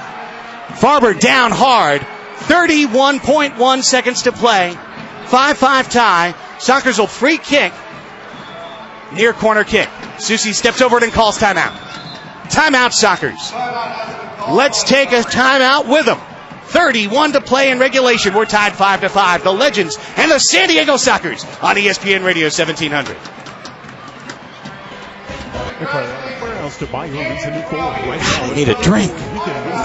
[SPEAKER 1] Farber down hard. 31.1 seconds to play. 5-5 tie. Sockers will free kick. Near corner kick. Susie steps over it and calls timeout. Timeout, Sockers. Let's take a timeout with them. 31 to play in regulation. We're tied 5-5. The Legends and the San Diego Sockers on ESPN Radio 1700.
[SPEAKER 5] Where else to buy your lease a new Ford? Right now,
[SPEAKER 1] I need a drink.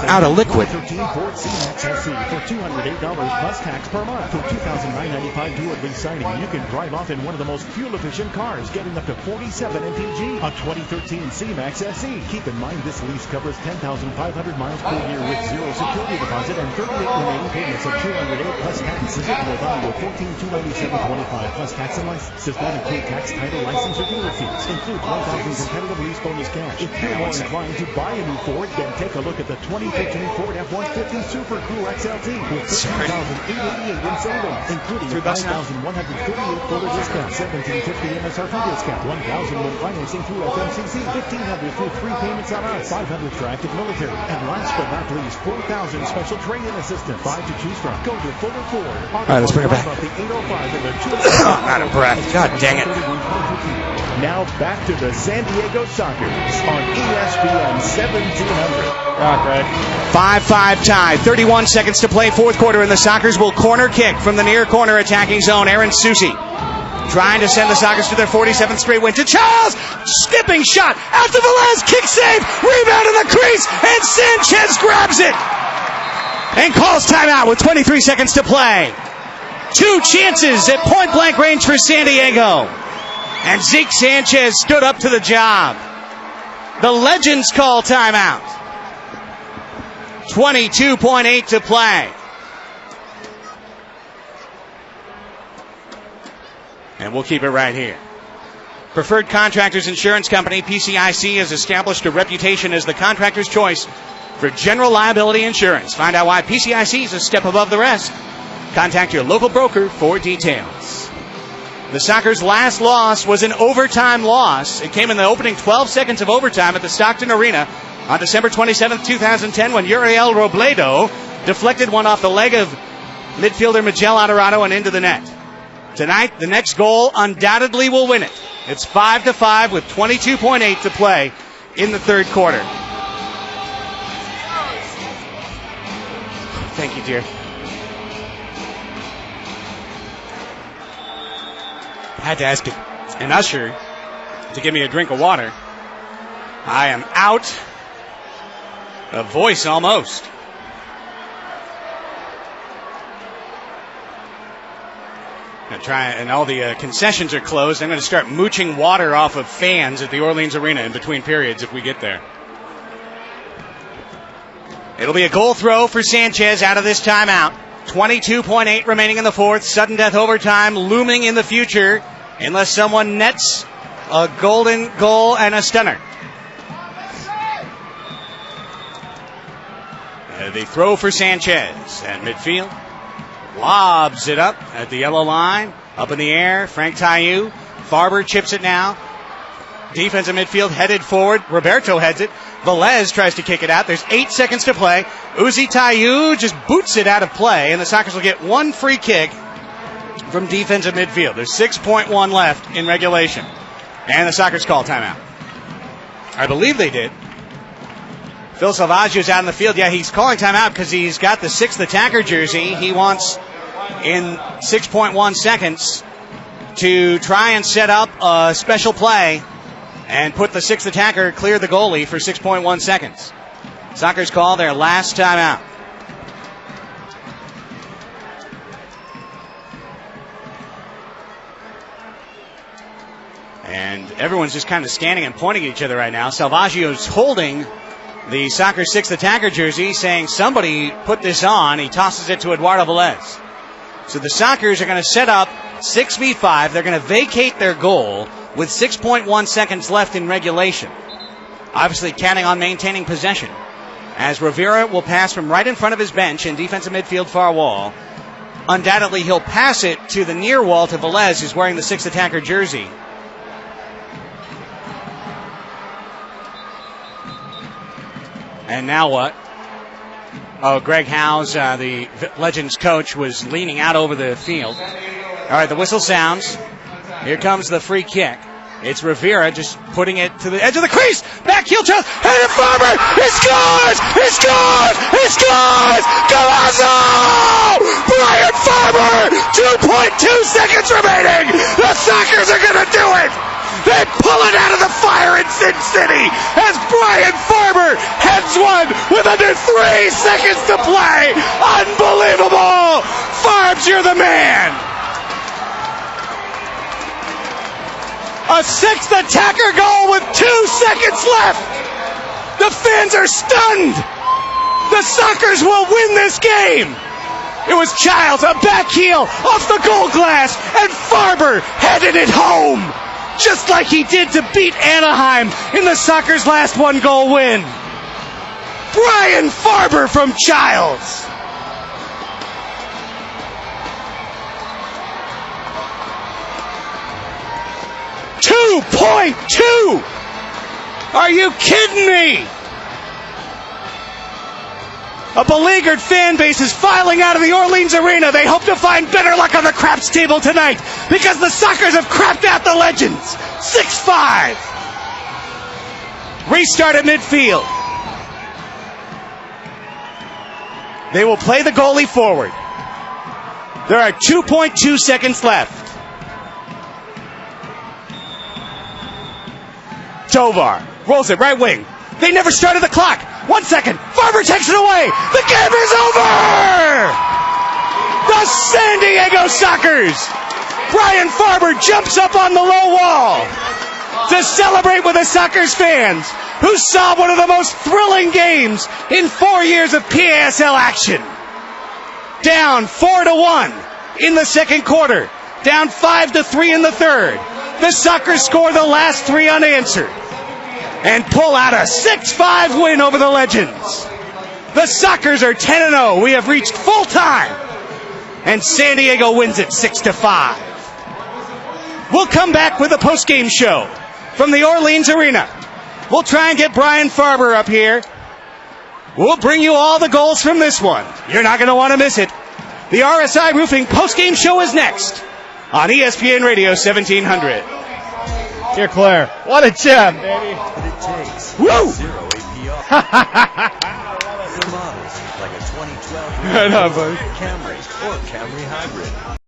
[SPEAKER 1] Out of liquid.
[SPEAKER 5] 13 Ford C-Max SE for $208 plus tax per month. For $2,995 due at lease signing, you can drive off in one of the most fuel-efficient cars, getting up to 47 mpg. A 2013 C-Max SE. Keep in mind this lease covers 10,500 miles per year with zero security deposit and 38 remaining payments of $208 plus tax. Residual value of $14,297.25 plus tax and license. Does not include tax, title, license, or dealer fees. Includes $1,000 competitive lease bonus cash. If you're more inclined to buy a new Ford, then take a look at the 2015 Ford F-150 Super Crew XLT with $15,888 in savings, including a $5,138 discount, $1,750 MSRP discount, $1,000 when financing through FMCC, $1,500 through 3 payments on us, $500 for active military, and last but not least, $4,000 special trade-in assistance. 5 to choose from. Go to Fuller Ford.
[SPEAKER 1] All right, let's bring it back.
[SPEAKER 5] The 805 and the
[SPEAKER 1] I'm out of breath. God dang it.
[SPEAKER 5] Now back to the San Diego Sockers on ESPN 1700.
[SPEAKER 1] 5-5 tie. 31 seconds to play, fourth quarter, and the Sockers will corner kick from the near corner attacking zone. Aaron Susi trying to send the Sockers to their 47th straight win. To Charles, skipping shot out to Velez, kick save, rebound in the crease, and Sanchez grabs it and calls timeout with 23 seconds to play. Two chances at point blank range for San Diego, and Zeke Sanchez stood up to the job. The Legends call timeout. 22.8 to play. And we'll keep it right here. Preferred Contractors Insurance Company, PCIC, has established a reputation as the contractor's choice for general liability insurance. Find out why PCIC is a step above the rest. Contact your local broker for details. The Sockers' last loss was an overtime loss. It came in the opening 12 seconds of overtime at the Stockton Arena on December 27, 2010, when Uriel Robledo deflected one off the leg of midfielder Miguel Adorado and into the net. Tonight, the next goal undoubtedly will win it. It's 5-5 with 22.8 to play in the third quarter. Thank you, dear. I had to ask an usher to give me a drink of water. I am out of voice almost. Gonna try, and all the concessions are closed. I'm going to start mooching water off of fans at the Orleans Arena in between periods if we get there. It'll be a goal throw for Sanchez out of this timeout. 22.8 remaining in the fourth. Sudden death overtime looming in the future unless someone nets a golden goal and a stunner. The throw for Sanchez at midfield. Lobs it up at the yellow line. Up in the air. Frank Taillou. Farber chips it now. Defensive midfield headed forward. Roberto heads it. Velez tries to kick it out. There's 8 seconds to play. Uzi Taillou just boots it out of play, and the Sockers will get one free kick from defensive midfield. There's 6.1 left in regulation. And the Sockers call timeout. I believe they did. Phil Salvaggio's out in the field. Yeah, he's calling timeout because he's got the 6th attacker jersey. He wants, in 6.1 seconds, to try and set up a special play and put the 6th attacker, clear the goalie for 6.1 seconds. Sockers call their last timeout. And everyone's just kind of standing and pointing at each other right now. Salvaggio's holding the Soccer 6th attacker jersey, saying somebody put this on. He tosses it to Eduardo Velez. So the Sockers are going to set up 6v5. They're going to vacate their goal with 6.1 seconds left in regulation. Obviously counting on maintaining possession, as Rivera will pass from right in front of his bench in defensive midfield far wall. Undoubtedly he'll pass it to the near wall to Velez, who's wearing the 6th attacker jersey. And now what? Oh, Greg Howes, the Legends coach, was leaning out over the field. All right, the whistle sounds. Here comes the free kick. It's Rivera just putting it to the edge of the crease. Back heel toss. And Farber. He scores! He scores! He scores! Golazo! Brian Farber! 2.2 seconds remaining. The Sockers are going to do it. They pull it out of the fire in Sin City as Brian Farber heads one with under 3 seconds to play. Unbelievable! Farbs, you're the man. A 6th attacker goal with 2 seconds left. The fans are stunned. The Sockers will win this game. It was Childs, a back heel off the goal glass, and Farber headed it home, just like he did to beat Anaheim in the Sockers' last 1-goal win. Brian Farber from Childs. .2. Are you kidding me? A beleaguered fan base is filing out of the Orleans Arena. They hope to find better luck on the craps table tonight because the Sockers have crapped out the Legends. 6-5. Restart at midfield. They will play the goalie forward. There are 2.2 seconds left. Tovar rolls it right wing. They never started the clock. 1 second. Farber takes it away. The game is over! The San Diego Sockers. Brian Farber jumps up on the low wall to celebrate with the Sockers fans who saw one of the most thrilling games in 4 years of PASL action. Down 4-1 in the second quarter. Down 5-3 in the third. The Sockers score the last 3 unanswered and pull out a 6-5 win over the Legends. The Sockers are 10-0. We have reached full time. And San Diego wins it 6-5. We'll come back with a post-game show from the Orleans Arena. We'll try and get Brian Farber up here. We'll bring you all the goals from this one. You're not going to want to miss it. The RSI Roofing post-game show is next on ESPN Radio 1700.
[SPEAKER 6] Here, Claire. What a gem, baby.
[SPEAKER 1] Woo!
[SPEAKER 12] Zero APR. Models like a 2012
[SPEAKER 6] I know, buddy.
[SPEAKER 12] Camry or Camry Hybrid.